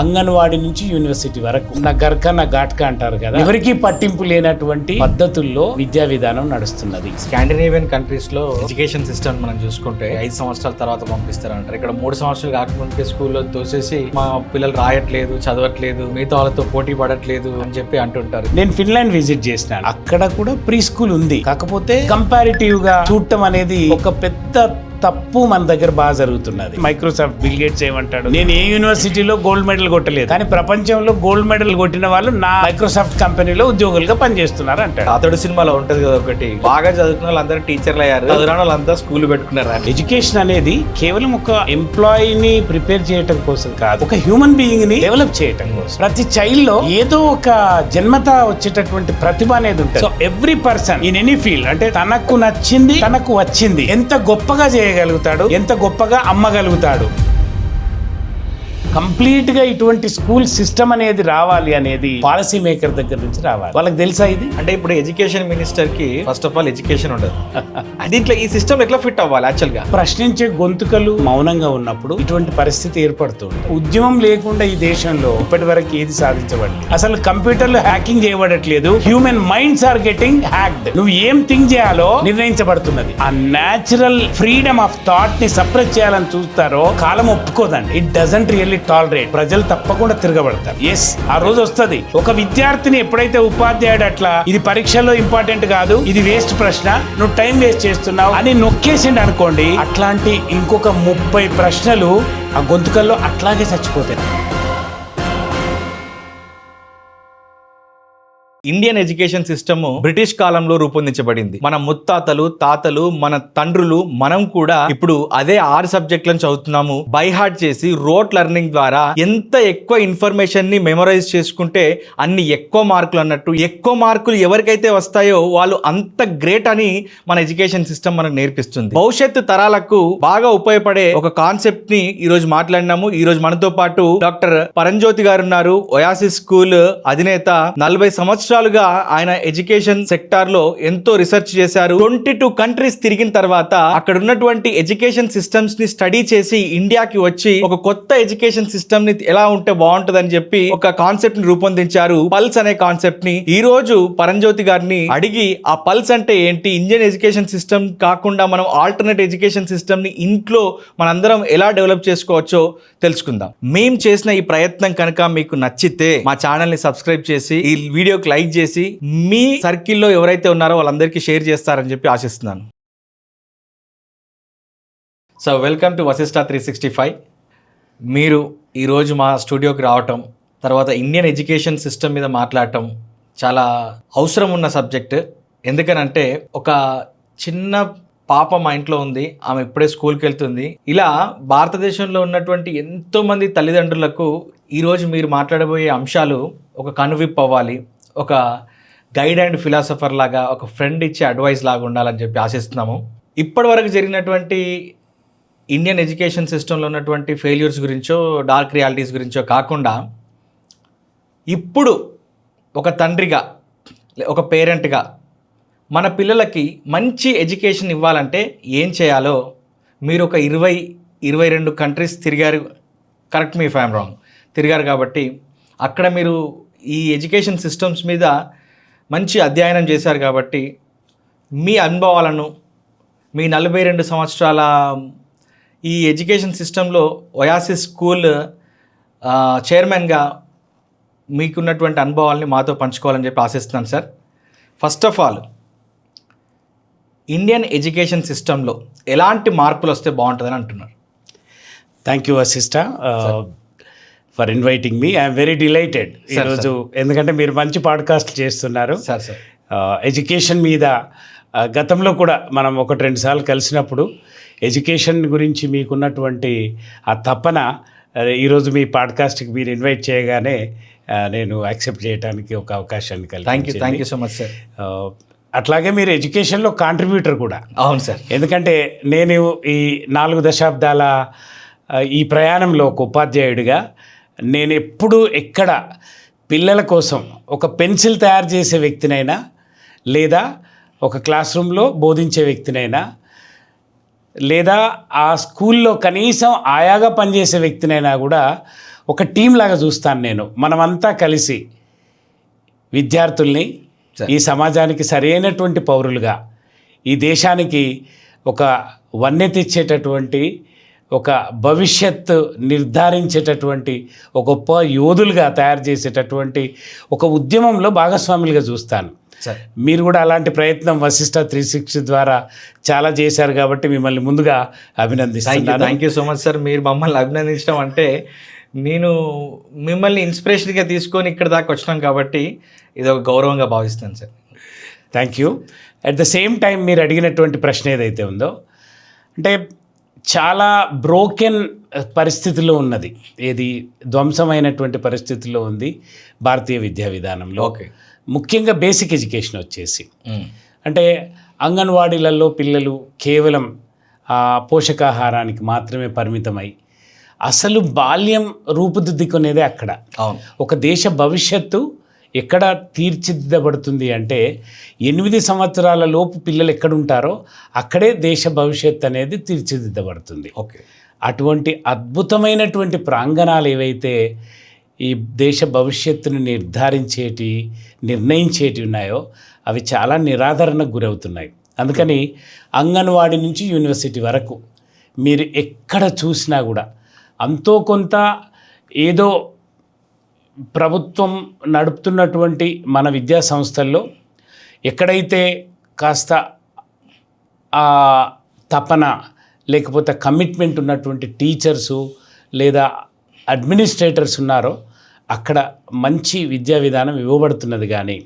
అంగన్వాడీ నుంచి యూనివర్సిటీ వరకు నా గర్క నా ఘాట్కా అంటారు కదా, ఎవరికి పట్టింపు లేనటువంటి పద్ధతుల్లో విద్యా విధానం నడుస్తున్నది. స్కాండినేవియన్ కంట్రీస్ లో ఎడ్యుకేషన్ సిస్టమ్ మనం చూసుకుంటే 5 సంవత్సరాల తర్వాత పంపిస్తారు అంటారు. ఇక్కడ 3 సంవత్సరాలు కాకముందుకే స్కూల్లో తోసేసి మా పిల్లలు రాయట్లేదు, చదవట్లేదు, మిగతా వాళ్ళతో పోటీ పడట్లేదు అని చెప్పి అంటుంటారు. నేను ఫిన్లాండ్ విజిట్ చేసినాను, అక్కడ కూడా ప్రీ స్కూల్ ఉంది. కాకపోతే కంపారిటివ్ గా చూడటం అనేది ఒక పెద్ద తప్పు మన దగ్గర బాగా జరుగుతున్నది. మైక్రోసాఫ్ట్ బిల్ గేట్స్ ఏమంటాడు, నేను ఏ యూనివర్సిటీలో గోల్డ్ మెడల్ కొట్టలేదు, కానీ ప్రపంచంలో గోల్డ్ మెడల్ కొట్టిన వాళ్ళు నా మైక్రోసాఫ్ట్ కంపెనీలో ఉద్యోగులుగా పనిచేస్తున్నారు అంటాడు. అతడు సినిమాలో ఉంటది కదా ఒకటి, బాగా చదువుకున్న వాళ్ళందరూ టీచర్లు అయ్యారు, చదువురాని వాళ్ళంతా స్కూల్ పెట్టుకున్నారు. ఎడ్యుకేషన్ అనేది కేవలం ఒక ఎంప్లాయీని ప్రిపేర్ చేయటం కోసం కాదు, ఒక హ్యూమన్ బీయింగ్ ని డెవలప్ చేయటం కోసం. ప్రతి చైల్డ్ లో ఏదో ఒక జన్మత వచ్చేటటువంటి ప్రతిభ అనేది ఉంటుంది. So every person in any field, అంటే తనకు నచ్చింది తనకు వచ్చింది ఎంత గొప్పగా చేయగలుగుతాడు, ఎంత గొప్పగా అమ్మగలుగుతాడు. కంప్లీట్ గా ఇటువంటి స్కూల్ సిస్టమ్ అనేది రావాలి అనేది పాలసీ మేకర్ దగ్గర నుంచి రావాలి. వాళ్ళకి తెలుసా ఇది? అంటే ఇప్పుడు ఎడ్యుకేషన్ మినిస్టర్ కి ఫస్ట్ ఆఫ్ ఆల్ ఎడ్యుకేషన్ ఉండదు. దీంట్లో ఈ సిస్టమ్ ఎట్లా ఫిట్ అవ్వాలి? యాక్చువల్ గా ప్రశ్నించే గొంతుకలు మౌనంగా ఉన్నప్పుడు ఇటువంటి పరిస్థితి ఏర్పడుతుంది. ఉద్యమం లేకుండా ఈ దేశంలో ఇప్పటి వరకు ఏది సాధించబడింది? అసలు కంప్యూటర్లు హ్యాకింగ్ చేయబడట్లేదు, human minds are getting hacked. నువ్వు ఏం థింక్ చేయాలో నిర్ణయించబడుతున్నది. ఆ న్యాచురల్ ఫ్రీడమ్ ఆఫ్ థాట్ ని సప్రెస్ చేయాలని చూస్తారో కాలం ఒప్పుకోదండి. It doesn't really tolerate. ప్రజలు తప్పకుండా తిరగబడతారు. ఎస్, ఆ రోజు వస్తుంది. ఒక విద్యార్థిని ఎప్పుడైతే ఉపాధ్యాయుడు అట్లా ఇది పరీక్షల్లో ఇంపార్టెంట్ కాదు, ఇది వేస్ట్ ప్రశ్న, నువ్వు టైం వేస్ట్ చేస్తున్నావు అని నొక్కేసిండు అనుకోండి, అట్లాంటి ఇంకొక 30 ప్రశ్నలు ఆ గొంతుకల్లో అట్లాగే చచ్చిపోతాయి. ఇండియన్ ఎడ్యుకేషన్ సిస్టమ్ బ్రిటిష్ కాలంలో రూపొందించబడింది. మన ముత్తాతలు, తాతలు, మన తండ్రులు, మనం కూడా ఇప్పుడు అదే 6 సబ్జెక్టులను చదువుతున్నాము. బై హార్ట్ చేసి రోట్ లెర్నింగ్ ద్వారా ఎంత ఎక్కువ ఇన్ఫర్మేషన్ ని మెమరైజ్ చేసుకుంటే అన్ని ఎక్కువ మార్కులు అన్నట్టు. ఎక్కువ మార్కులు ఎవరికైతే వస్తాయో వాళ్ళు అంత గ్రేట్ అని మన ఎడ్యుకేషన్ సిస్టమ్ మనకు నేర్పిస్తుంది. భవిష్యత్తు తరాలకు బాగా ఉపయోగపడే ఒక కాన్సెప్ట్ ని ఈ రోజు మాట్లాడినాము. ఈ రోజు మనతో పాటు డాక్టర్ పరంజ్యోతి గారు ఉన్నారు, ఒయాసిస్ స్కూల్ అధినేత. 40 సంవత్సరాలుగా ఆయన ఎడ్యుకేషన్ సెక్టార్ లో ఎంతో రీసెర్చ్ చేశారు. 22 కంట్రీస్ తిరిగిన తర్వాత అక్కడ ఉన్నటువంటి ఎడ్యుకేషన్ సిస్టమ్స్ ని స్టడీ చేసి ఇండియాకి వచ్చి ఒక కొత్త ఎడ్యుకేషన్ సిస్టమ్ ని ఎలా ఉంటే బాగుంటుంది అని చెప్పి ఒక కాన్సెప్ట్ ని రూపొందించారు, పల్స్ అనే కాన్సెప్ట్ ని. ఈ రోజు పరంజ్యోతి గారిని అడిగి ఆ పల్స్ అంటే ఏంటి, ఇండియన్ ఎడ్యుకేషన్ సిస్టమ్ కాకుండా మనం ఆల్టర్నేట్ ఎడ్యుకేషన్ సిస్టమ్ ని ఇంట్లో మనందరం ఎలా డెవలప్ చేసుకోవచ్చో తెలుసుకుందాం. మేము చేసిన ఈ ప్రయత్నం కనుక మీకు నచ్చితే మా ఛానల్ ని సబ్స్క్రైబ్ చేసి ఈ వీడియోకి లైక్ చేసి మీ సర్కిల్లో ఎవరైతే ఉన్నారో వాళ్ళందరికీ షేర్ చేస్తారని చెప్పి ఆశిస్తున్నాను. So welcome to Vashishta 365. మీరు ఈరోజు మా స్టూడియోకి రావటం, తర్వాత ఇండియన్ ఎడ్యుకేషన్ సిస్టమ్ మీద మాట్లాడటం చాలా అవసరం ఉన్న సబ్జెక్ట్. ఎందుకనంటే ఒక చిన్న పాప మా ఇంట్లో ఉంది, ఆమె ఇప్పుడే స్కూల్కి వెళ్తుంది. ఇలా భారతదేశంలో ఉన్నటువంటి ఎంతోమంది తల్లిదండ్రులకు ఈరోజు మీరు మాట్లాడబోయే అంశాలు ఒక కనువిప్పు అవ్వాలి, ఒక గైడ్ అండ్ ఫిలాసఫర్ లాగా, ఒక ఫ్రెండ్ ఇచ్చే అడ్వైస్ లాగా ఉండాలని చెప్పి ఆశిస్తున్నాము. ఇప్పటి వరకు జరిగినటువంటి ఇండియన్ ఎడ్యుకేషన్ సిస్టంలో ఉన్నటువంటి ఫెయిల్యూర్స్ గురించో, డార్క్ రియాలిటీస్ గురించో కాకుండా ఇప్పుడు ఒక తండ్రిగా, ఒక పేరెంట్గా మన పిల్లలకి మంచి ఎడ్యుకేషన్ ఇవ్వాలంటే ఏం చేయాలో మీరు ఒక 20-22 కంట్రీస్ తిరిగారు, correct me if I'm wrong, తిరిగారు. కాబట్టి అక్కడ మీరు ఈ ఎడ్యుకేషన్ సిస్టమ్స్ మీద మంచి అధ్యయనం చేశారు. కాబట్టి మీ అనుభవాలను, మీ 42 సంవత్సరాల ఈ ఎడ్యుకేషన్ సిస్టంలో ఒయాసిస్ స్కూల్ చైర్మన్గా మీకున్నటువంటి అనుభవాల్ని మాతో పంచుకోవాలని చెప్పి ఆశిస్తున్నాను sir. First of all, Indian education సిస్టంలో ఎలాంటి మార్పులు వస్తే బాగుంటుందని అంటున్నారు? Thank you Vashishta for inviting me. I'm very delighted ఈరోజు, ఎందుకంటే మీరు మంచి పాడ్కాస్ట్ చేస్తున్నారు సార్. ఎడ్యుకేషన్ మీద గతంలో కూడా మనం 1-2 సార్లు కలిసినప్పుడు ఎడ్యుకేషన్ గురించి మీకున్నటువంటి ఆ తపన ఈరోజు మీ పాడ్కాస్ట్కి మీరు ఇన్వైట్ చేయగానే నేను యాక్సెప్ట్ చేయడానికి ఒక అవకాశాన్ని కలిగించింది. Thank you so much sir. అట్లాగే మీరు ఎడ్యుకేషన్లో కాంట్రిబ్యూటర్ కూడా. అవును సార్. ఎందుకంటే నేను ఈ 4 దశాబ్దాల ఈ ప్రయాణంలో ఒక ఉపాధ్యాయుడిగా నేను ఎప్పుడు ఎక్కడ పిల్లల కోసం ఒక పెన్సిల్ తయారు చేసే వ్యక్తినైనా, లేదా ఒక క్లాస్ రూమ్లో బోధించే వ్యక్తినైనా, లేదా ఆ స్కూల్లో కనీసం ఆయాగా పనిచేసే వ్యక్తినైనా కూడా ఒక టీం లాగా చూస్తాను నేను. మనమంతా కలిసి విద్యార్థుల్ని ఈ సమాజానికి సరైనటువంటి పౌరులుగా, ఈ దేశానికి ఒక వన్నె తెచ్చేటటువంటి, ఒక భవిష్యత్తు నిర్ధారించేటటువంటి, ఒక గొప్ప యోధులుగా తయారు చేసేటటువంటి ఒక ఉద్యమంలో భాగస్వాములుగా చూస్తాను. మీరు కూడా అలాంటి ప్రయత్నం వశిష్ట 360 ద్వారా చాలా చేశారు కాబట్టి మిమ్మల్ని ముందుగా అభినందిస్తున్నాను. Thank you so much sir. మీరు మమ్మల్ని అభినందించడం అంటే, నేను మిమ్మల్ని ఇన్స్పిరేషన్గా తీసుకొని ఇక్కడ దాకా వచ్చినాం కాబట్టి ఇది ఒక గౌరవంగా భావిస్తాను sir. Thank you. At the same time మీరు అడిగినటువంటి ప్రశ్న ఏదైతే ఉందో, అంటే చాలా బ్రోకెన్ పరిస్థితిలో ఉన్నది, ఏది ధ్వంసమైనటువంటి పరిస్థితిలో ఉంది భారతీయ విద్యా విధానంలో. ఓకే. ముఖ్యంగా బేసిక్ ఎడ్యుకేషన్ వచ్చేసి, అంటే అంగన్వాడీలలో పిల్లలు కేవలం పోషకాహారానికి మాత్రమే పరిమితమై అసలు బాల్యం రూపుదిద్దుకునేదే అక్కడ. ఒక దేశ భవిష్యత్తు ఎక్కడ తీర్చిదిద్దబడుతుంది అంటే 8 సంవత్సరాల లోపు పిల్లలు ఎక్కడుంటారో అక్కడే దేశ భవిష్యత్తు అనేది తీర్చిదిద్దబడుతుంది. ఓకే. అటువంటి అద్భుతమైనటువంటి ప్రాంగణాలు ఏవైతే ఈ దేశ భవిష్యత్తును నిర్ణయించేటి ఉన్నాయో అవి చాలా నిరాదరణకు గురవుతున్నాయి. అందుకని అంగన్వాడీ నుంచి యూనివర్సిటీ వరకు మీరు ఎక్కడ చూసినా కూడా అంతో కొంత ఏదో ప్రభుత్వం నడుపుతున్నటువంటి మన విద్యా సంస్థల్లో ఎక్కడైతే కాస్త తపన లేకపోతే కమిట్మెంట్ ఉన్నటువంటి టీచర్సు లేదా అడ్మినిస్ట్రేటర్స్ ఉన్నారో అక్కడ మంచి విద్యా విధానం ఇవ్వబడుతున్నది. కానీ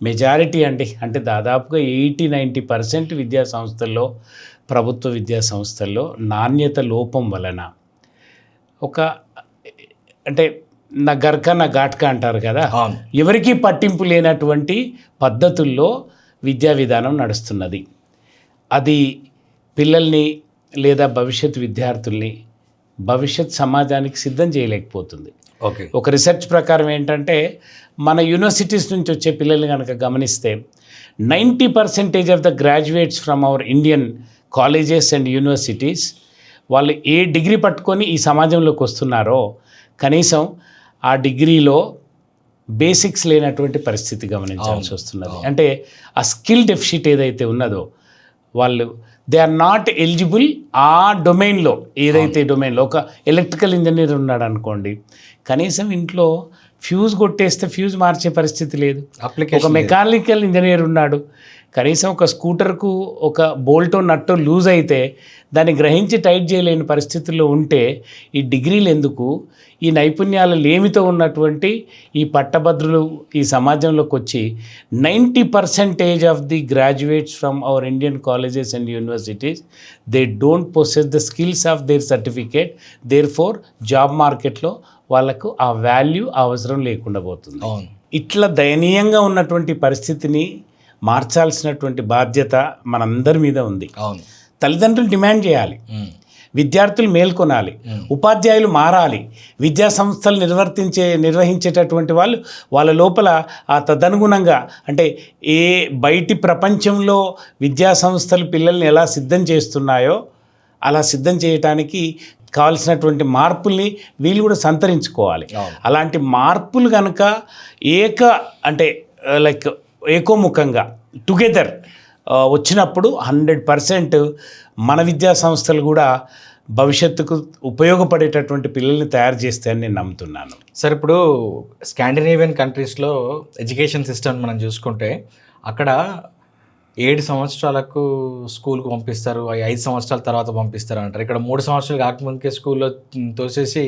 మెజారిటీ అంటే దాదాపుగా 80-90% విద్యా సంస్థల్లో, ప్రభుత్వ విద్యా సంస్థల్లో నాణ్యత లోపం వలన అంటే నా గర్క నా ఘాట్క అంటారు కదా, ఎవరికీ పట్టింపు లేనటువంటి పద్ధతుల్లో విద్యా విధానం నడుస్తున్నది. అది పిల్లల్ని లేదా భవిష్యత్ విద్యార్థుల్ని భవిష్యత్ సమాజానికి సిద్ధం చేయలేకపోతుంది. ఓకే. ఒక రీసెర్చ్ ప్రకారం ఏంటంటే మన యూనివర్సిటీస్ నుంచి వచ్చే పిల్లల్ని కనుక గమనిస్తే 90% of the graduates from our Indian colleges and universities వాళ్ళు ఏ డిగ్రీ పట్టుకొని ఈ సమాజంలోకి వస్తున్నారో కనీసం ఆ డిగ్రీలో బేసిక్స్ లేనటువంటి పరిస్థితి గమనించాల్సి వస్తున్నది. అంటే ఆ స్కిల్ డెఫిసిట్ ఏదైతే ఉన్నదో వాళ్ళు దే ఆర్ నాట్ ఎలిజిబుల్ ఆ డొమైన్లో, ఏదైతే డొమైన్లో ఒక ఎలక్ట్రికల్ ఇంజనీర్ ఉన్నాడు అనుకోండి, కనీసం ఇంట్లో ఫ్యూజ్ కొట్టేస్తే ఫ్యూజ్ మార్చే పరిస్థితి లేదు. ఒక మెకానికల్ ఇంజనీర్ ఉన్నాడు, కనీసం ఒక స్కూటర్కు ఒక బోల్టో నట్టో లూజ్ అయితే దాన్ని గ్రహించి టైట్ చేయలేని పరిస్థితుల్లో ఉంటే ఈ డిగ్రీలు ఎందుకు? ఈ నైపుణ్యాల లేమితో ఉన్నటువంటి ఈ పట్టభద్రులు ఈ సమాజంలోకి వచ్చి 90% of the graduates from our Indian colleges and universities they don't possess the skills of their certificate. Therefore job మార్కెట్లో వాళ్ళకు ఆ వాల్యూ అవసరం లేకుండా పోతుంది. ఇట్లా దయనీయంగా ఉన్నటువంటి పరిస్థితిని మార్చాల్సినటువంటి బాధ్యత మనందరి మీద ఉంది. తల్లిదండ్రులు డిమాండ్ చేయాలి, విద్యార్థులు మేల్కొనాలి, ఉపాధ్యాయులు మారాలి, విద్యా సంస్థలు నిర్వహించేటటువంటి వాళ్ళు వాళ్ళ లోపల ఆ తదనుగుణంగా అంటే ఏ బయటి ప్రపంచంలో విద్యా సంస్థలు పిల్లల్ని ఎలా సిద్ధం చేస్తున్నాయో అలా సిద్ధం చేయటానికి కావాల్సినటువంటి మార్పుల్ని వీళ్ళు కూడా సంతరించుకోవాలి. అలాంటి మార్పులు కనుక ఏకోముఖంగా టుగెదర్ వచ్చినప్పుడు 100% మన విద్యా సంస్థలు కూడా భవిష్యత్తుకు ఉపయోగపడేటటువంటి పిల్లల్ని తయారు చేస్తాయని నేను నమ్ముతున్నాను. సార్, ఇప్పుడు స్కాండినేవియన్ కంట్రీస్లో ఎడ్యుకేషన్ సిస్టమ్ మనం చూసుకుంటే అక్కడ 7 సంవత్సరాలకు స్కూల్కి పంపిస్తారు, 5 సంవత్సరాల తర్వాత పంపిస్తారు అంటారు. ఇక్కడ 3 సంవత్సరాలు కాకముందుకే స్కూల్లో తోసేసి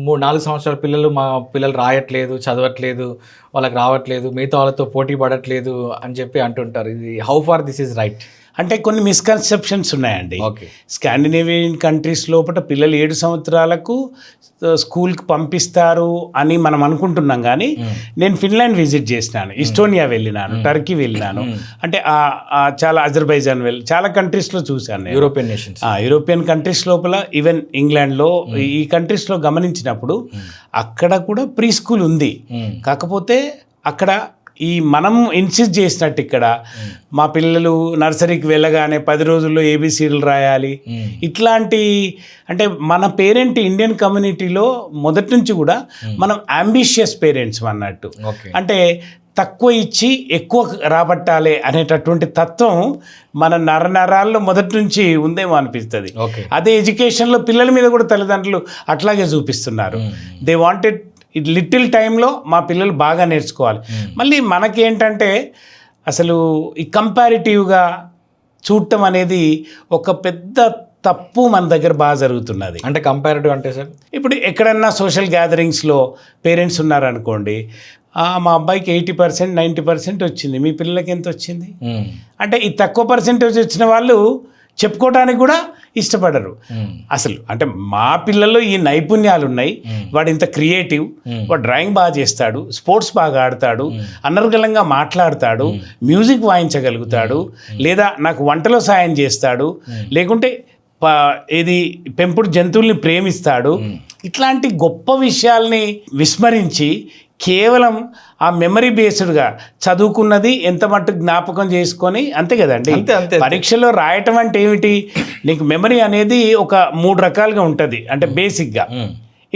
4 సంవత్సరాల మా పిల్లలు రాయట్లేదు, చదవట్లేదు, వాళ్ళకి రావట్లేదు, మిగతా వాళ్ళతో పోటీ పడట్లేదు అని చెప్పి అంటుంటారు. ఇది how far this is right? అంటే కొన్ని మిస్కన్సెప్షన్స్ ఉన్నాయండి. ఓకే. స్కాండినేవియన్ కంట్రీస్ లోపల పిల్లలు 7 సంవత్సరాలకు స్కూల్కి పంపిస్తారు అని మనం అనుకుంటున్నాం. కానీ నేను ఫిన్లాండ్ విజిట్ చేసినాను, ఇస్టోనియా వెళ్ళినాను, టర్కీ వెళ్ళినాను, అంటే చాలా అజర్బైజాన్ చాలా కంట్రీస్లో చూశాను. యూరోపియన్ కంట్రీస్ లోపల ఈవెన్ ఇంగ్లాండ్లో ఈ కంట్రీస్లో గమనించినప్పుడు అక్కడ కూడా ప్రీ స్కూల్ ఉంది. కాకపోతే అక్కడ ఈ మనం ఇన్సిస్ట్ చేసినట్టు ఇక్కడ మా పిల్లలు నర్సరీకి వెళ్ళగానే 10 రోజుల్లో ఏబిసిడీలు రాయాలి, ఇట్లాంటి అంటే మన పేరెంట్ ఇండియన్ కమ్యూనిటీలో మొదటి నుంచి కూడా మనం అంబిషియస్ పేరెంట్స్ అన్నట్టు. అంటే తక్కువ ఇచ్చి ఎక్కువ రాబట్టాలి అనేటటువంటి తత్వం మన నరాల్లో మొదటి నుంచి ఉందేమో అనిపిస్తుంది. అదే ఎడ్యుకేషన్లో పిల్లల మీద కూడా తల్లిదండ్రులు అట్లాగే చూపిస్తున్నారు. దే వాంటెడ్ లిటిల్ టైంలో మా పిల్లలు బాగా నేర్చుకోవాలి. మళ్ళీ మనకేంటంటే అసలు ఈ కంపారిటివ్గా చూడటం అనేది ఒక పెద్ద తప్పు మన దగ్గర బాగా జరుగుతున్నది. అంటే కంపారిటివ్ అంటే సార్, ఇప్పుడు ఎక్కడన్నా సోషల్ గ్యాదరింగ్స్లో పేరెంట్స్ ఉన్నారనుకోండి, మా అబ్బాయికి 80% 90% వచ్చింది, మీ పిల్లలకి ఎంత వచ్చింది అంటే ఈ తక్కువ పర్సెంటేజ్ వచ్చిన వాళ్ళు చెప్పుకోవడానికి కూడా ఇష్టపడరు అసలు. అంటే మా పిల్లల్లో ఈ నైపుణ్యాలు ఉన్నాయి, వాడు ఇంత క్రియేటివ్, వాడు డ్రాయింగ్ బాగా చేస్తాడు, స్పోర్ట్స్ బాగా ఆడతాడు, అనర్గళంగా మాట్లాడతాడు, మ్యూజిక్ వాయించగలుగుతాడు, లేదా నాకు వంటలో సాయం చేస్తాడు, లేకుంటే ఇది పెంపుడు జంతువుల్ని ప్రేమిస్తాడు. ఇట్లాంటి గొప్ప విషయాల్ని విస్మరించి కేవలం ఆ మెమరీ బేస్డ్గా చదువుకున్నది ఎంత మట్టు జ్ఞాపకం చేసుకొని అంతే కదండి. పరీక్షలో రాయటం అంటే ఏమిటి, నీకు మెమరీ అనేది ఒక 3 రకాలుగా ఉంటుంది. అంటే బేసిక్గా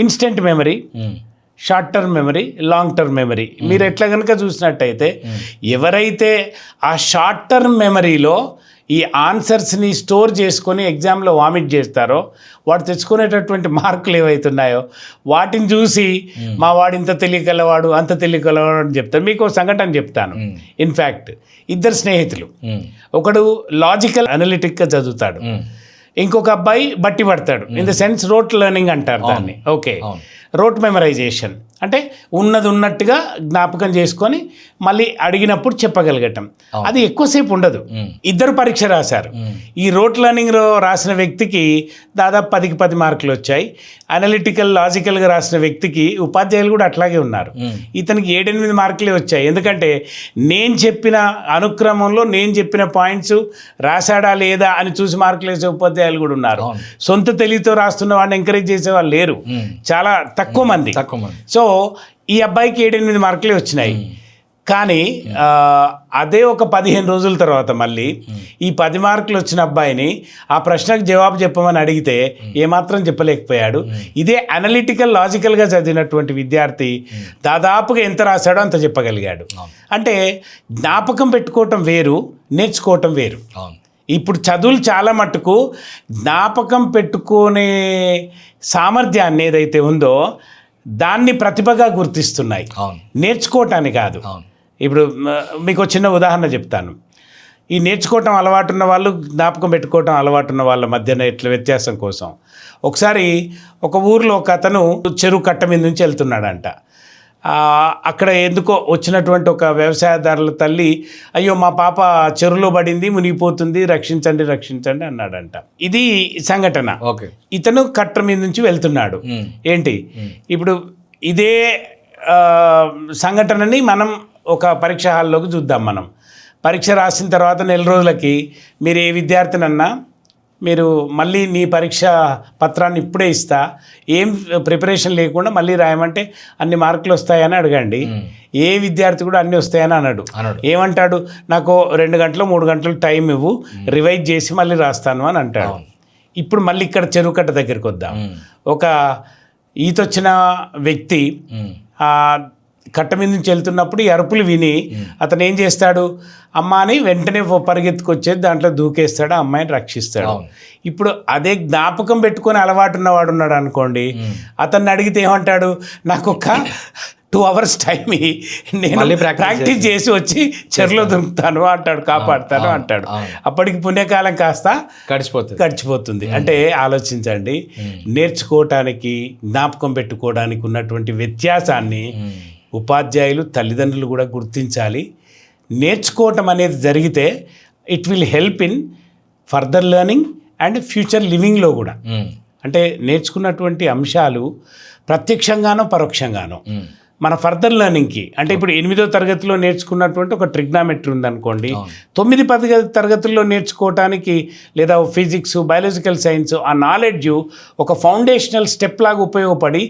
instant memory, short term memory, long term memory. మీరు ఎట్లా కనుక చూసినట్టయితే ఎవరైతే ఆ షార్ట్ టర్మ్ మెమరీలో ఈ ఆన్సర్స్ని స్టోర్ చేసుకొని ఎగ్జామ్లో వామిట్ చేస్తారో వాడు తెచ్చుకునేటటువంటి మార్కులు ఏవైతున్నాయో వాటిని చూసి మా వాడు ఇంత తెలియగలవాడు అంత తెలియగలవాడు అని చెప్తారు. మీకు సంఘటన చెప్తాను. ఇన్ఫ్యాక్ట్ 2 స్నేహితులు, ఒకడు లాజికల్ అనలిటిక్గా చదువుతాడు, ఇంకొక అబ్బాయి బట్టి పడతాడు. In the sense rote learning అంటారు దాన్ని. ఓకే, రోట్ మెమరైజేషన్ అంటే ఉన్నది ఉన్నట్టుగా జ్ఞాపకం చేసుకొని మళ్ళీ అడిగినప్పుడు చెప్పగలగటం. అది ఎక్కువసేపు ఉండదు. 2 పరీక్ష రాశారు. ఈ రోట్ లెర్నింగ్లో రాసిన వ్యక్తికి దాదాపు 10కి 10 మార్కులు వచ్చాయి. అనలిటికల్ లాజికల్గా రాసిన వ్యక్తికి ఉపాధ్యాయులు కూడా అట్లాగే ఉన్నారు. ఇతనికి 7-8 మార్కులే వచ్చాయి. ఎందుకంటే నేను చెప్పిన అనుక్రమంలో నేను చెప్పిన పాయింట్స్ రాశాడా లేదా అని చూసి మార్కులు వేసే ఉపాధ్యాయులు కూడా ఉన్నారు. సొంత తెలివితో రాస్తున్న వాడిని ఎంకరేజ్ చేసే వాళ్ళు లేరు, చాలా తక్కువ మంది. సో ఈ అబ్బాయికి 7-8 మార్కులే వచ్చినాయి. కానీ అదే ఒక 15 రోజుల తర్వాత మళ్ళీ ఈ 10 మార్కులు వచ్చిన అబ్బాయిని ఆ ప్రశ్నకు జవాబు చెప్పమని అడిగితే ఏమాత్రం చెప్పలేకపోయాడు. ఇదే అనలిటికల్ లాజికల్గా చదివినటువంటి విద్యార్థి దాదాపుగా ఎంత రాశాడో అంత చెప్పగలిగాడు. అంటే జ్ఞాపకం పెట్టుకోవటం వేరు, నేర్చుకోవటం వేరు. ఇప్పుడు చదువులు చాలా మట్టుకు జ్ఞాపకం పెట్టుకునే సామర్థ్యాన్ని ఏదైతే ఉందో దాన్ని ప్రతిభగా గుర్తిస్తున్నాయి, నేర్చుకోవటాన్ని కాదు. ఇప్పుడు మీకు చిన్న ఉదాహరణ చెప్తాను. ఈ నేర్చుకోవటం అలవాటు ఉన్న వాళ్ళు, జ్ఞాపకం పెట్టుకోవటం అలవాటు ఉన్న వాళ్ళ మధ్యన ఎట్లా వ్యత్యాసం కోసం ఒకసారి ఒక ఊరిలో ఒక అతను చెరువు కట్ట మీద నుంచి వెళ్తున్నాడంట. అక్కడ ఎందుకో వచ్చినటువంటి ఒక వ్యవసాయదారుల తల్లి, అయ్యో మా పాప చెరువులో పడింది, మునిగిపోతుంది, రక్షించండి రక్షించండి అన్నాడంట. ఇది సంఘటన. ఇతను కట్ట మీద నుంచి వెళ్తున్నాడు. ఏంటి ఇప్పుడు ఇదే సంఘటనని మనం ఒక పరీక్ష హాల్లోకి చూద్దాం. మనం పరీక్ష రాసిన తర్వాత 4 రోజులకి మీరు ఏ విద్యార్థినన్నా మీరు మళ్ళీ నీ పరీక్ష పత్రాన్ని ఇప్పుడే ఇస్తా, ఏం ప్రిపరేషన్ లేకుండా మళ్ళీ రాయమంటే అన్ని మార్కులు వస్తాయని అడగండి. ఏ విద్యార్థి కూడా అన్నీ వస్తాయని అనడు. ఏమంటాడు, నాకు 2 గంటలు 3 గంటలు టైం ఇవ్వు, రివైజ్ చేసి మళ్ళీ రాస్తాను అని అంటాడు. ఇప్పుడు మళ్ళీ ఇక్కడ చెరువు కట్ట దగ్గరికి వద్దాం. ఒక ఈతొచ్చిన వ్యక్తి కట్ట మీద నుంచి వెళ్తున్నప్పుడు ఈ అరుపులు విని అతను ఏం చేస్తాడు, అమ్మ అని వెంటనే పరిగెత్తుకొచ్చేది దాంట్లో దూకేస్తాడు, ఆ అమ్మాయిని రక్షిస్తాడు. ఇప్పుడు అదే జ్ఞాపకం పెట్టుకొని అలవాటు ఉన్నవాడు ఉన్నాడు అనుకోండి, అతన్ని అడిగితే ఏమంటాడు, నాకు ఒక 2 hours టైం నేను ప్రాక్టీస్ చేసి వచ్చి చెరువులో దుంకుతాను అంటాడు, కాపాడుతాను అంటాడు. అప్పటికి పుణ్యకాలం కాస్త గడిచిపోతుంది. అంటే ఆలోచించండి, నేర్చుకోవటానికి జ్ఞాపకం పెట్టుకోవడానికి ఉన్నటువంటి వ్యత్యాసాన్ని ఉపాధ్యాయులు తల్లిదండ్రులు కూడా గుర్తించాలి. నేర్చుకోవటం అనేది జరిగితే it will help in further learning and future లివింగ్లో కూడా. అంటే నేర్చుకున్నటువంటి అంశాలు ప్రత్యక్షంగానో పరోక్షంగానో మన ఫర్దర్ లెర్నింగ్కి. అంటే ఇప్పుడు 8వ తరగతిలో నేర్చుకున్నటువంటి ఒక ట్రిగ్నామెట్రీ ఉందనుకోండి, 9-10 తరగతుల్లో నేర్చుకోవటానికి లేదా ఫిజిక్స్, బయాలజికల్ సైన్స్ ఆ నాలెడ్జ్ ఒక ఫౌండేషనల్ స్టెప్ లాగా ఉపయోగపడి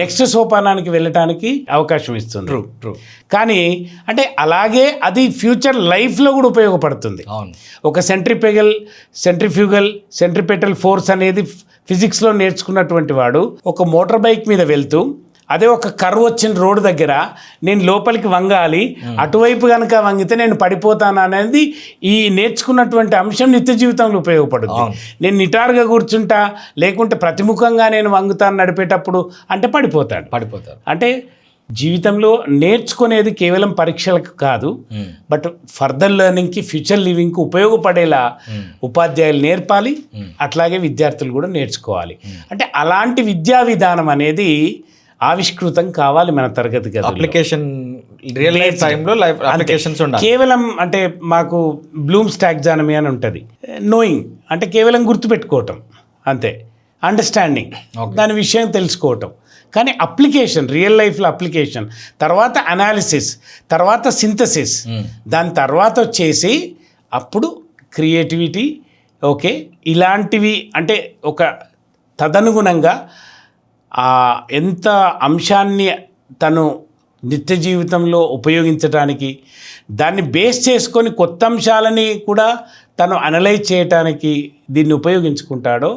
నెక్స్ట్ సోపానానికి వెళ్ళటానికి అవకాశం ఇస్తుంది. ట్రూ. కానీ అంటే అలాగే అది ఫ్యూచర్ లైఫ్లో కూడా ఉపయోగపడుతుంది. ఒక సెంట్రిఫ్యూగల్ ఫోర్స్ అనేది ఫిజిక్స్లో నేర్చుకున్నటువంటి వాడు ఒక మోటార్ బైక్ మీద వెళ్తూ అదే ఒక కర్వ్ వచ్చిన రోడ్డు దగ్గర నేను లోపలికి వంగాలి, అటువైపు కనుక వంగితే నేను పడిపోతాను అనేది ఈ నేర్చుకున్నటువంటి అంశం నిత్య జీవితంలో ఉపయోగపడుతుంది. నేను నిటారుగా కూర్చుంటా లేకుంటే ప్రతిముఖంగా నేను వంగుతాను నడిపేటప్పుడు అంటే పడిపోతాడు. అంటే జీవితంలో నేర్చుకునేది కేవలం పరీక్షలకు కాదు, బట్ ఫర్దర్ లెర్నింగ్కి, ఫ్యూచర్ లివింగ్కి ఉపయోగపడేలా ఉపాధ్యాయులు నేర్పాలి, అట్లాగే విద్యార్థులు కూడా నేర్చుకోవాలి. అంటే అలాంటి విద్యా విధానం అనేది ఆవిష్కృతం కావాలి మన తరగతి గదిలో. అప్లికేషన్ రియల్ లైఫ్ టైంలో లైఫ్ అప్లికేషన్స్ ఉండాలి. కేవలం అంటే మాకు బ్లూమ్స్ టాక్సానమీ అని ఉంటుంది. నోయింగ్ అంటే కేవలం గుర్తుపెట్టుకోవటం అంతే, అండర్స్టాండింగ్ దాని విషయం తెలుసుకోవటం. కానీ అప్లికేషన్, రియల్ లైఫ్లో అప్లికేషన్, తర్వాత అనాలిసిస్, తర్వాత సింథసిస్, దాని తర్వాత వచ్చేసి అప్పుడు క్రియేటివిటీ. ఓకే, ఇలాంటివి అంటే ఒక తదనుగుణంగా ఎంత అంశాన్ని తను నిత్య జీవితంలో ఉపయోగించడానికి, దాన్ని బేస్ చేసుకొని కొత్త అంశాలని కూడా తను అనలైజ్ చేయటానికి దీన్ని ఉపయోగించుకుంటాడో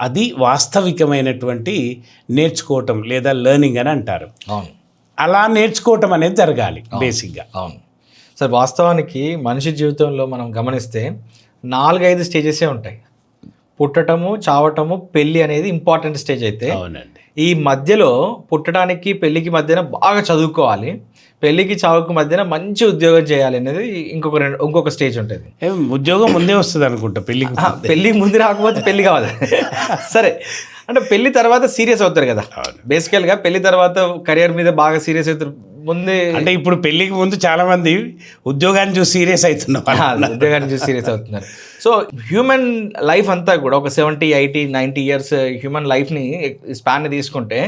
అది వాస్తవికమైనటువంటి నేర్చుకోవటం లేదా లెర్నింగ్ అని అంటారు. అలా నేర్చుకోవటం అనేది జరగాలి బేసిక్గా. అవును సార్. వాస్తవానికి మనిషి జీవితంలో మనం గమనిస్తే 4-5 స్టేజెసే ఉంటాయి. పుట్టటము, చావటము, పెళ్ళి అనేది ఇంపార్టెంట్ స్టేజ్ అయితే, అవునండి, ఈ మధ్యలో పుట్టడానికి పెళ్ళికి మధ్యన బాగా చదువుకోవాలి, పెళ్ళికి చావుకు మధ్యన మంచి ఉద్యోగం చేయాలి అనేది ఇంకొక స్టేజ్ ఉంటుంది. ఉద్యోగం ముందే వస్తుంది అనుకుంటా, పెళ్ళికి ముందు రాకపోతే పెళ్ళి కావాలి. సరే, అంటే పెళ్లి తర్వాత సీరియస్ అవుతారు కదా బేసికల్గా. పెళ్లి తర్వాత కెరియర్ మీద బాగా సీరియస్ అవుతారు. ముందే అంటే ఇప్పుడు పెళ్ళికి ముందు చాలా మంది ఉద్యోగాన్ని చూసి సీరియస్ అవుతున్నారు. సో హ్యూమన్ లైఫ్ అంతా కూడా ఒక 70, 80, 90 ఇయర్స్ హ్యూమన్ లైఫ్ని స్పాన్ని తీసుకుంటే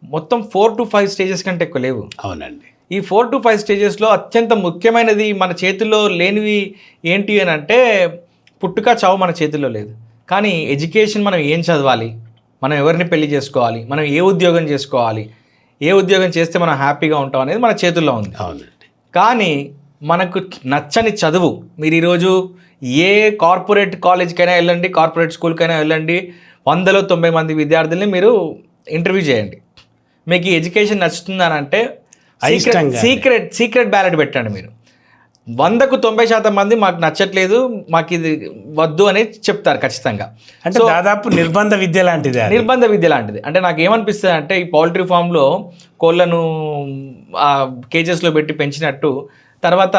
మొత్తం 4 to 5 స్టేజెస్ కంటే ఎక్కువ లేవు. అవునండి. ఈ 4 to 5 స్టేజెస్లో అత్యంత ముఖ్యమైనది మన చేతుల్లో లేనివి ఏంటి అని అంటే పుట్టుక, చావు మన చేతుల్లో లేదు. కానీ ఎడ్యుకేషన్, మనం ఏం చదవాలి, మనం ఎవరిని పెళ్లి చేసుకోవాలి, మనం ఏ ఉద్యోగం చేసుకోవాలి, ఏ ఉద్యోగం చేస్తే మనం హ్యాపీగా ఉంటాం అనేది మన చేతుల్లో ఉంది. అవునండి. కానీ మనకు నచ్చని చదువు, మీరు ఈరోజు ఏ కార్పొరేట్ కాలేజ్కైనా వెళ్ళండి, కార్పొరేట్ స్కూల్కైనా వెళ్ళండి, 100-90 మంది విద్యార్థుల్ని మీరు ఇంటర్వ్యూ చేయండి, మీకు ఈ ఎడ్యుకేషన్ నచ్చుతుందని అంటే సీక్రెట్ బ్యాలెట్ పెట్టండి. మీరు 100-90% మంది మాకు నచ్చట్లేదు, మాకు ఇది వద్దు అని చెప్తారు ఖచ్చితంగా. అంటే దాదాపు నిర్బంధ విద్య లాంటిది. అంటే నాకు ఏమనిపిస్తుంది అంటే ఈ పౌల్ట్రీ ఫామ్లో కోళ్ళను కేజెస్లో పెట్టి పెంచినట్టు, తర్వాత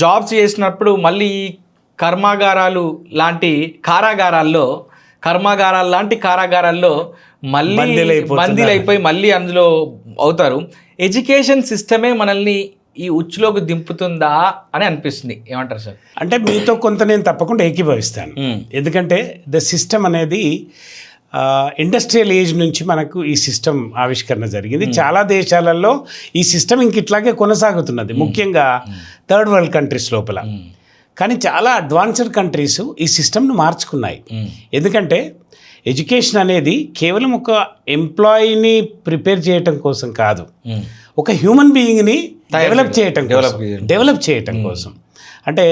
జాబ్స్ చేసినప్పుడు మళ్ళీ కర్మాగారాలు లాంటి కారాగారాల్లో మళ్ళీ బందీలు అయిపోయి మళ్ళీ అందులో అవుతారు. ఎడ్యుకేషన్ సిస్టమే మనల్ని ఈ ఉచ్చులోకి దింపుతుందా అని అనిపిస్తుంది. ఏమంటారు సార్? అంటే మీతో కొంత నేను తప్పకుండా ఏకీభవిస్తాను. ఎందుకంటే ద సిస్టమ్ అనేది ఇండస్ట్రియల్ ఏజ్ నుంచి మనకు ఈ సిస్టమ్ ఆవిష్కరణ జరిగింది. చాలా దేశాలలో ఈ సిస్టమ్ ఇంక ఇట్లాగే కొనసాగుతున్నది, ముఖ్యంగా థర్డ్ వరల్డ్ కంట్రీస్ లోపల. కానీ చాలా అడ్వాన్స్డ్ కంట్రీస్ ఈ సిస్టమ్ను మార్చుకున్నాయి. ఎందుకంటే ఎడ్యుకేషన్ అనేది కేవలం ఒక ఎంప్లాయీని ప్రిపేర్ చేయటం కోసం కాదు, ఒక హ్యూమన్ బీయింగ్ని డెవలప్ చేయటం కోసం. అంటే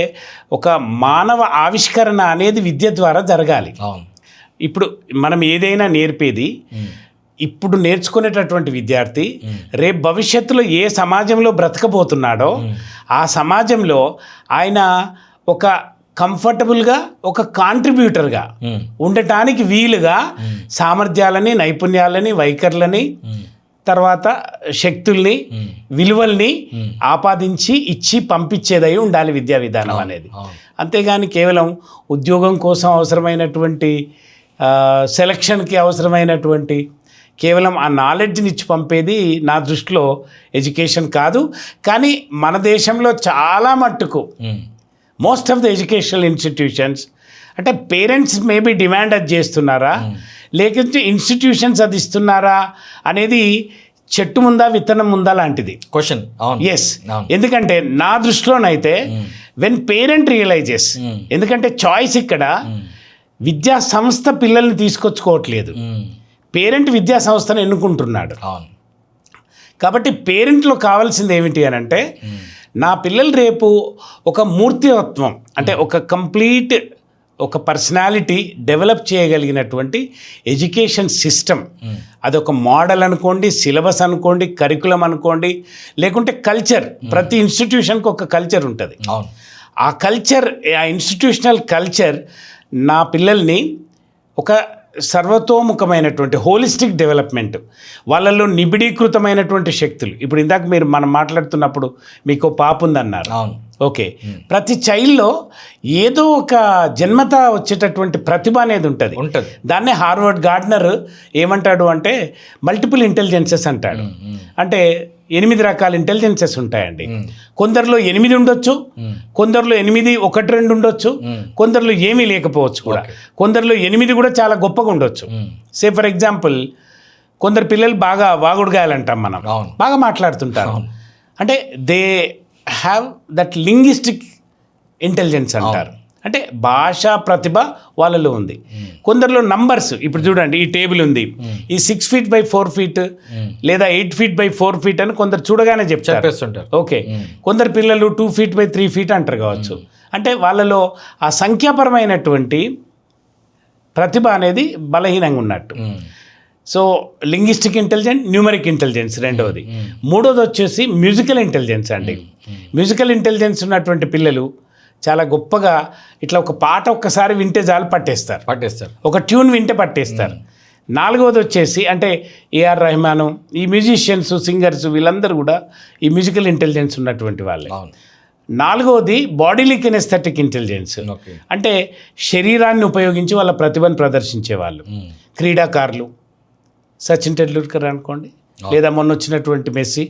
ఒక మానవ ఆవిష్కరణ అనేది విద్య ద్వారా జరగాలి. ఇప్పుడు మనం ఏదైనా నేర్పేది, ఇప్పుడు నేర్చుకునేటటువంటి విద్యార్థి రేపు భవిష్యత్తులో ఏ సమాజంలో బ్రతకబోతున్నాడో ఆ సమాజంలో ఆయన ఒక కంఫర్టబుల్గా, ఒక కాంట్రిబ్యూటర్గా ఉండటానికి వీలుగా సామర్థ్యాలని, నైపుణ్యాలని, వైఖరులని, తర్వాత శక్తుల్ని, విలువల్ని ఆపాదించి ఇచ్చి పంపించేదై ఉండాలి విద్యా విధానం అనేది. అంతేగాని కేవలం ఉద్యోగం కోసం అవసరమైనటువంటి సెలక్షన్కి అవసరమైనటువంటి కేవలం ఆ నాలెడ్జ్ని ఇచ్చి పంపేది నా దృష్టిలో ఎడ్యుకేషన్ కాదు. కానీ మన దేశంలో చాలా మట్టుకు most of the educational institutions అంటే పేరెంట్స్ మేబీ డిమాండ్ అది చేస్తున్నారా, లేకపోతే ఇన్స్టిట్యూషన్స్ అది ఇస్తున్నారా అనేది చెట్టు ముందా విత్తనం ముందా లాంటిది. క్వశ్చన్. అవును. ఎస్, ఎందుకంటే నా దృష్టిలోనైతే వెన్ పేరెంట్ రియలైజెస్, ఎందుకంటే చాయిస్ ఇక్కడ విద్యా సంస్థ పిల్లల్ని తీసుకొచ్చుకోవట్లేదు, పేరెంట్ విద్యా సంస్థను ఎన్నుకుంటున్నాడు. అవును. కాబట్టి పేరెంట్లో కావాల్సింది ఏమిటి అని అంటే, నా పిల్లలు రేపు ఒక మూర్తివత్వం అంటే ఒక కంప్లీట్ ఒక పర్సనాలిటీ డెవలప్ చేయగలిగినటువంటి ఎడ్యుకేషన్ సిస్టమ్, అదొక మోడల్ అనుకోండి, సిలబస్ అనుకోండి, కరికులం అనుకోండి, లేకుంటే కల్చర్. ప్రతి ఇన్స్టిట్యూషన్కి ఒక కల్చర్ ఉంటుంది. అవును. ఆ కల్చర్, ఆ ఇన్స్టిట్యూషనల్ కల్చర్ నా పిల్లల్ని ఒక సర్వతోముఖమైనటువంటి హోలిస్టిక్ డెవలప్మెంట్, వాళ్ళలో నిబిడీకృతమైనటువంటి శక్తులు. ఇప్పుడు ఇందాక మనం మాట్లాడుతున్నప్పుడు మీకు పాప ఉందన్నారు. అవును. ఓకే, ప్రతి చైల్డ్లో ఏదో ఒక జన్మత వచ్చేటటువంటి ప్రతిభ అనేది ఉంటుంది. దాన్నే హార్వర్డ్ గార్డ్నర్ ఏమంటాడు అంటే మల్టిపుల్ ఇంటెలిజెన్సెస్ అంటాడు. అంటే 8 రకాల ఇంటెలిజెన్సెస్ ఉంటాయండి. కొందరిలో 8 ఉండొచ్చు, కొందరిలో 8 1 2 ఉండొచ్చు, కొందరిలో ఏమీ లేకపోవచ్చు కూడా, కొందరిలో 8 కూడా చాలా గొప్పగా ఉండొచ్చు. సే ఫర్ ఎగ్జాంపుల్, కొందరు పిల్లలు బాగా వాగుడుగాయాలంటాం మనం, బాగా మాట్లాడుతుంటారు. అంటే they have that linguistic intelligence అంటారు. అంటే భాషా ప్రతిభ వాళ్ళలో ఉంది. కొందరిలో నంబర్స్, ఇప్పుడు చూడండి ఈ టేబుల్ ఉంది, ఈ 6 feet by 4 feet లేదా 8 feet by 4 feet అని కొందరు చూడగానే చెప్తారు. ఓకే, కొందరు పిల్లలు 2 feet by 3 feet అంటారు కావచ్చు. అంటే వాళ్ళలో ఆ సంఖ్యాపరమైనటువంటి ప్రతిభ అనేది బలహీనంగా ఉన్నట్టు. So linguistic intelligence, numeric intelligence రెండవది. మూడోది వచ్చేసి మ్యూజికల్ ఇంటెలిజెన్స్ అండి. మ్యూజికల్ ఇంటెలిజెన్స్ ఉన్నటువంటి పిల్లలు చాలా గొప్పగా ఇట్లా ఒక పాట ఒక్కసారి వింటే చాలు పట్టేస్తారు, ఒక ట్యూన్ వింటే పట్టేస్తారు. నాలుగవది వచ్చేసి అంటే ఏఆర్ రెహమాను, ఈ మ్యూజిషియన్స్, సింగర్స్, వీళ్ళందరూ కూడా ఈ మ్యూజికల్ ఇంటెలిజెన్స్ ఉన్నటువంటి వాళ్ళే. నాలుగవది బాడీలీ కినెస్థెటిక్ ఇంటెలిజెన్స్, అంటే శరీరాన్ని ఉపయోగించి వాళ్ళ ప్రతిభను ప్రదర్శించే వాళ్ళు. క్రీడాకారులు, సచిన్ టెండూల్కర్ అనుకోండి, లేదా మొన్న వచ్చినటువంటి మెస్సీ,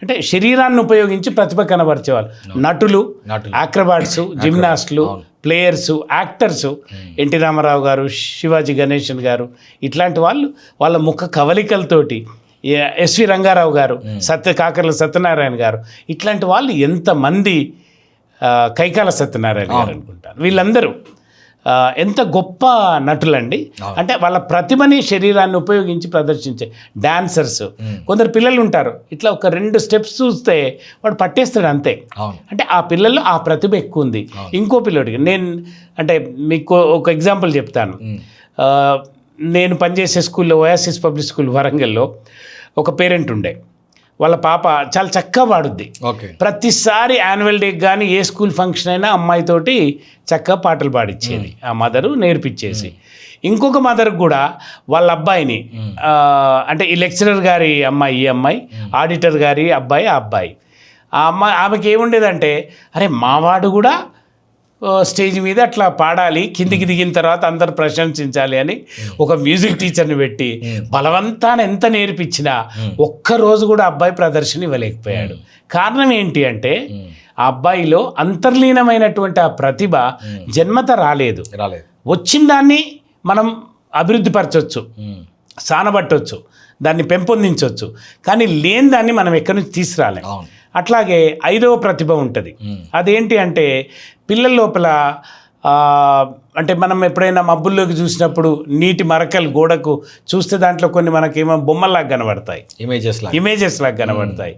అంటే శరీరాన్ని ఉపయోగించి ప్రతిభ కనబరిచేవాళ్ళు. నటులు, యాక్రబాట్స్, జిమ్నాస్టులు, ప్లేయర్సు, యాక్టర్సు, ఎన్టీ రామారావు గారు, శివాజీ గణేశన్ గారు, ఇట్లాంటి వాళ్ళు వాళ్ళ ముఖ కవలికలతోటి, ఎస్వి రంగారావు గారు, కాకర్ల సత్యనారాయణ గారు, ఇట్లాంటి వాళ్ళు ఎంతమంది, కైకాల సత్యనారాయణ గారు అనుకుంటారు, వీళ్ళందరూ ఎంత గొప్ప నటులండి. అంటే వాళ్ళ ప్రతిభని శరీరాన్ని ఉపయోగించి ప్రదర్శించే డాన్సర్స్. కొందరు పిల్లలు ఉంటారు ఇట్లా ఒక 2 steps చూస్తే వాడు పట్టేస్తాడు అంతే. అంటే ఆ పిల్లల్లో ఆ ప్రతిభ ఎక్కువ ఉంది. ఇంకో పిల్లడికి అంటే మీకు ఒక ఎగ్జాంపుల్ చెప్తాను. నేను పనిచేసే స్కూల్లో, ఓయాసిస్ పబ్లిక్ స్కూల్ వరంగల్లో, ఒక పేరెంట్ ఉండే, వాళ్ళ పాప చాలా చక్కగా పాడుద్ది. ప్రతిసారి యాన్యువల్ డేకి కానీ ఏ స్కూల్ ఫంక్షన్ అయినా అమ్మాయితోటి చక్కగా పాటలు పాడిచ్చేది ఆ మదరు, నేర్పించేసి. ఇంకొక మదర్కి కూడా వాళ్ళ అబ్బాయిని, అంటే ఈ లెక్చరర్ గారి అమ్మాయి, ఈ అమ్మాయి ఆడిటర్ గారి అబ్బాయి, ఆ అబ్బాయి, ఆ అమ్మాయి, ఆమెకి ఏముండేదంటే, అరే మావాడు కూడా స్టేజ్ మీద అట్లా పాడాలి, కిందికి దిగిన తర్వాత అందరు ప్రశంసించాలి అని ఒక మ్యూజిక్ టీచర్ని పెట్టి బలవంతాన్ని ఎంత నేర్పించినా ఒక్కరోజు కూడా అబ్బాయి ప్రదర్శన ఇవ్వలేకపోయాడు. కారణం ఏంటి అంటే ఆ అబ్బాయిలో అంతర్లీనమైనటువంటి ఆ ప్రతిభ జన్మత రాలేదు. వచ్చిన దాన్ని మనం అభివృద్ధి పరచవచ్చు, సానబట్టవచ్చు, దాన్ని పెంపొందించవచ్చు, కానీ లేని దాన్ని మనం ఎక్కడి నుంచి తీసుకురాలేం. అట్లాగే 5వ ప్రతిభ ఉంటుంది. అదేంటి అంటే పిల్లల లోపల, అంటే మనం ఎప్పుడైనా మబ్బుల్లోకి చూసినప్పుడు నీటి మరకలు గోడకు చూస్తే దాంట్లో కొన్ని మనకేమో బొమ్మల్లాగా కనబడతాయి, ఇమేజెస్ లాగా కనబడతాయి.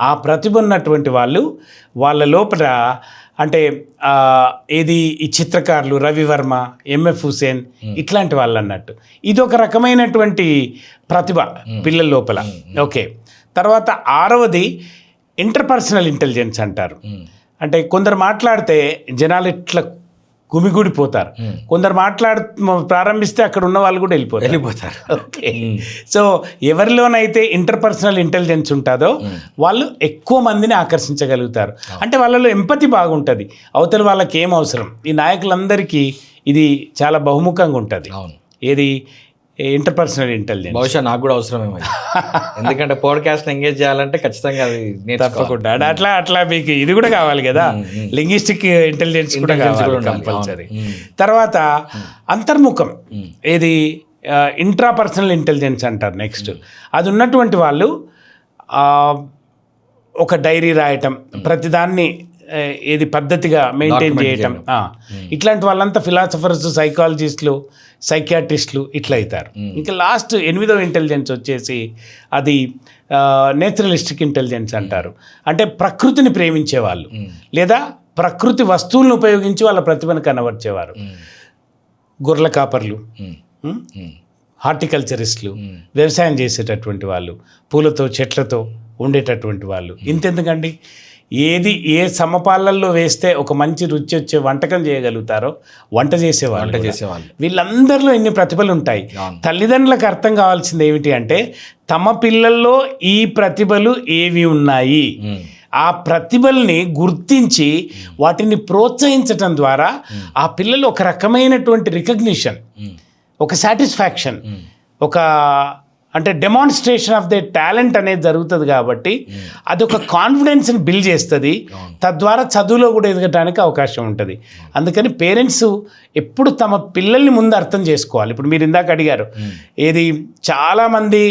ఆ ప్రతిభ ఉన్నటువంటి వాళ్ళు వాళ్ళ లోపల, అంటే ఏది ఈ చిత్రకారులు, రవివర్మ, ఎంఎఫ్ హుసేన్, ఇట్లాంటి వాళ్ళు అన్నట్టు, ఇది ఒక రకమైనటువంటి ప్రతిభ పిల్లల లోపల. ఓకే, తర్వాత 6వది ఇంటర్పర్సనల్ ఇంటెలిజెన్స్ అంటారు. అంటే కొందరు మాట్లాడితే జనాలు ఇట్లా గుమిగూడిపోతారు, కొందరు ప్రారంభిస్తే అక్కడ ఉన్న వాళ్ళు కూడా వెళ్ళిపోతారు. ఓకే, సో ఎవరిలోనైతే ఇంటర్పర్సనల్ ఇంటెలిజెన్స్ ఉంటుందో వాళ్ళు ఎక్కువ మందిని ఆకర్షించగలుగుతారు. అంటే వాళ్ళలో ఎంపతి బాగుంటుంది, అవతల వాళ్ళకి ఏం అవసరం. ఈ నాయకులందరికీ ఇది చాలా బహుముఖంగా ఉంటుంది. ఏది ఇంటర్పర్సనల్ ఇంటెలిజెన్స్. బహుశా నాకు కూడా అవసరమేమో, ఎందుకంటే పాడ్కాస్ట్ ఎంగేజ్ చేయాలంటే ఖచ్చితంగా అది తప్పకుండా. అట్లా మీకు ఇది కూడా కావాలి కదా, లింగ్విస్టిక్ ఇంటెలిజెన్స్ కూడా కావాలి కంపల్సరీ. తర్వాత అంతర్ముఖం, ఏది ఇంట్రాపర్సనల్ ఇంటెలిజెన్స్ అంటారు నెక్స్ట్. అది ఉన్నటువంటి వాళ్ళు ఒక డైరీ రాయటం, ప్రతిదాన్ని ఏది పద్ధతిగా మెయింటైన్ చేయటం, ఇట్లాంటి వాళ్ళంతా ఫిలాసఫర్స్, సైకాలజిస్టులు, సైకియాట్రిస్టులు ఇట్లా అవుతారు. ఇంకా లాస్ట్ 8వ ఇంటెలిజెన్స్ వచ్చేసి అది నేచురలిస్టిక్ ఇంటెలిజెన్స్ అంటారు. అంటే ప్రకృతిని ప్రేమించేవాళ్ళు లేదా ప్రకృతి వస్తువులను ఉపయోగించి వాళ్ళ ప్రతిభను కనబర్చేవారు. గొర్రెల కాపర్లు, హార్టికల్చరిస్టులు, వ్యవసాయం చేసేటటువంటి వాళ్ళు, పూలతో చెట్లతో ఉండేటటువంటి వాళ్ళు. ఇంతెందుకండి, ఏ సమపాలల్లో వేస్తే ఒక మంచి రుచి వచ్చే వంటకం చేయగలుగుతారో వంట చేసేవాళ్ళు. వీళ్ళందరిలో ఎన్ని ప్రతిభలు ఉంటాయి. తల్లిదండ్రులకు అర్థం కావాల్సింది ఏమిటి అంటే తమ పిల్లల్లో ఈ ప్రతిభలు ఏవి ఉన్నాయి, ఆ ప్రతిభల్ని గుర్తించి వాటిని ప్రోత్సహించటం ద్వారా ఆ పిల్లలు ఒక రకమైనటువంటి రికగ్నిషన్, ఒక సాటిస్ఫాక్షన్, ఒక అంటే డెమాన్స్ట్రేషన్ ఆఫ్ ద టాలెంట్ అనేది జరుగుతుంది. కాబట్టి అది ఒక కాన్ఫిడెన్స్ని బిల్డ్ చేస్తుంది. తద్వారా చదువులో కూడా ఎదగడానికి అవకాశం ఉంటుంది. అందుకని పేరెంట్స్ ఎప్పుడు తమ పిల్లల్ని ముందు అర్థం చేసుకోవాలి. ఇప్పుడు మీరు ఇందాక అడిగారు, ఏది చాలామంది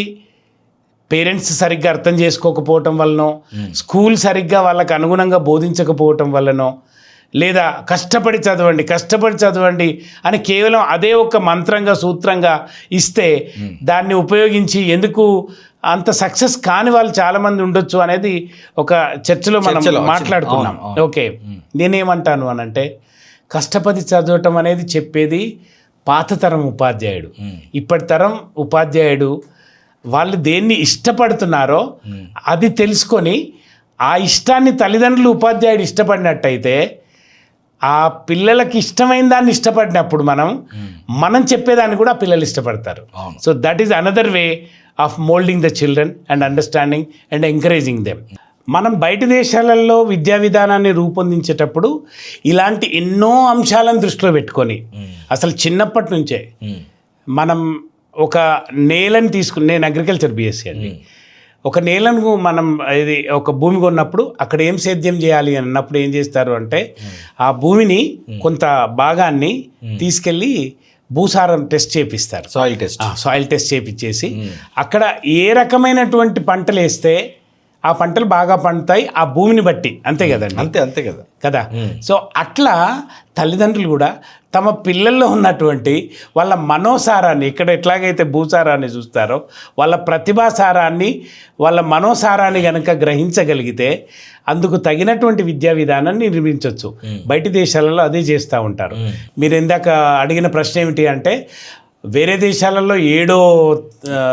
పేరెంట్స్ సరిగ్గా అర్థం చేసుకోకపోవటం వల్లనో, స్కూల్ సరిగ్గా వాళ్ళకు అనుగుణంగా బోధించకపోవటం వల్లనో, లేదా కష్టపడి చదవండి అని కేవలం అదే ఒక మంత్రంగా సూత్రంగా ఇస్తే దాన్ని ఉపయోగించి ఎందుకు అంత సక్సెస్ కాని వాళ్ళు చాలామంది ఉండొచ్చు అనేది ఒక చర్చలో మనం మాట్లాడుకున్నాం. ఓకే, నేనేమంటాను అనంటే కష్టపడి చదవటం అనేది చెప్పేది పాత తరం ఉపాధ్యాయుడు. ఇప్పటి తరం ఉపాధ్యాయుడు వాళ్ళు దేన్ని ఇష్టపడుతున్నారో అది తెలుసుకొని ఆ ఇష్టాన్ని తల్లిదండ్రులు ఉపాధ్యాయుడు ఇష్టపడినట్టయితే ఆ పిల్లలకి ఇష్టమైన దాన్ని ఇష్టపడినప్పుడు మనం చెప్పేదాన్ని కూడా పిల్లలు ఇష్టపడతారు. So that is another way of moulding the children and understanding and encouraging them. మనం బయట దేశాలలో విద్యా విధానాన్ని రూపొందించేటప్పుడు ఇలాంటి ఎన్నో అంశాలను దృష్టిలో పెట్టుకొని అసలు చిన్నప్పటి నుంచే మనం ఒక నేలని తీసుకుని, నేను అగ్రికల్చర్ బీఎస్సీ అండి, ఒక నేలను మనం ఇది ఒక భూమి కొన్నప్పుడు అక్కడ ఏం సేద్యం చేయాలి అన్నప్పుడు ఏం చేస్తారు అంటే ఆ భూమిని కొంత భాగాన్ని తీసుకెళ్ళి భూసారం టెస్ట్ చేపిస్తారు, సాయిల్ టెస్ట్ చేపించేసి అక్కడ ఏ రకమైనటువంటి పంటలు వేస్తే ఆ పంటలు బాగా పండుతాయి ఆ భూమిని బట్టి. అంతే కదండి, అంతే కదా. సో అట్లా తల్లిదండ్రులు కూడా తమ పిల్లల్లో ఉన్నటువంటి వాళ్ళ మనోసారాన్ని, ఇక్కడ ఎట్లాగైతే భూసారాన్ని చూస్తారో వాళ్ళ ప్రతిభాసారాన్ని, వాళ్ళ మనోసారాన్ని కనుక గ్రహించగలిగితే అందుకు తగినటువంటి విద్యా విధానాన్ని నిర్మించవచ్చు. బయటి దేశాలలో అదే చేస్తూ ఉంటారు. మీరు ఇందాక అడిగిన ప్రశ్న ఏమిటి అంటే వేరే దేశాలలో 7వ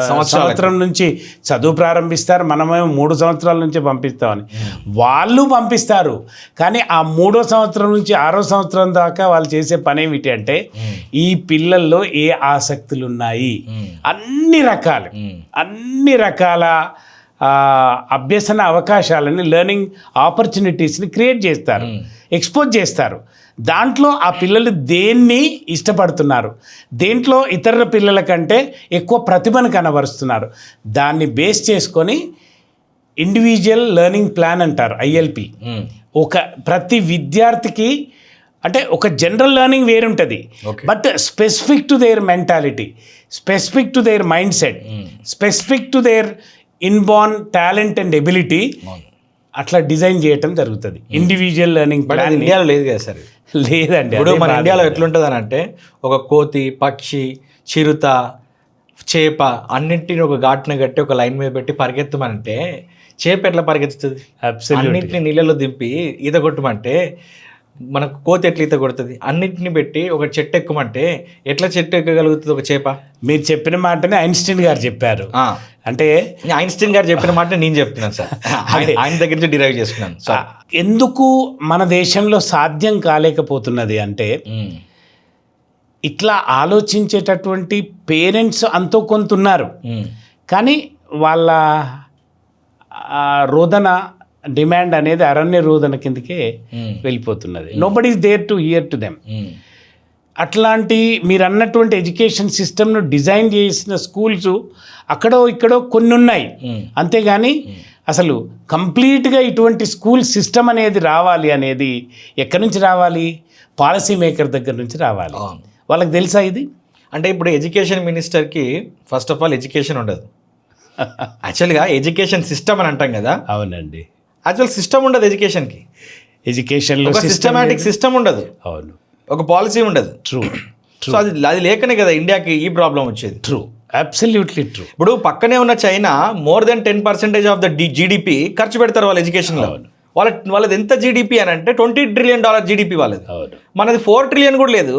సంవత్సరం నుంచి చదువు ప్రారంభిస్తారు, మనమేమో 3 సంవత్సరాల నుంచి పంపిస్తామని. వాళ్ళు పంపిస్తారు, కానీ ఆ 3వ సంవత్సరం నుంచి 6వ సంవత్సరం దాకా వాళ్ళు చేసే పని ఏమిటి అంటే ఈ పిల్లల్లో ఏ ఆసక్తులు ఉన్నాయి, అన్ని రకాల అభ్యసన అవకాశాలని, లెర్నింగ్ ఆపర్చునిటీస్ని క్రియేట్ చేస్తారు, ఎక్స్పోజ్ చేస్తారు. దాంట్లో ఆ పిల్లలు దేన్ని ఇష్టపడుతున్నారు, దేంట్లో ఇతర పిల్లల కంటే ఎక్కువ ప్రతిభను కనబరుస్తున్నారు, దాన్ని బేస్ చేసుకొని ఇండివిజువల్ లెర్నింగ్ ప్లాన్ అంటారు, ILP. ఒక ప్రతి విద్యార్థికి అంటే ఒక జనరల్ లెర్నింగ్ వేరుంటుంది, but specific to their mentality, specific to their mind set, specific to their inborn talent and ability అట్లా డిజైన్ చేయటం జరుగుతుంది. ఇండివిజువల్ లెర్నింగ్ ప్లాన్ ఇండియాలో లేదు కదా సార్. లేదండి. ఇప్పుడు మన ఇండియాలో ఎట్లుంటుంది అని అంటే ఒక కోతి, పక్షి, చిరుత, చేప అన్నింటిని ఒక ఘాటున కట్టి ఒక లైన్ మీద పెట్టి పరిగెత్తమంటే చేప ఎట్లా పరిగెత్తుతుంది? అన్నింటిని నీళ్ళలో దింపి ఈత కొట్టమంటే మనకు కోతి ఎట్లా ఈత కొడుతుంది? అన్నింటిని పెట్టి ఒక చెట్టు ఎక్కుమంటే ఎట్లా చెట్టు ఎక్కగలుగుతుంది ఒక చేప? మీరు చెప్పిన మాటనే ఐన్స్టీన్ గారు చెప్పారు. అంటే ఐన్స్టీన్ గారు చెప్పిన మాట నేను చెప్తున్నాను సార్, ఆయన దగ్గర నుంచి డిరైవ్ చేసుకున్నాను సార్. ఎందుకు మన దేశంలో సాధ్యం కాలేకపోతున్నది అంటే ఇట్లా ఆలోచించేటటువంటి పేరెంట్స్ అంతో కొంత ఉన్నారు, కానీ వాళ్ళ రోదన డిమాండ్ అనేది అరణ్య రోదన కిందకే వెళ్ళిపోతున్నది. Nobody is there to hear to them. అట్లాంటి మీరు అన్నటువంటి ఎడ్యుకేషన్ సిస్టమ్ను డిజైన్ చేసిన స్కూల్స్ అక్కడో ఇక్కడో కొన్ని ఉన్నాయి, అంతేగాని అసలు కంప్లీట్గా ఇటువంటి స్కూల్ సిస్టమ్ అనేది రావాలి అనేది ఎక్కడి నుంచి రావాలి? పాలసీ మేకర్ దగ్గర నుంచి రావాలి. వాళ్ళకి తెలుసా ఇది? అంటే ఇప్పుడు ఎడ్యుకేషన్ మినిస్టర్కి ఫస్ట్ ఆఫ్ ఆల్ ఎడ్యుకేషన్ ఉండదు, యాక్చువల్గా ఎడ్యుకేషన్ సిస్టమ్ అని అంటాం కదా, అవునండి. యాక్చువల్ సిస్టమ్ ఉండదు ఎడ్యుకేషన్కి. ఎడ్యుకేషన్లో ఒక సిస్టమాటిక్ సిస్టమ్ ఉండదు, అవును, ఒక పాలసీ ఉండదు. ట్రూ. సో అది లేకనే కదా ఇండియాకి ఈ ప్రాబ్లం వచ్చేది. True, absolutely true. ఇప్పుడు పక్కనే ఉన్న China more than 10% of the GDP ఖర్చు పెడతారు వాళ్ళ ఎడ్యుకేషన్లో. వాళ్ళది ఎంత జీడిపి అని అంటే $20 trillion జీడిపి వాళ్ళది. మనది 4 trillion కూడా లేదు.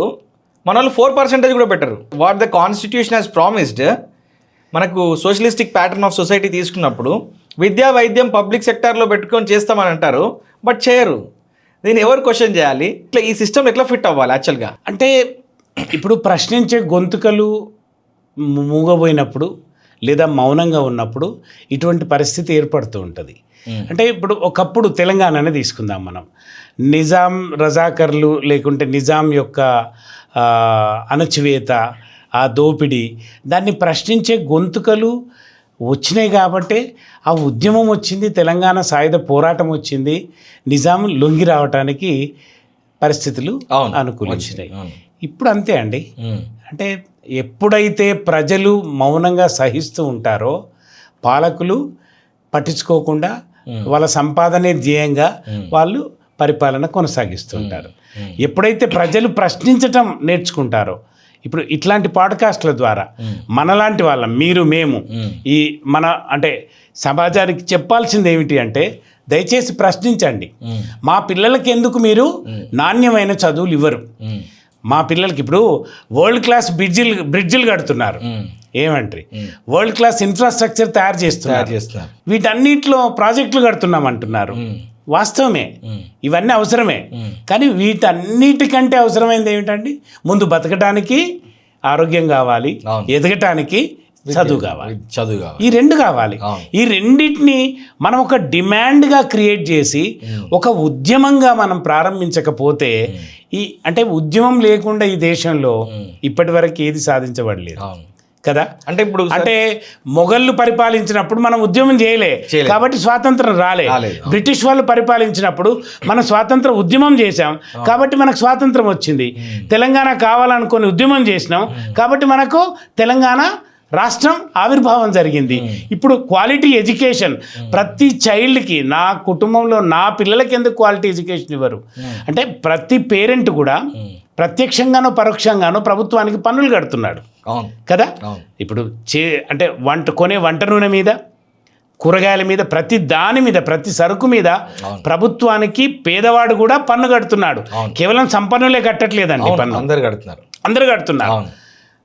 మన వాళ్ళు 4% కూడా పెట్టరు. What the constitution has promised, మనకు సోషలిస్టిక్ ప్యాటర్న్ ఆఫ్ సొసైటీ తీసుకున్నప్పుడు విద్యా వైద్యం పబ్లిక్ సెక్టార్లో పెట్టుకొని చేస్తామని అంటారు, బట్ చేయరు. దీన్ని ఎవరు క్వశ్చన్ చేయాలి? ఇట్లా ఈ సిస్టమ్ ఎట్లా ఫిట్ అవ్వాలి యాక్చువల్గా? అంటే ఇప్పుడు ప్రశ్నించే గొంతుకలు మూగబోయినప్పుడు లేదా మౌనంగా ఉన్నప్పుడు ఇటువంటి పరిస్థితి ఏర్పడుతూ ఉంటుంది. అంటే ఇప్పుడు ఒకప్పుడు తెలంగాణనే తీసుకుందాం మనం. నిజాం రజాకర్లు లేకుంటే నిజాం యొక్క అణచివేత, ఆ దోపిడీ, దాన్ని ప్రశ్నించే గొంతుకలు వచ్చినాయి కాబట్టే ఆ ఉద్యమం వచ్చింది, తెలంగాణ సాయుధ పోరాటం వచ్చింది, నిజాం లొంగి రావటానికి పరిస్థితులు అనుకూలించినాయి. ఇప్పుడు అంతే అండి. అంటే ఎప్పుడైతే ప్రజలు మౌనంగా సహిస్తూ ఉంటారో పాలకులు పట్టించుకోకుండా వాళ్ళ సంపాదనే ధ్యేయంగా వాళ్ళు పరిపాలన కొనసాగిస్తుంటారు. ఎప్పుడైతే ప్రజలు ప్రశ్నించటం నేర్చుకుంటారో, ఇప్పుడు ఇట్లాంటి పాడ్కాస్ట్ల ద్వారా మనలాంటి వాళ్ళం, మీరు మేము ఈ మన అంటే సమాజానికి చెప్పాల్సింది ఏమిటి అంటే, దయచేసి ప్రశ్నించండి. మా పిల్లలకి ఎందుకు మీరు నాణ్యమైన చదువులు ఇవ్వరు? మా పిల్లలకి ఇప్పుడు వరల్డ్ క్లాస్ బ్రిడ్జిలు కడుతున్నారు, ఏమంటారు, వరల్డ్ క్లాస్ ఇన్ఫ్రాస్ట్రక్చర్ తయారు చేస్తున్నారు, వీటన్నిటిలో ప్రాజెక్టులు కడుతున్నాం అంటున్నారు. వాస్తవమే, ఇవన్నీ అవసరమే. కానీ వీటన్నిటికంటే అవసరమైనది ఏమిటండి? ముందు బతకడానికి ఆరోగ్యం కావాలి, ఎదగటానికి చదువు కావాలి. ఈ రెండు కావాలి. ఈ రెండింటిని మనం ఒక డిమాండ్గా క్రియేట్ చేసి ఒక ఉద్యమంగా మనం ప్రారంభించకపోతే, ఈ అంటే ఉద్యమం లేకుండా ఈ దేశంలో ఇప్పటి వరకు ఏది సాధించబడలేదు కదా. అంటే ఇప్పుడు అంటే మొఘళ్ళు పరిపాలించినప్పుడు మనం ఉద్యమం చేయలే కాబట్టి స్వాతంత్రం రాలే. బ్రిటిష్ వాళ్ళు పరిపాలించినప్పుడు మనం స్వాతంత్ర ఉద్యమం చేశాం కాబట్టి మనకు స్వాతంత్రం వచ్చింది. తెలంగాణ కావాలనుకొని ఉద్యమం చేసినాం కాబట్టి మనకు తెలంగాణ రాష్ట్రం ఆవిర్భావం జరిగింది. ఇప్పుడు క్వాలిటీ ఎడ్యుకేషన్ ప్రతి చైల్డ్కి, నా కుటుంబంలో నా పిల్లలకి ఎందుకు క్వాలిటీ ఎడ్యుకేషన్ ఇవ్వరు అంటే, ప్రతి పేరెంట్ కూడా ప్రత్యక్షంగానో పరోక్షంగానో ప్రభుత్వానికి పన్నులు కడుతున్నాడు కదా. ఇప్పుడు అంటే కొనే వంట నూనె మీద, కూరగాయల మీద, ప్రతి దాని మీద, ప్రతి సరుకు మీద ప్రభుత్వానికి పేదవాడు కూడా పన్ను కడుతున్నాడు. కేవలం సంపన్నులే కట్టట్లేదండి పన్ను, అందరూ కడుతున్నారు.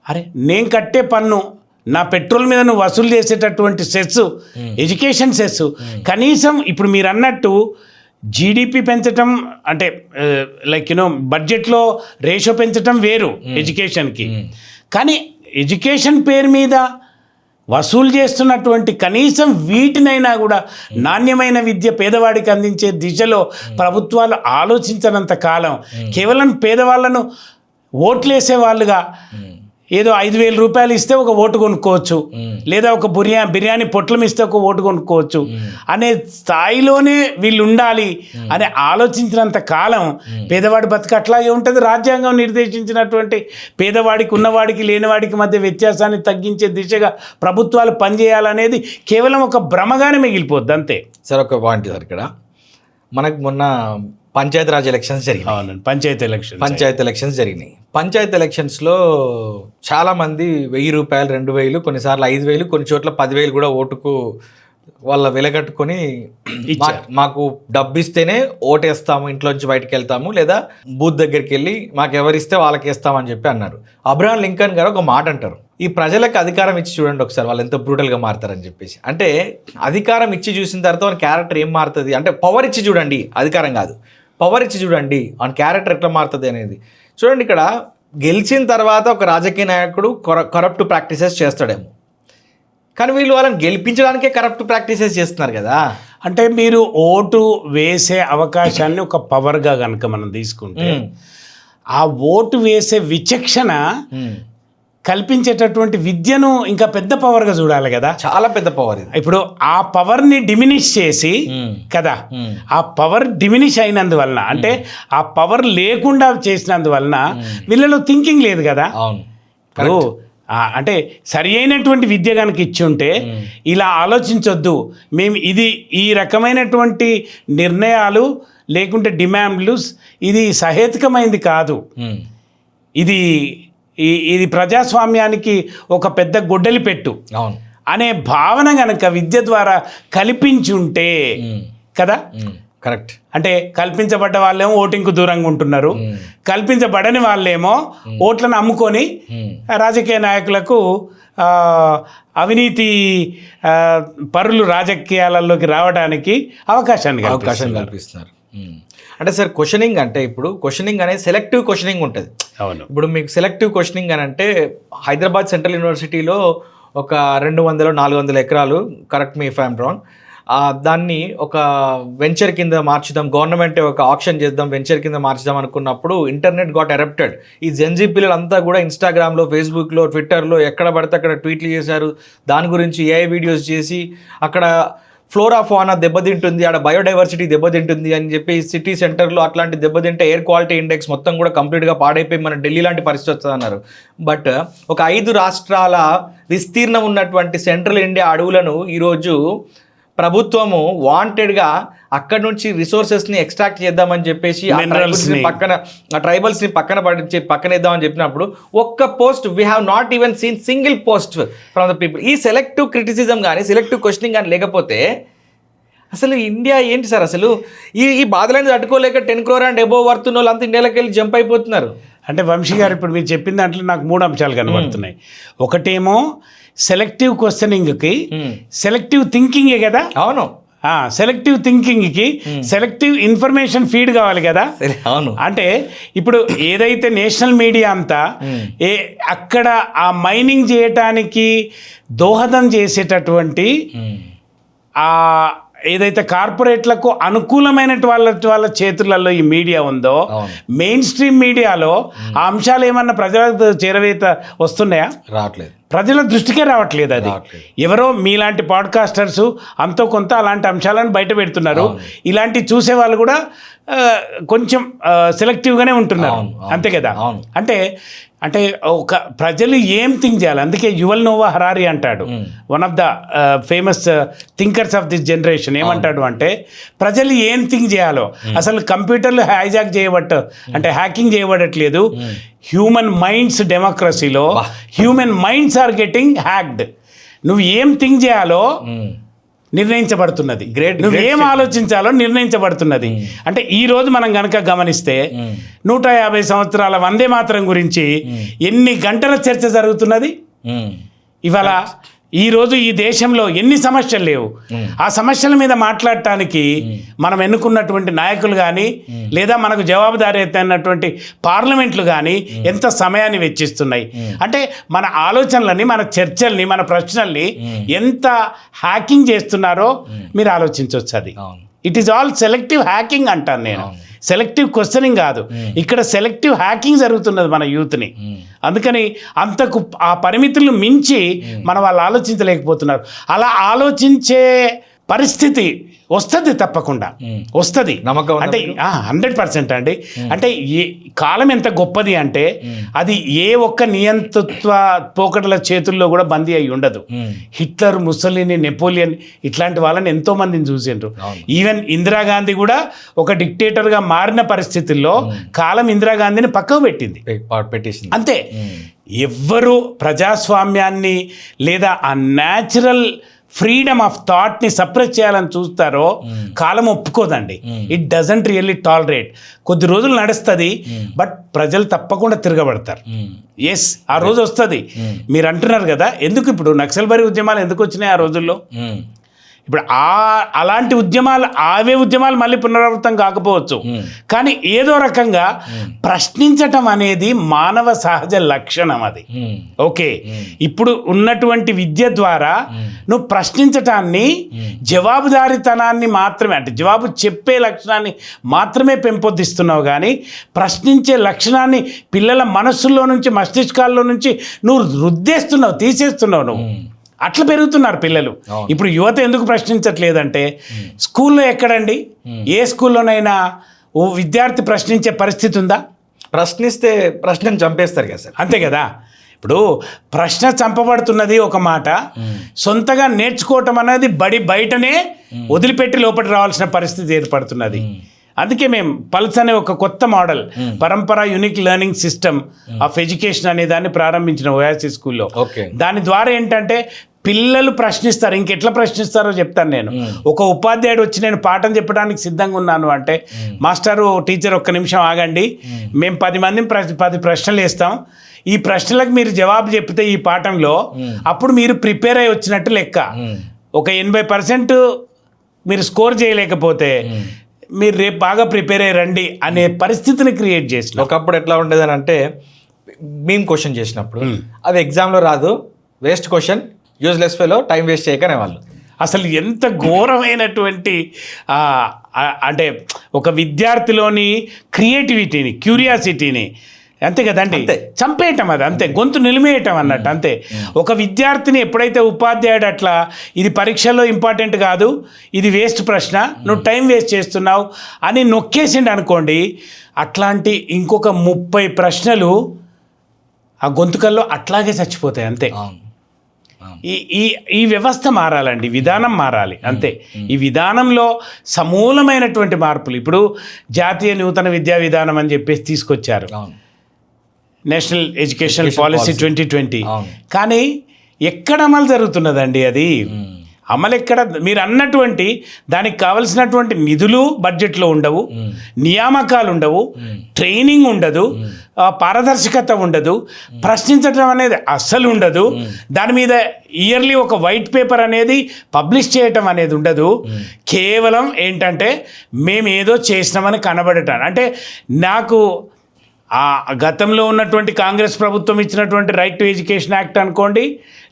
అరే నేను కట్టే పన్ను, నా పెట్రోల్ మీద నువ్వు వసూలు చేసేటటువంటి సెస్, ఎడ్యుకేషన్ సెస్ కనీసం ఇప్పుడు మీరు అన్నట్టు జీడిపి పెంచటం అంటే లైక్ బడ్జెట్లో రేషియో పెంచటం వేరు ఎడ్యుకేషన్కి, కానీ ఎడ్యుకేషన్ పేరు మీద వసూలు చేస్తున్నటువంటి కనీసం వీటినైనా కూడా నాణ్యమైన విద్య పేదవాడికి అందించే దిశలో ప్రభుత్వాలు ఆలోచించనంత కాలం కేవలం పేదవాళ్ళను ఓట్లేసే వాళ్ళుగా ఏదో 5,000 రూపాయలు ఇస్తే ఒక ఓటు కొనుక్కోవచ్చు, లేదా ఒక బిర్యానీ పొట్లం ఇస్తే ఒక ఓటు కొనుక్కోవచ్చు అనే స్థాయిలోనే వీళ్ళు ఉండాలి అని ఆలోచించినంత కాలం పేదవాడి బతుకు అట్లాగే ఉంటుంది. రాజ్యాంగం నిర్దేశించినటువంటి పేదవాడికి ఉన్నవాడికి లేనివాడికి మధ్య వ్యత్యాసాన్ని తగ్గించే దిశగా ప్రభుత్వాలు పనిచేయాలనేది కేవలం ఒక భ్రమగానే మిగిలిపోద్ది అంతే. సార్ ఒక పాయింట్ సార్, ఇక్కడ మనకు మొన్న పంచాయతీరాజ్ ఎలక్షన్స్ జరిగినాయి. అవునండి, పంచాయతీ ఎలక్షన్స్ జరిగినాయి. పంచాయతీ ఎలక్షన్స్లో చాలామంది 1,000 రూపాయలు, 2,000, కొన్నిసార్లు 5,000, కొన్ని చోట్ల 10,000 కూడా ఓటుకు వాళ్ళ వెలగట్టుకొని మాకు డబ్బు ఇస్తేనే ఓటేస్తాము, ఇంట్లోంచి బయటకు వెళ్తాము, లేదా బూత్ దగ్గరికి వెళ్ళి మాకు ఎవరిస్తే వాళ్ళకి వేస్తామని చెప్పి అన్నారు. అబ్రహాం లింకన్ గారు ఒక మాట అంటారు, ఈ ప్రజలకు అధికారం ఇచ్చి చూడండి ఒకసారి వాళ్ళు ఎంత బ్రూటల్గా మారుతారని చెప్పేసి. అంటే అధికారం ఇచ్చి చూసిన తర్వాత వాళ్ళ క్యారెక్టర్ ఏం మారుతుంది అంటే, పవర్ ఇచ్చి చూడండి, అధికారం కాదు, పవర్ ఇచ్చి చూడండి వాళ్ళ క్యారెక్టర్ ఎట్లా మారుతుంది అనేది చూడండి. ఇక్కడ గెలిచిన తర్వాత ఒక రాజకీయ నాయకుడు కరప్ట్ ప్రాక్టీసెస్ చేస్తాడేమో, కానీ వీళ్ళు వాళ్ళని గెలిపించడానికే కరప్ట్ ప్రాక్టీసెస్ చేస్తున్నారు కదా. అంటే మీరు ఓటు వేసే అవకాశాన్ని ఒక పవర్గా కనుక మనం తీసుకుంటే, ఆ ఓటు వేసే విచక్షణ కల్పించేటటువంటి విద్యను ఇంకా పెద్ద పవర్గా చూడాలి కదా. చాలా పెద్ద పవర్. ఇప్పుడు ఆ పవర్ని డిమినిష్ చేసి కదా, ఆ పవర్ డిమినిష్ అయినందువలన, అంటే ఆ పవర్ లేకుండా చేసినందువలన వీళ్ళలో థింకింగ్ లేదు కదా. అవును, ఇప్పుడు అంటే సరి అయినటువంటి విద్య కనుక ఇచ్చి ఉంటే ఇలా ఆలోచించొద్దు, మేము ఇది ఈ రకమైనటువంటి నిర్ణయాలు లేకుంటే డిమాండ్లు ఇది సహేతుకమైంది కాదు, ఇది ఇది ప్రజాస్వామ్యానికి ఒక పెద్ద గొడ్డలి పెట్టు అవును అనే భావన కనుక విద్య ద్వారా కల్పించి ఉంటే కదా. కరెక్ట్. అంటే కల్పించబడ్డ వాళ్ళేమో ఓటింగ్కు దూరంగా ఉంటున్నారు, కల్పించబడని వాళ్ళేమో ఓట్లను అమ్ముకొని రాజకీయ నాయకులకు అవినీతి పరులు రాజకీయాలలోకి రావడానికి అవకాశం కల్పిస్తున్నారు. అంటే సార్ క్వశ్చనింగ్ అంటే ఇప్పుడు క్వశ్చనింగ్ అనేది సెలెక్టివ్ క్వశ్చనింగ్ ఉంటుంది. అవును. ఇప్పుడు మీకు సెలెక్టివ్ క్వశ్చనింగ్ అని అంటే హైదరాబాద్ సెంట్రల్ యూనివర్సిటీలో ఒక 200-400 ఎకరాలు, correct me if I'm wrong, దాన్ని ఒక వెంచర్ కింద మార్చుదాం, గవర్నమెంట్ ఒక ఆప్షన్ చేద్దాం, వెంచర్ కింద మార్చుదాం అనుకున్నప్పుడు ఇంటర్నెట్ గాట్ ఎరప్టెడ్. ఈ జెన్జీ పిల్లలంతా కూడా ఇన్స్టాగ్రామ్లో, ఫేస్బుక్లో, ట్విట్టర్లో ఎక్కడ పడితే అక్కడ ట్వీట్లు చేశారు, దాని గురించి ఏఐ వీడియోస్ చేసి అక్కడ ఫ్లోరా ఫానా దెబ్బతింటుంది, ఆడ బయోడైవర్సిటీ దెబ్బతింటుంది అని చెప్పి సిటీ సెంటర్లో అట్లాంటి దెబ్బతింటే ఎయిర్ క్వాలిటీ ఇండెక్స్ మొత్తం కూడా కంప్లీట్గా పాడైపోయి మన ఢిల్లీ లాంటి పరిస్థితి వస్తుంది అన్నారు. బట్ ఒక 5 రాష్ట్రాల విస్తీర్ణం ఉన్నటువంటి సెంట్రల్ ఇండియా అడవులను ఈరోజు ప్రభుత్వము వాంటెడ్గా అక్కడ నుంచి రిసోర్సెస్ని ఎక్స్ట్రాక్ట్ చేద్దామని చెప్పేసి ట్రైబల్స్ని పక్కనేద్దామని చెప్పినప్పుడు ఒక్క post we have not even scene single post from the people. ఈ సెలెక్టివ్ క్రిటిసిజం కానీ సెలెక్టివ్ క్వశ్చనింగ్ కానీ లేకపోతే అసలు ఇండియా ఏంటి సార్? అసలు ఈ బాధలను తట్టుకోలేక 10 crore అండ్ అబోవ్ వర్త్ ఉన్న వాళ్ళంతా ఇండియాలోకి వెళ్ళి జంప్ అయిపోతున్నారు. అంటే వంశీ గారు ఇప్పుడు మీరు చెప్పిన దాంట్లో నాకు 3 అంశాలు కనబడుతున్నాయి. ఒకటేమో సెలెక్టివ్ క్వశ్చనింగ్కి సెలెక్టివ్ థింకింగే కదా. అవును. సెలెక్టివ్ థింకింగ్కి సెలెక్టివ్ ఇన్ఫర్మేషన్ ఫీడ్ కావాలి కదా. అవును. అంటే ఇప్పుడు ఏదైతే నేషనల్ మీడియా అంతా అక్కడ ఆ మైనింగ్ చేయటానికి దోహదం చేసేటటువంటి ఏదైతే కార్పొరేట్లకు అనుకూలమైన వాళ్ళ చేతులలో ఈ మీడియా ఉందో, మెయిన్ స్ట్రీమ్ మీడియాలో ఆ అంశాలు ఏమన్నా ప్రజలకు చేరవేత వస్తున్నాయా? రావట్లేదు, ప్రజల దృష్టికే రావట్లేదు. అది ఎవరో మీలాంటి పాడ్కాస్టర్స్ అంతో కొంత అలాంటి అంశాలను బయట పెడుతున్నారు. ఇలాంటి చూసే వాళ్ళు కూడా కొంచెం సెలెక్టివ్గానే ఉంటున్నారు, అంతే కదా. అంటే అంటే ఒక ప్రజలు ఏం థింక్ చేయాలి. అందుకే యువల్ నోవా హరారి అంటాడు, one of the famous thinkers of this generation. ఏమంటాడు అంటే ప్రజలు ఏం థింక్ చేయాలో, అసలు కంప్యూటర్లు హ్యాకింగ్ చేయబడట్లేదు. హ్యూమన్ మైండ్స్ డెమోక్రసీలో human minds are getting hacked. నువ్వు ఏం థింక్ చేయాలో నిర్ణయించబడుతున్నది, నువ్వు ఏం ఆలోచించాలో నిర్ణయించబడుతున్నది. అంటే ఈ రోజు మనం కనుక గమనిస్తే 150 సంవత్సరాల వందే మాతరం గురించి ఎన్ని గంటల చర్చ జరుగుతున్నది. ఇవాళ ఈరోజు ఈ దేశంలో ఎన్ని సమస్యలు లేవు. ఆ సమస్యల మీద మాట్లాడటానికి మనం ఎన్నుకున్నటువంటి నాయకులు కానీ లేదా మనకు జవాబుదారీ అయినటువంటి పార్లమెంట్లు కానీ ఎంత సమయాన్ని వెచ్చిస్తున్నాయి. అంటే మన ఆలోచనలని, మన చర్చల్ని, మన ప్రశ్నల్ని ఎంత హ్యాకింగ్ చేస్తున్నారో మీరు ఆలోచించవచ్చు. అది it is all selective hacking అంటాను నేను, సెలెక్టివ్ క్వశ్చనింగ్ కాదు. ఇక్కడ సెలెక్టివ్ హ్యాకింగ్ జరుగుతున్నది మన యూత్ని. అందుకని అంతకు ఆ పరిమితులను మించి మన వాళ్ళు ఆలోచించలేకపోతున్నారు. అలా ఆలోచించే పరిస్థితి వస్తుంది, తప్పకుండా వస్తుంది. నమ్మకం అంటే 100% అండి. అంటే ఏ కాలం ఎంత గొప్పది అంటే అది ఏ ఒక్క నియంతృత్వ పోకడల చేతుల్లో కూడా బందీ అయి ఉండదు. హిట్లర్, ముస్సోలిని, నెపోలియన్ ఇట్లాంటి వాళ్ళని ఎంతో మందిని చూసిండ్రు. ఈవెన్ ఇందిరాగాంధీ కూడా ఒక డిక్టేటర్గా మారిన పరిస్థితుల్లో కాలం ఇందిరాగాంధీని పక్కకు పెట్టింది, అంతే. ఎవ్వరు ప్రజాస్వామ్యాన్ని లేదా ఆ న్యాచురల్ ఫ్రీడమ్ ఆఫ్ థాట్ని సప్రెస్ చేయాలని చూస్తారో కాలం ఒప్పుకోదండి. It doesn't really tolerate. కొద్ది రోజులు నడుస్తుంది, బట్ ప్రజలు తప్పకుండా తిరగబడతారు. ఎస్, ఆ రోజు వస్తుంది. మీరు అంటున్నారు కదా, ఎందుకు ఇప్పుడు నక్సల్బరీ ఉద్యమాలు ఎందుకు వచ్చినాయి ఆ రోజుల్లో? ఇప్పుడు అలాంటి ఉద్యమాలు, అవే ఉద్యమాలు మళ్ళీ పునరావృతం కాకపోవచ్చు, కానీ ఏదో రకంగా ప్రశ్నించటం అనేది మానవ సహజ లక్షణం. అది ఓకే. ఇప్పుడు ఉన్నటువంటి విద్య ద్వారా నువ్వు ప్రశ్నించటాన్ని, జవాబుదారీతనాన్ని మాత్రమే, అంటే జవాబు చెప్పే లక్షణాన్ని మాత్రమే పెంపొందిస్తున్నావు, కానీ ప్రశ్నించే లక్షణాన్ని పిల్లల మనస్సుల్లో నుంచి, మస్తిష్కాల్లో నుంచి నువ్వు రుద్దేస్తున్నావు, తీసేస్తున్నావు నువ్వు. అట్లా పెరుగుతున్నారు పిల్లలు. ఇప్పుడు యువత ఎందుకు ప్రశ్నించట్లేదంటే, స్కూల్లో ఎక్కడండి, ఏ స్కూల్లోనైనా ఓ విద్యార్థి ప్రశ్నించే పరిస్థితి ఉందా? ప్రశ్నిస్తే ప్రశ్నను చంపేస్తారు కదా సార్, అంతే కదా. ఇప్పుడు ప్రశ్న చంపబడుతున్నది ఒక మాట, సొంతగా నేర్చుకోవటం అనేది బయటనే వదిలిపెట్టి లోపలికి రావాల్సిన పరిస్థితి ఏర్పడుతున్నది. అందుకే మేము పల్స్ అనే ఒక కొత్త మోడల్, పరంపర unique learning system of education అనే దాన్ని ప్రారంభించిన ఓయాసి స్కూల్లో. దాని ద్వారా ఏంటంటే పిల్లలు ప్రశ్నిస్తారు. ఇంకెట్లా ప్రశ్నిస్తారో చెప్తాను నేను. ఒక ఉపాధ్యాయుడు వచ్చి నేను పాఠం చెప్పడానికి సిద్ధంగా ఉన్నాను అంటే, మాస్టరు టీచర్ ఒక్క నిమిషం ఆగండి, మేము 10 మందిని 10 ప్రశ్నలు వేస్తాం, ఈ ప్రశ్నలకు మీరు జవాబు చెప్తే ఈ పాఠంలో అప్పుడు మీరు ప్రిపేర్ అయ్యి వచ్చినట్టు లెక్క. ఒక 80% మీరు స్కోర్ చేయలేకపోతే మీరు రేపు బాగా ప్రిపేర్ అయ్యి రండి అనే పరిస్థితిని క్రియేట్ చేసిన. ఒకప్పుడు ఎట్లా ఉండేదని అంటే, మేము క్వశ్చన్ చేసినప్పుడు అది ఎగ్జామ్లో రాదు, waste question, useless fellow, time waste చేయకనే వాళ్ళు. అసలు ఎంత ఘోరమైనటువంటి అంటే ఒక విద్యార్థిలోని క్రియేటివిటీని, క్యూరియాసిటీని, అంతే కదండి, చంపేయటం, అది అంతే, గొంతు నిలిమేయటం అన్నట్టు అంతే. ఒక విద్యార్థిని ఎప్పుడైతే ఉపాధ్యాయుడు అట్లా ఇది పరీక్షల్లో ఇంపార్టెంట్ కాదు, ఇది వేస్ట్ ప్రశ్న, నువ్వు టైం వేస్ట్ చేస్తున్నావు అని నొక్కేసిండు అనుకోండి, అట్లాంటి ఇంకొక 30 ప్రశ్నలు ఆ గొంతుకల్లో అట్లాగే చచ్చిపోతాయి అంతే. ఈ వ్యవస్థ మారాలండి, విధానం మారాలి అంతే. ఈ విధానంలో సమూలమైనటువంటి మార్పులు ఇప్పుడు జాతీయ నూతన విద్యా విధానం అని చెప్పేసి తీసుకొచ్చారు, నేషనల్ ఎడ్యుకేషన్ పాలసీ 2020. కానీ ఎక్కడ అమలు జరుగుతున్నదండి? అది అమలు ఎక్కడ? మీరు అన్నటువంటి దానికి కావలసినటువంటి నిధులు బడ్జెట్లో ఉండవు, నియామకాలు ఉండవు, ట్రైనింగ్ ఉండదు, పారదర్శకత ఉండదు, ప్రశ్నించడం అనేది అస్సలు ఉండదు, దాని మీద ఇయర్లీ ఒక వైట్ పేపర్ అనేది పబ్లిష్ చేయటం అనేది ఉండదు. కేవలం ఏంటంటే మేము ఏదో చేసినామని కనబడటాను. అంటే నాకు ఆ గతంలో ఉన్నటువంటి కాంగ్రెస్ ప్రభుత్వం ఇచ్చినటువంటి రైట్ టు ఎడ్యుకేషన్ యాక్ట్ అనుకోండి,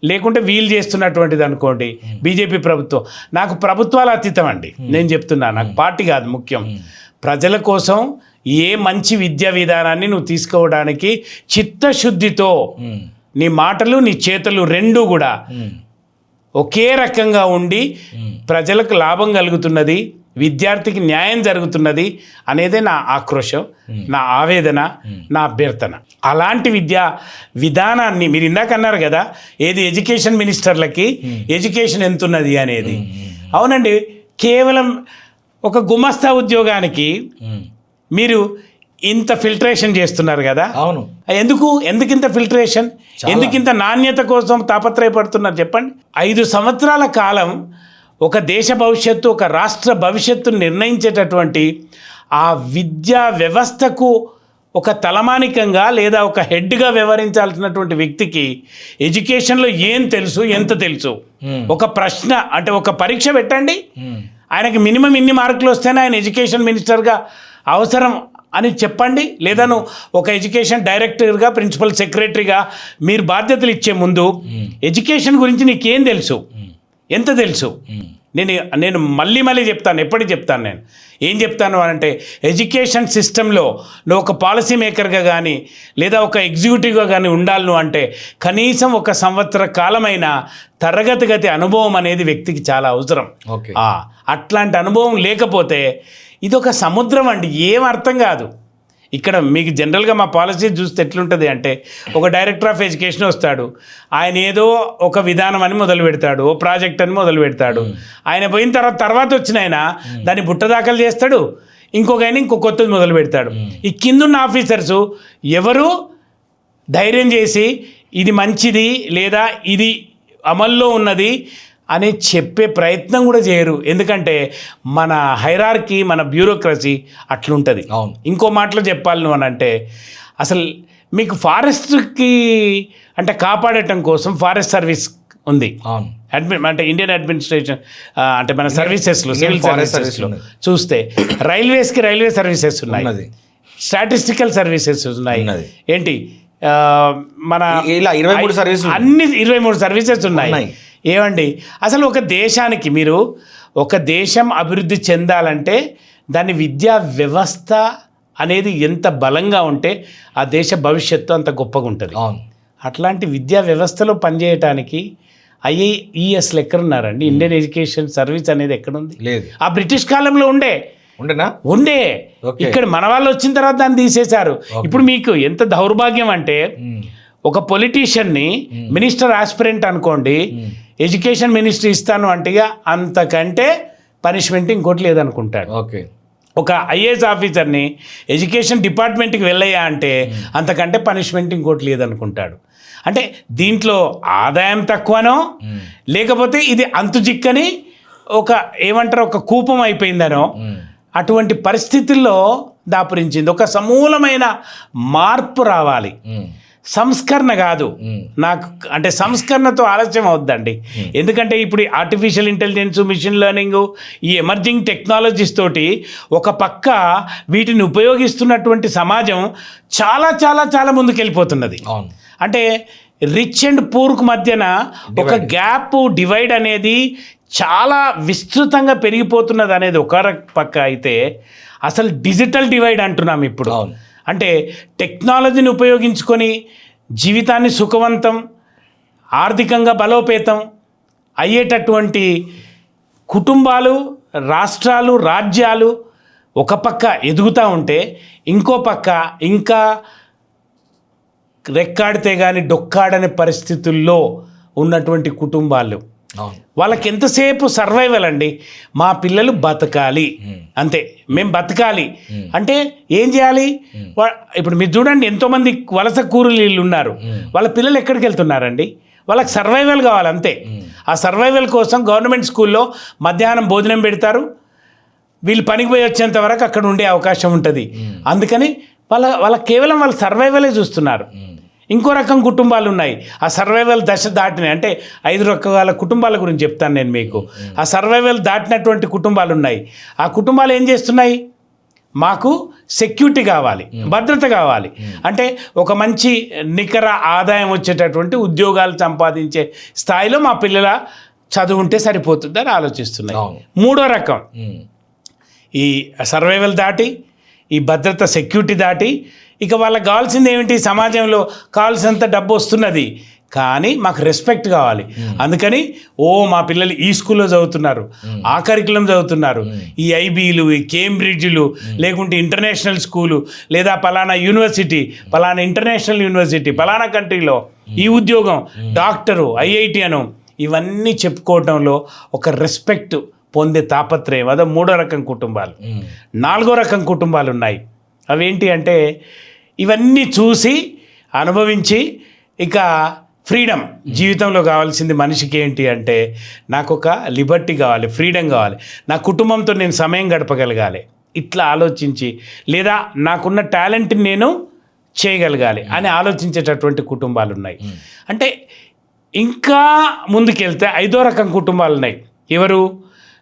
లేకుంటే వీలు చేస్తున్నటువంటిది అనుకోండి బీజేపీ ప్రభుత్వం, నాకు ప్రభుత్వాలు అతీతం అండి. నేను చెప్తున్నా, నాకు పార్టీ కాదు ముఖ్యం. ప్రజల కోసం ఏ మంచి విద్యా విధానాన్ని నువ్వు తీసుకోవడానికి చిత్తశుద్ధితో నీ మాటలు నీ చేతలు రెండూ కూడా ఒకే రకంగా ఉండి ప్రజలకు లాభం కలుగుతున్నది, విద్యార్థికి న్యాయం జరుగుతున్నది అనేదే నా ఆక్రోశం, నా ఆవేదన, నా అభ్యర్థన. అలాంటి విద్యా విధానాన్ని మీరు ఇందాక అన్నారు కదా, ఏది ఎడ్యుకేషన్ మినిస్టర్లకి ఎడ్యుకేషన్ ఎంతున్నది అనేది. అవునండి, కేవలం ఒక గుమస్తా ఉద్యోగానికి మీరు ఇంత ఫిల్టరేషన్ చేస్తున్నారు కదా. అవును, ఎందుకు ఇంత ఫిల్టరేషన్, ఎందుకు ఇంత నాణ్యత కోసం తాపత్రయపడుతున్నారు చెప్పండి. 5 సంవత్సరాల కాలం ఒక దేశ భవిష్యత్తు, ఒక రాష్ట్ర భవిష్యత్తును నిర్ణయించేటటువంటి ఆ విద్యా వ్యవస్థకు ఒక తలమానికంగా లేదా ఒక హెడ్గా వ్యవహరించాల్సినటువంటి వ్యక్తికి ఎడ్యుకేషన్లో ఏం తెలుసు, ఎంత తెలుసు? ఒక ప్రశ్న అంటే ఒక పరీక్ష పెట్టండి, ఆయనకి మినిమం ఇన్ని మార్కులు వస్తేనే ఆయన ఎడ్యుకేషన్ మినిస్టర్గా అవసరం అని చెప్పండి. లేదా నువ్వు ఒక ఎడ్యుకేషన్ డైరెక్టర్గా, ప్రిన్సిపల్ సెక్రటరీగా మీరు బాధ్యతలు ఇచ్చే ముందు ఎడ్యుకేషన్ గురించి నీకేం తెలుసు, ఎంత తెలుసు? నేను మళ్ళీ చెప్తాను, ఎప్పటికి చెప్తాను. నేను ఏం చెప్తాను అంటే, ఎడ్యుకేషన్ సిస్టంలో నువ్వు ఒక పాలసీ మేకర్గా కానీ లేదా ఒక ఎగ్జిక్యూటివ్గా కానీ ఉండాలి నువ్వు అంటే కనీసం 1 సంవత్సర కాలమైన తరగతి గతి అనుభవం అనేది వ్యక్తికి చాలా అవసరం. అట్లాంటి అనుభవం లేకపోతే ఇది ఒక సముద్రం అండి, ఏం అర్థం కాదు. ఇక్కడ మీకు జనరల్గా మా పాలసీ చూస్తే ఎట్లుంటుంది అంటే, ఒక డైరెక్టర్ ఆఫ్ ఎడ్యుకేషన్ వస్తాడు, ఆయన ఏదో ఒక విధానం అని మొదలు పెడతాడు, ఓ ప్రాజెక్ట్ అని మొదలు పెడతాడు. ఆయన పోయిన తర్వాత వచ్చిన ఆయన దాన్ని బుట్టదాఖలు చేస్తాడు, ఇంకొక ఆయన ఇంకో కొత్తది మొదలు పెడతాడు. ఈ కిందున్న ఆఫీసర్సు ఎవరు ధైర్యం చేసి ఇది మంచిది లేదా ఇది అమల్లో ఉన్నది అని చెప్పే ప్రయత్నం కూడా చేయరు. ఎందుకంటే మన హైరార్కీ, మన బ్యూరోక్రసీ అట్లుంటుంది. ఇంకో మాటలో చెప్పాలి నువ్వు అని అంటే, అసలు మీకు ఫారెస్ట్కి అంటే కాపాడటం కోసం ఫారెస్ట్ సర్వీస్ ఉంది, అంటే ఇండియన్ అడ్మినిస్ట్రేషన్ అంటే మన సర్వీసెస్లో, సివిల్ సర్వీసెస్లో చూస్తే రైల్వేస్కి రైల్వే సర్వీసెస్ ఉన్నాయి, స్టాటిస్టికల్ సర్వీసెస్ ఉన్నాయి, ఏంటి మన ఇలా 23 సర్వీసులు, అన్ని 23 సర్వీసెస్ ఉన్నాయి. ఏమండి, అసలు ఒక దేశానికి మీరు ఒక దేశం అభివృద్ధి చెందాలంటే దాని విద్యా వ్యవస్థ అనేది ఎంత బలంగా ఉంటే ఆ దేశ భవిష్యత్తు అంత గొప్పగా ఉంటుంది. అట్లాంటి విద్యా వ్యవస్థలో పనిచేయటానికి IAESలు ఎక్కడున్నారండి? ఇండియన్ ఎడ్యుకేషన్ సర్వీస్ అనేది ఎక్కడుంది? లేదు. ఆ బ్రిటిష్ కాలంలో ఉండే ఇక్కడ మన వాళ్ళు వచ్చిన తర్వాత దాన్ని తీసేశారు. ఇప్పుడు మీకు ఎంత దౌర్భాగ్యం అంటే, ఒక పొలిటీషియన్ని మినిస్టర్ ఆస్పిరెంట్ అనుకోండి, ఎడ్యుకేషన్ మినిస్టర్ ఇస్తాను అంటే అంతకంటే పనిష్మెంట్ ఇంకోటి లేదనుకుంటాడు. ఓకే. ఒక ఐఏఎస్ ఆఫీసర్ని ఎడ్యుకేషన్ డిపార్ట్మెంట్కి వెళ్ళయ్యా అంటే అంతకంటే పనిష్మెంట్ ఇంకోటి లేదనుకుంటాడు. అంటే దీంట్లో ఆదాయం తక్కువనో లేకపోతే ఇది అంతుజిక్కని ఒక ఏమంటారు ఒక కూపం అయిపోయిందనో అటువంటి పరిస్థితుల్లో దాపురించింది. ఒక సమూలమైన మార్పు రావాలి, సంస్కరణ కాదు. నాకు అంటే సంస్కరణతో ఆలస్యం అవుద్దండి. ఎందుకంటే ఇప్పుడు ఆర్టిఫిషియల్ ఇంటెలిజెన్స్, మిషన్ లెర్నింగ్, ఈ ఎమర్జింగ్ టెక్నాలజీస్ తోటి ఒక పక్క వీటిని ఉపయోగిస్తున్నటువంటి సమాజం చాలా చాలా చాలా ముందుకెళ్ళిపోతున్నది. అంటే రిచ్ అండ్ పూర్కు మధ్యన ఒక గ్యాప్, డివైడ్ అనేది చాలా విస్తృతంగా పెరిగిపోతున్నది అనేది ఒక పక్క అయితే, అసలు డిజిటల్ డివైడ్ అంటున్నాం ఇప్పుడు. అంటే టెక్నాలజీని ఉపయోగించుకొని జీవితాన్ని సుఖవంతం, ఆర్థికంగా బలోపేతం అయ్యేటటువంటి కుటుంబాలు, రాష్ట్రాలు, రాజ్యాలు ఒక పక్క ఎదుగుతూ ఉంటే, ఇంకో పక్క ఇంకా రెక్కాడితే కానీ డొక్కాడని పరిస్థితుల్లో ఉన్నటువంటి కుటుంబాలు, వాళ్ళకి ఎంతసేపు సర్వైవల్ అండి. మా పిల్లలు బతకాలి అంతే, మేము బతకాలి అంటే ఏం చేయాలి? ఇప్పుడు మీరు చూడండి, ఎంతోమంది వలస కూలీలు ఉన్నారు, వాళ్ళ పిల్లలు ఎక్కడికి వెళ్తున్నారండి? వాళ్ళకి సర్వైవల్ కావాలి అంతే. ఆ సర్వైవల్ కోసం గవర్నమెంట్ స్కూల్లో మధ్యాహ్నం భోజనం పెడతారు, వీళ్ళు పనికి పోయి వచ్చేంత వరకు అక్కడ ఉండే అవకాశం ఉంటుంది. అందుకని వాళ్ళ కేవలం వాళ్ళ సర్వైవలే చూస్తున్నారు. ఇంకో రకం కుటుంబాలు ఉన్నాయి, ఆ సర్వైవల్ దశ దాటినాయి. అంటే 5 రకాల కుటుంబాల గురించి చెప్తాను నేను మీకు. ఆ సర్వైవల్ దాటినటువంటి కుటుంబాలు ఉన్నాయి. ఆ కుటుంబాలు ఏం చేస్తున్నాయి? మాకు సెక్యూరిటీ కావాలి, భద్రత కావాలి, అంటే ఒక మంచి నికర ఆదాయం వచ్చేటటువంటి ఉద్యోగాలు సంపాదించే స్థాయిలో మా పిల్లల చదువు ఉంటే సరిపోతుందని ఆలోచిస్తున్నాయి. మూడో రకం, ఈ సర్వైవల్ దాటి, ఈ భద్రత సెక్యూరిటీ దాటి, ఇక వాళ్ళకి కావాల్సింది ఏమిటి? సమాజంలో కావాల్సినంత డబ్బు వస్తున్నది కానీ మాకు రెస్పెక్ట్ కావాలి. అందుకని మా పిల్లలు ఈ స్కూల్లో చదువుతున్నారు, ఆ కరికులం చదువుతున్నారు, ఈ ఐబీలు, ఈ కేంబ్రిడ్జ్లు, లేకుంటే ఇంటర్నేషనల్ స్కూలు, లేదా పలానా యూనివర్సిటీ, పలానా ఇంటర్నేషనల్ యూనివర్సిటీ, పలానా కంట్రీలో ఈ ఉద్యోగం, డాక్టరు, ఐఐటి అను, ఇవన్నీ చెప్పుకోవడంలో ఒక రెస్పెక్ట్ పొందే తాపత్రయం. అదో మూడో రకం కుటుంబాలు. నాలుగో రకం కుటుంబాలు ఉన్నాయి. అవేంటి అంటే, ఇవన్నీ చూసి అనుభవించి ఇక ఫ్రీడమ్ జీవితంలో కావాల్సింది మనిషికి ఏంటి అంటే, నాకు ఒక లిబర్టీ కావాలి, ఫ్రీడమ్ కావాలి, నా కుటుంబంతో నేను సమయం గడపగలగాలి, ఇట్లా ఆలోచించి, లేదా నాకున్న టాలెంట్ని నేను చేయగలగాలి అని ఆలోచించేటటువంటి కుటుంబాలు ఉన్నాయి. అంటే ఇంకా ముందుకెళ్తే 5వ రకం కుటుంబాలు ఉన్నాయి. ఎవరు?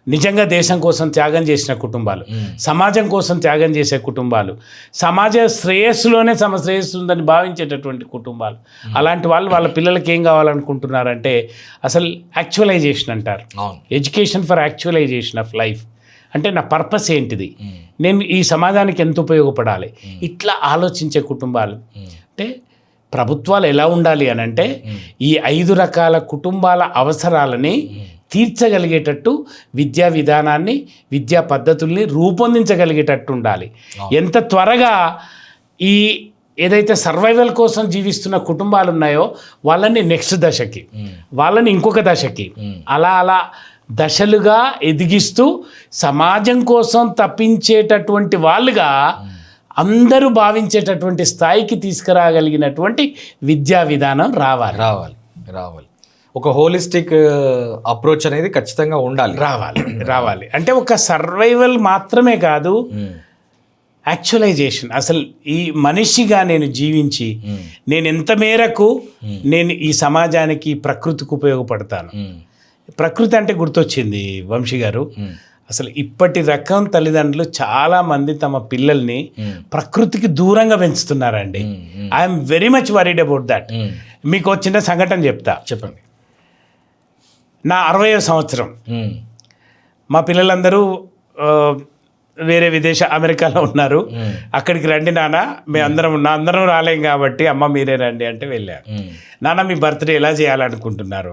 నిజంగా దేశం కోసం త్యాగం చేసిన కుటుంబాలు, సమాజం కోసం త్యాగం చేసే కుటుంబాలు, సమాజ శ్రేయస్సులోనే తమ శ్రేయస్సు ఉందని భావించేటటువంటి కుటుంబాలు. అలాంటి వాళ్ళు వాళ్ళ పిల్లలకి ఏం కావాలనుకుంటున్నారంటే, అసలు యాక్చువలైజేషన్ అంటారు, education for actualisation of life. అంటే నా పర్పస్ ఏంటిది, నేను ఈ సమాజానికి ఎంత ఉపయోగపడాలి, ఇట్లా ఆలోచించే కుటుంబాలు. అంటే ప్రభుత్వాలు ఎలా ఉండాలి అని అంటే, ఈ 5 రకాల కుటుంబాల అవసరాలని తీర్చగలిగేటట్టు విద్యా విధానాన్ని, విద్యా పద్ధతుల్ని రూపొందించగలిగేటట్టు ఉండాలి. ఎంత త్వరగా ఈ ఏదైతే సర్వైవల్ కోసం జీవిస్తున్న కుటుంబాలు ఉన్నాయో వాళ్ళని నెక్స్ట్ దశకి, వాళ్ళని ఇంకొక దశకి, అలా దశలుగా ఎదిగిస్తూ సమాజం కోసం తప్పించేటటువంటి వాళ్ళుగా అందరూ భావించేటటువంటి స్థాయికి తీసుకురాగలిగినటువంటి విద్యా విధానం రావాలి. ఒక హోలిస్టిక్ అప్రోచ్ అనేది ఖచ్చితంగా ఉండాలి, రావాలి. అంటే ఒక సర్వైవల్ మాత్రమే కాదు, యాక్చువలైజేషన్. అసలు ఈ మనిషిగా నేను జీవించి నేను ఎంత మేరకు నేను ఈ సమాజానికి, ప్రకృతికి ఉపయోగపడతాను. ప్రకృతి అంటే గుర్తొచ్చింది వంశీ గారు, అసలు ఇప్పటి రకం తల్లిదండ్రులు చాలామంది తమ పిల్లల్ని ప్రకృతికి దూరంగా పెంచుతున్నారండి. I'm very much worried about that. మీకు చిన్న సంఘటన చెప్పండి. నా 60వ సంవత్సరం, మా పిల్లలందరూ వేరే అమెరికాలో ఉన్నారు. అక్కడికి రండి నాన్న, అందరం రాలేం కాబట్టి అమ్మ మీరే రండి అంటే వెళ్ళారు. నాన్న మీ బర్త్డే ఎలా చేయాలనుకుంటున్నారు?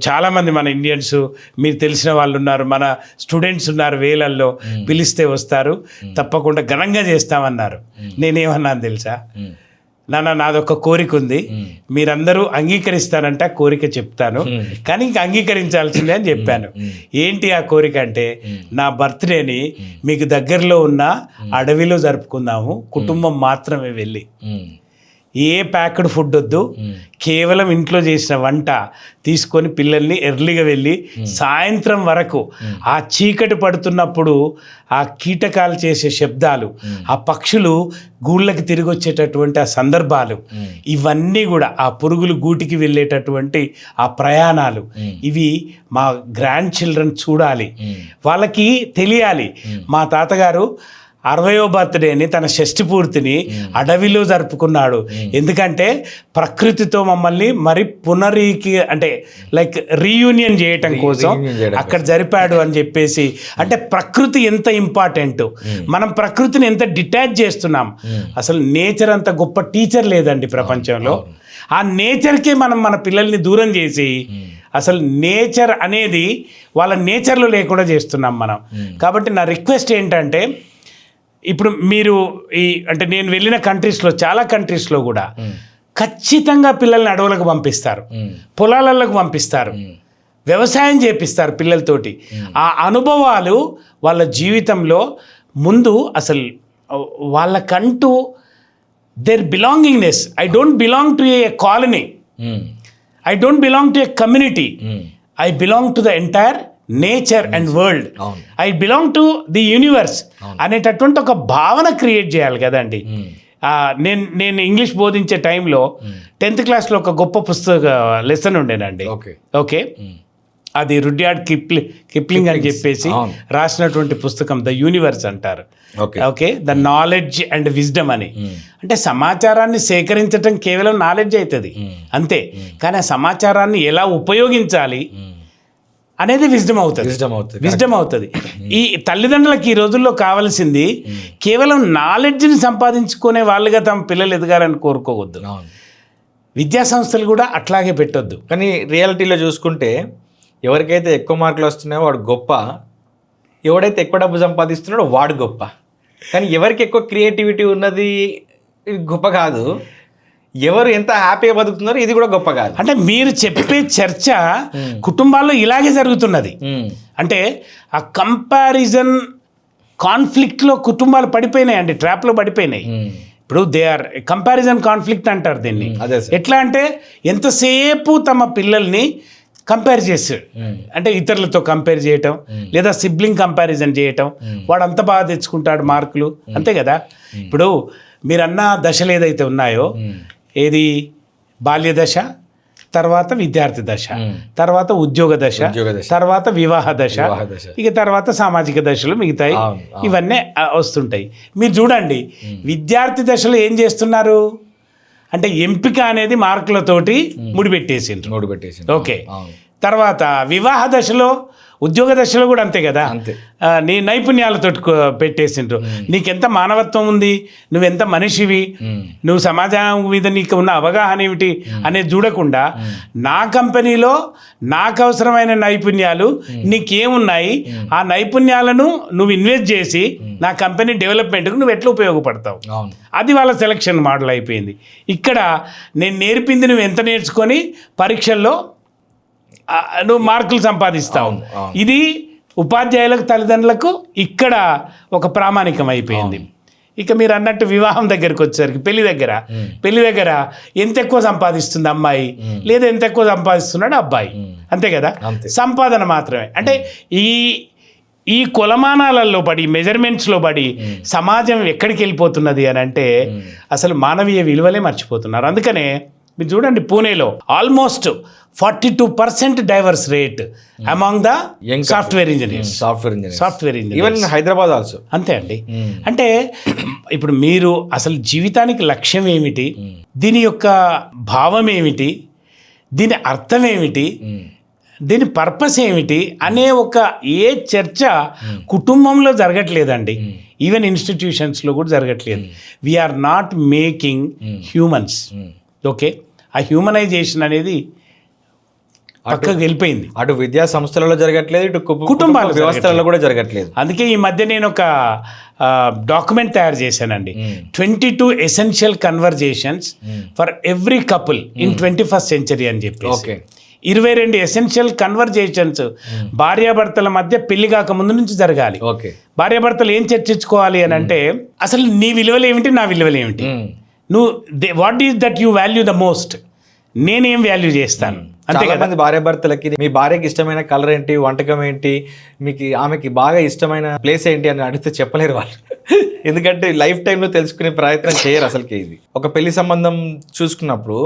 చాలామంది మన ఇండియన్స్, మీరు తెలిసిన వాళ్ళు ఉన్నారు, మన స్టూడెంట్స్ ఉన్నారు, వేలల్లో, పిలిస్తే వస్తారు, తప్పకుండా ఘనంగా చేస్తామన్నారు. నేనేమన్నాను తెలుసా? నాదొక కోరిక ఉంది, మీరందరూ అంగీకరిస్తానంటే ఆ కోరిక చెప్తాను, కానీ ఇంకా అంగీకరించాల్సిందే అని చెప్పాను. ఏంటి ఆ కోరిక అంటే, నా బర్త్డేని మీకు దగ్గరలో ఉన్న అడవిలో జరుపుకుందాము, కుటుంబం మాత్రమే వెళ్ళి. ఏ ప్యాక్డ్ ఫుడ్ వద్దు, కేవలం ఇంట్లో చేసిన వంట తీసుకొని పిల్లల్ని ఎర్లీగా వెళ్ళి సాయంత్రం వరకు ఆ చీకటి పడుతున్నప్పుడు ఆ కీటకాలు చేసే శబ్దాలు, ఆ పక్షులు గూళ్ళకి తిరిగి వచ్చేటటువంటి ఆ సందర్భాలు, ఇవన్నీ కూడా ఆ పురుగులు గూటికి వెళ్ళేటటువంటి ఆ ప్రయాణాలు, ఇవి మా గ్రాండ్ చిల్డ్రన్ చూడాలి, వాళ్ళకి తెలియాలి. మా తాతగారు 60వ బర్త్డేని, తన షష్ఠి పూర్తిని అడవిలో జరుపుకున్నాడు. ఎందుకంటే ప్రకృతితో మమ్మల్ని మరి అంటే లైక్ రీయూనియన్ చేయటం కోసం అక్కడ జరిపాడు అని చెప్పేసి. అంటే ప్రకృతి ఎంత ఇంపార్టెంట్, మనం ప్రకృతిని ఎంత డిటాచ్ చేస్తున్నాం. అసలు నేచర్ అంత గొప్ప టీచర్ లేదండి ప్రపంచంలో. ఆ నేచర్కే మనం మన పిల్లల్ని దూరం చేసి అసలు నేచర్ అనేది వాళ్ళ నేచర్లో లేకుండా చేస్తున్నాం మనం. కాబట్టి నా రిక్వెస్ట్ ఏంటంటే, ఇప్పుడు మీరు అంటే నేను వెళ్ళిన కంట్రీస్లో, చాలా కంట్రీస్లో కూడా ఖచ్చితంగా పిల్లల్ని అడవులకు పంపిస్తారు, పొలాలకు పంపిస్తారు, వ్యవసాయం చేపిస్తారు పిల్లలతోటి. ఆ అనుభవాలు వాళ్ళ జీవితంలో ముందు అసలు వాళ్ళకంటూ their belongingness. I don't belong to a colony, I don't belong to a community, I belong to the entire nature and world, I belong to the universe అనేటటువంటి ఒక భావన క్రియేట్ చేయాలి కదండి. నేను ఇంగ్లీష్ బోధించే టైంలో 10th క్లాస్లో ఒక గొప్ప పుస్తక లెసన్ ఉండేనండి. ఓకే, అది రుడ్యార్డ్ కిప్లింగ్ అని చెప్పేసి రాసినటువంటి పుస్తకం ద యూనివర్స్ అంటారు. Okay, the knowledge and wisdom అని. అంటే సమాచారాన్ని సేకరించడం కేవలం నాలెడ్జ్ అవుతుంది అంతే, కానీ ఆ సమాచారాన్ని ఎలా ఉపయోగించాలి అనేది విజ్డమ్ అవుతుంది. ఈ తల్లిదండ్రులకు ఈ రోజుల్లో కావాల్సింది కేవలం నాలెడ్జ్ని సంపాదించుకునే వాళ్ళుగా తమ పిల్లలు ఎదగాలని కోరుకోవద్దు. విద్యా సంస్థలు కూడా అట్లాగే పెట్టొద్దు. కానీ రియాలిటీలో చూసుకుంటే ఎవరికైతే ఎక్కువ మార్కులు వస్తున్నాయో వాడు గొప్ప, ఎవడైతే ఎక్కువ డబ్బు సంపాదిస్తున్నాడో వాడు గొప్ప. కానీ ఎవరికి ఎక్కువ క్రియేటివిటీ ఉన్నది గొప్ప కాదు, ఎవరు ఎంత హ్యాపీగా బతుకుతున్నారో ఇది కూడా గొప్ప కాదు. అంటే మీరు చెప్పే చర్చ కుటుంబాల్లో ఇలాగే జరుగుతున్నది. అంటే ఆ కంపారిజన్ కాన్ఫ్లిక్ట్లో కుటుంబాలు పడిపోయినాయి అండి, ట్రాప్లో పడిపోయినాయి. ఇప్పుడు దే ఆర్ కంపారిజన్ కాన్ఫ్లిక్ట్ అంటారు దీన్ని. ఎట్లా అంటే ఎంతసేపు తమ పిల్లల్ని కంపేర్ చేస్తాడు, అంటే ఇతరులతో కంపేర్ చేయటం, లేదా సిబ్లింగ్ కంపారిజన్ చేయటం. వాడు అంత బాగా తెచ్చుకుంటాడు మార్కులు, అంతే కదా. ఇప్పుడు మీరన్న దశలు ఏదైతే ఉన్నాయో, ఏది బాల్య దశ, తర్వాత విద్యార్థి దశ, తర్వాత ఉద్యోగ దశ, తర్వాత వివాహ దశ, ఇక తర్వాత సామాజిక దశలు మిగతాయి, ఇవన్నీ వస్తుంటాయి. మీరు చూడండి, విద్యార్థి దశలో ఏం చేస్తున్నారు అంటే ఎంపిక అనేది మార్కులతోటి ముడిపెట్టేసిండ్రు. ఓకే, తర్వాత వివాహ దశలో, ఉద్యోగ దశలో కూడా అంతే కదా, నీ నైపుణ్యాలతో పెట్టేసిండ్రు. నీకెంత మానవత్వం ఉంది, నువ్వెంత మనిషివి, నువ్వు సమాజం మీద నీకు ఉన్న అవగాహన ఏమిటి అనేది చూడకుండా నా కంపెనీలో నాకు అవసరమైన నైపుణ్యాలు నీకేమున్నాయి, ఆ నైపుణ్యాలను నువ్వు ఇన్వెస్ట్ చేసి నా కంపెనీ డెవలప్మెంట్కు నువ్వు ఎట్లా ఉపయోగపడతావు, అది వాళ్ళ సెలక్షన్ మోడల్ అయిపోయింది. ఇక్కడ నేను నేర్పింది నువ్వు ఎంత నేర్చుకొని పరీక్షల్లో నువ్వు మార్కులు సంపాదిస్తావు. ఇది ఉపాధ్యాయులకు, తల్లిదండ్రులకు ఇక్కడ ఒక ప్రామాణికం అయిపోయింది. ఇక మీరు అన్నట్టు వివాహం దగ్గరికి వచ్చేసరికి పెళ్లి దగ్గర ఎంత ఎక్కువ సంపాదిస్తుంది అమ్మాయి, లేదా ఎంత ఎక్కువ సంపాదిస్తున్నాడు అబ్బాయి, అంతే కదా. సంపాదన మాత్రమే. అంటే ఈ కొలమానాలలో పడి, మెజర్మెంట్స్లో పడి సమాజం ఎక్కడికి వెళ్ళిపోతున్నది అని అంటే అసలు మానవీయ విలువలే మర్చిపోతున్నారు. అందుకనే మీరు చూడండి, పూణేలో almost 42% divorce rate among the software engineers. Even Hyderabad also అంతే అండి. అంటే ఇప్పుడు మీరు అసలు జీవితానికి లక్ష్యం ఏమిటి, దీని యొక్క భావం ఏమిటి, దీని అర్థం ఏమిటి, దీని పర్పస్ ఏమిటి అనే ఒక ఏ చర్చ కుటుంబంలో జరగట్లేదండి. ఈవెన్ ఇన్స్టిట్యూషన్స్లో కూడా జరగట్లేదు. We're not making humans. Okay, ఆ హ్యూమనైజేషన్ అనేది పక్కకు వెళ్ళిపోయింది. అటు విద్యా సంస్థలలో జరగట్లేదు, ఇటు కుటుంబాల వ్యవస్థలలో కూడా జరగట్లేదు. అందుకే ఈ మధ్య నేను ఒక డాక్యుమెంట్ తయారు చేశానండి. 22 essential conversations for every couple in 21st century అని చెప్పి. 22 ఎసెన్షియల్ కన్వర్జేషన్స్ భార్యాభర్తల మధ్య పెళ్లి కాక ముందు నుంచి జరగాలి. భార్యాభర్తలు ఏం చర్చించుకోవాలి అని అంటే, అసలు నీ విలువలు ఏమిటి, నా విలువలు ఏమిటి, నువ్వు what is that you value the most, నేనేం వాల్యూ చేస్తాను. చాలా మంది భార్యాభర్తలకి మీ భార్యకి ఇష్టమైన కలర్ ఏంటి, వంటకం ఏంటి, మీకు ఆమెకి బాగా ఇష్టమైన ప్లేస్ ఏంటి అని అడిగితే చెప్పలేరు వాళ్ళు. ఎందుకంటే లైఫ్ టైంలో తెలుసుకునే ప్రయత్నం చేయరు అసలుకి. ఇది ఒక పెళ్లి సంబంధం చూసుకున్నప్పుడు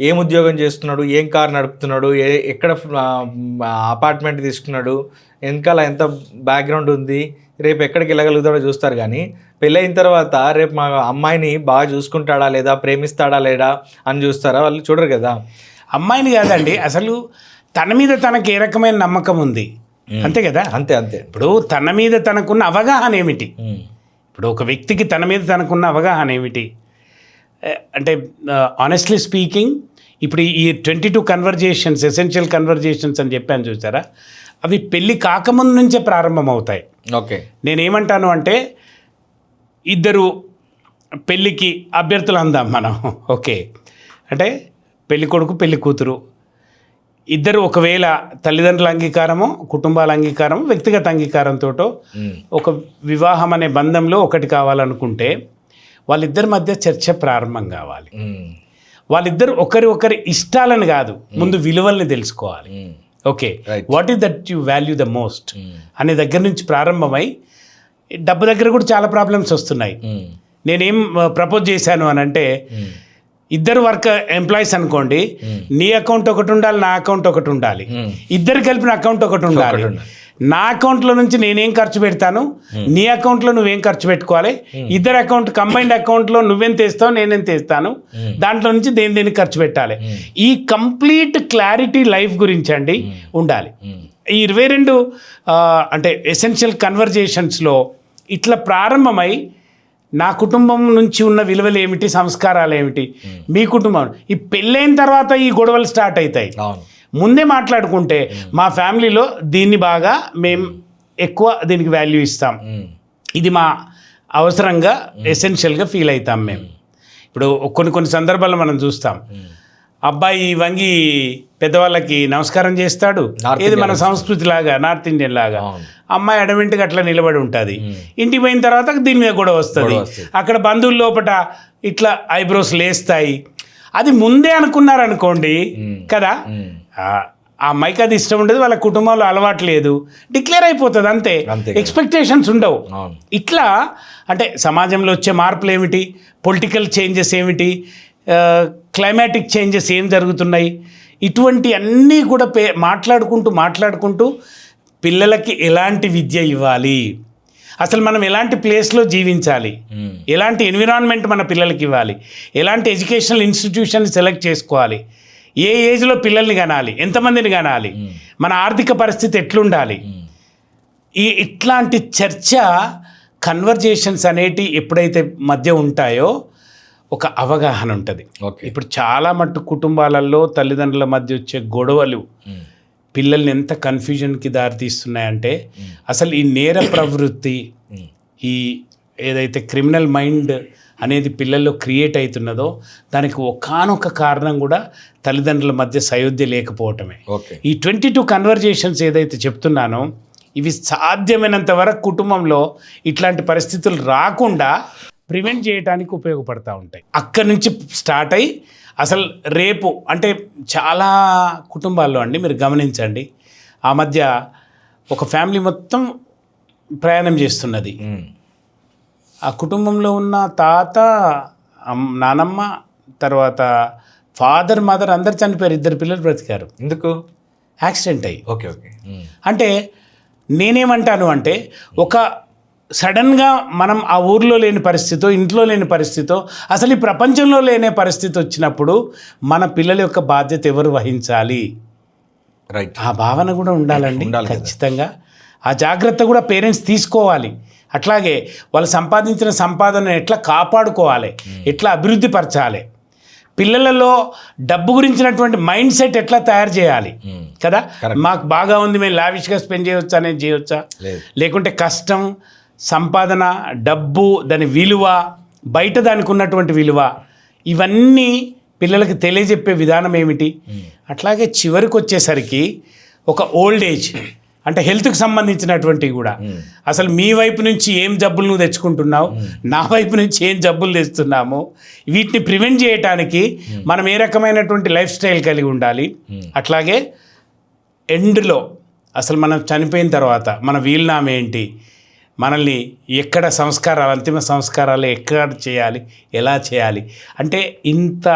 ఏం ఉద్యోగం చేస్తున్నాడు, ఏం కార్ నడుపుతున్నాడు, ఎక్కడ అపార్ట్మెంట్ తీసుకున్నాడు, వెనకాల ఎంత బ్యాక్గ్రౌండ్ ఉంది, రేపు ఎక్కడికి వెళ్ళగలుగుతాడో చూస్తారు. కానీ పెళ్ళైన తర్వాత రేపు మా అమ్మాయిని బాగా చూసుకుంటాడా లేదా, ప్రేమిస్తాడా లేడా అని చూస్తారా? వాళ్ళు చూడరు కదా. అమ్మాయిని కాదండి, అసలు తన మీద తనకి ఏ రకమైన నమ్మకం ఉంది, అంతే కదా. అంతే. ఇప్పుడు తన మీద తనకున్న అవగాహన ఏమిటి, ఇప్పుడు ఒక వ్యక్తికి తన మీద తనకున్న అవగాహన ఏమిటి అంటే, ఆనెస్ట్లీ స్పీకింగ్, ఇప్పుడు ఈ 22 కన్వర్జేషన్స్, ఎసెన్షియల్ కన్వర్జేషన్స్ అని చెప్పాను చూసారా, అవి పెళ్ళి కాకముందు నుంచే ప్రారంభం అవుతాయి. నేనేమంటాను అంటే, ఇద్దరు పెళ్ళికి అభ్యర్థులు అందాం మనం, ఓకే అంటే పెళ్లి కొడుకు పెళ్లి కూతురు ఇద్దరు ఒకవేళ తల్లిదండ్రుల అంగీకారమో, కుటుంబాల అంగీకారమో, వ్యక్తిగత అంగీకారంతో ఒక వివాహం అనే బంధంలో ఒకటి కావాలనుకుంటే, వాళ్ళిద్దరి మధ్య చర్చ ప్రారంభం కావాలి. వాళ్ళిద్దరు ఒకరి ఇష్టాలను కాదు, ముందు విలువల్ని తెలుసుకోవాలి. Okay, what is that you value the most అనే దగ్గర నుంచి ప్రారంభమై, డబ్బు దగ్గర కూడా చాలా ప్రాబ్లమ్స్ వస్తున్నాయి. నేనేం ప్రపోజ్ చేశాను అని అంటే, ఇద్దరు ఎంప్లాయీస్ అనుకోండి, నీ అకౌంట్ ఒకటి ఉండాలి, నా అకౌంట్ ఒకటి ఉండాలి, ఇద్దరు కలిపిన అకౌంట్ ఒకటి ఉండాలి. నా అకౌంట్లో నుంచి నేనేం ఖర్చు పెడతాను, నీ అకౌంట్లో నువ్వేం ఖర్చు పెట్టుకోవాలి, ఇద్దరు అకౌంట్ కంబైన్డ్ అకౌంట్లో నువ్వేం తెస్తావు, నేనేం తెస్తాను, దాంట్లో నుంచి దేనికి ఖర్చు పెట్టాలి. ఈ కంప్లీట్ క్లారిటీ లైఫ్ గురించి అండి ఉండాలి. ఈ 22 అంటే ఎసెన్షియల్ కన్వర్జేషన్స్లో ఇట్లా ప్రారంభమై, నా కుటుంబం నుంచి ఉన్న విలువలు ఏమిటి, సంస్కారాలు ఏమిటి, మీ కుటుంబం, ఈ పెళ్ళైన తర్వాత ఈ గొడవలు స్టార్ట్ అవుతాయి. ముందే మాట్లాడుకుంటే, మా ఫ్యామిలీలో దీన్ని బాగా మేము ఎక్కువ దీనికి వాల్యూ ఇస్తాం, ఇది మా అవసరంగా ఎసెన్షియల్గా ఫీల్ అవుతాం మేము. ఇప్పుడు కొన్ని సందర్భాల్లో మనం చూస్తాం, అబ్బాయి వంగి పెద్దవాళ్ళకి నమస్కారం చేస్తాడు, ఏది మన సంస్కృతి లాగా, నార్త్ ఇండియన్ లాగా. అమ్మాయి అడవింటికి అట్లా నిలబడి ఉంటుంది. ఇంటికి పోయిన తర్వాత దీని మీద కూడా వస్తుంది. అక్కడ బంధువుల లోపల ఇట్లా ఐబ్రోస్ లేస్తాయి. అది ముందే అనుకున్నారనుకోండి కదా, ఆ అమ్మాయికి అది ఇష్టం ఉండదు, వాళ్ళ కుటుంబంలో అలవాటు లేదు, డిక్లేర్ అయిపోతుంది అంతే, ఎక్స్పెక్టేషన్స్ ఉండవు. ఇట్లా అంటే సమాజంలో వచ్చే మార్పులు ఏమిటి, పొలిటికల్ చేంజెస్ ఏమిటి, క్లైమాటిక్ చేంజెస్ ఏం జరుగుతున్నాయి, ఇటువంటి అన్నీ కూడా మాట్లాడుకుంటూ పిల్లలకి ఎలాంటి విద్య ఇవ్వాలి, అసలు మనం ఎలాంటి ప్లేస్లో జీవించాలి, ఎలాంటి ఎన్విరాన్మెంట్ మన పిల్లలకి ఇవ్వాలి, ఎలాంటి ఎడ్యుకేషనల్ ఇన్స్టిట్యూషన్ సెలెక్ట్ చేసుకోవాలి, ఏ ఏజ్లో పిల్లల్ని కనాలి, ఎంతమందిని కనాలి, మన ఆర్థిక పరిస్థితి ఎట్లుండాలి, ఇట్లాంటి చర్చ కన్వర్జేషన్స్ అనేటి ఎప్పుడైతే మధ్య ఉంటాయో ఒక అవగాహన ఉంటుంది. ఇప్పుడు చాలా మట్టు కుటుంబాలలో తల్లిదండ్రుల మధ్య వచ్చే గొడవలు పిల్లల్ని ఎంత కన్ఫ్యూజన్కి దారితీస్తున్నాయంటే, అసలు ఈ నేర ప్రవృత్తి, ఈ ఏదైతే క్రిమినల్ మైండ్ అనేది పిల్లల్లో క్రియేట్ అవుతున్నదో దానికి ఒకానొక కారణం కూడా తల్లిదండ్రుల మధ్య సయోధ్య లేకపోవటమే. ఈ 22 కన్వర్జేషన్స్ ఏదైతే చెప్తున్నానో, ఇవి సాధ్యమైనంత వరకు కుటుంబంలో ఇట్లాంటి పరిస్థితులు రాకుండా ప్రివెంట్ చేయడానికి ఉపయోగపడతా ఉంటాయి. అక్కడి నుంచి స్టార్ట్ అయ్యి అసలు రేపు అంటే చాలా కుటుంబాల్లో అండి మీరు గమనించండి, ఆ మధ్య ఒక ఫ్యామిలీ మొత్తం ప్రయాణం చేస్తున్నది. ఆ కుటుంబంలో ఉన్న తాత, నానమ్మ, తర్వాత ఫాదర్, మదర్ అందరు చనిపోయారు, 2 పిల్లలు బ్రతికారు. ఎందుకు? యాక్సిడెంట్ అయ్యి. అంటే నేనేమంటాను అంటే, ఒక సడన్గా మనం ఆ ఊర్లో లేని పరిస్థితో, ఇంట్లో లేని పరిస్థితో, అసలు ఈ ప్రపంచంలో లేని పరిస్థితి వచ్చినప్పుడు మన పిల్లల యొక్క బాధ్యత ఎవరు వహించాలి, ఆ భావన కూడా ఉండాలండి ఖచ్చితంగా. ఆ జాగ్రత్త కూడా పేరెంట్స్ తీసుకోవాలి. అట్లాగే వాళ్ళు సంపాదించిన సంపాదనను ఎట్లా కాపాడుకోవాలి, ఎట్లా అభివృద్ధి పరచాలి. పిల్లలలో డబ్బు గురించినటువంటి మైండ్ సెట్ ఎట్లా తయారు చేయాలి కదా. మాకు బాగా ఉంది, మేము లావిష్గా స్పెండ్ చేయవచ్చా అనేది చేయవచ్చా, లేకుంటే కష్టం, సంపాదన, డబ్బు, దాని విలువ, బయట దానికి ఉన్నటువంటి విలువ, ఇవన్నీ పిల్లలకి తెలియజెప్పే విధానం ఏమిటి. అట్లాగే చివరికి వచ్చేసరికి ఒక ఓల్డ్ ఏజ్ అంటే హెల్త్కి సంబంధించినటువంటివి కూడా, అసలు మీ వైపు నుంచి ఏం జబ్బులు నువ్వు తెచ్చుకుంటున్నావు, నా వైపు నుంచి ఏం జబ్బులు తెస్తున్నాము, వీటిని ప్రివెంట్ చేయడానికి మనం ఏ రకమైనటువంటి లైఫ్ స్టైల్ కలిగి ఉండాలి. అట్లాగే ఎండ్లో అసలు మనం చనిపోయిన తర్వాత మన వీలునామా ఏంటి, మనల్ని ఎక్కడ సంస్కారాలు, అంతిమ సంస్కారాలు ఎక్కడ చేయాలి, ఎలా చేయాలి అంటే ఇంత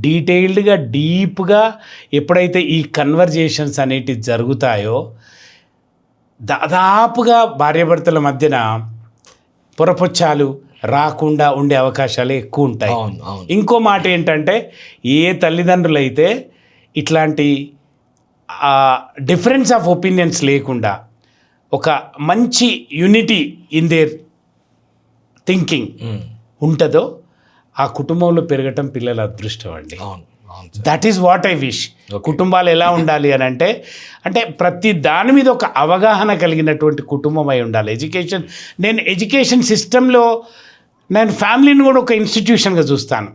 డీటెయిల్డ్గా డీప్గా ఎప్పుడైతే ఈ కన్వర్జేషన్స్ అనేటివి జరుగుతాయో దాదాపుగా భార్యాభర్తల మధ్యన పొరపొచ్చాలు రాకుండా ఉండే అవకాశాలు ఎక్కువ ఉంటాయి. ఇంకో మాట ఏంటంటే ఏ తల్లిదండ్రులు అయితే ఇట్లాంటి డిఫరెన్స్ ఆఫ్ ఒపీనియన్స్ లేకుండా ఒక మంచి యూనిటీ ఇన్ దేర్ థింకింగ్ ఉంటుందో ఆ కుటుంబంలో పెరగటం పిల్లల అదృష్టం అండి. That is what I wish. కుటుంబాలు ఎలా ఉండాలి అని అంటే ప్రతి దాని మీద ఒక అవగాహన కలిగినటువంటి కుటుంబం అయి ఉండాలి. నేను ఎడ్యుకేషన్ సిస్టంలో నేను ఫ్యామిలీని కూడా ఒక ఇన్స్టిట్యూషన్గా చూస్తాను.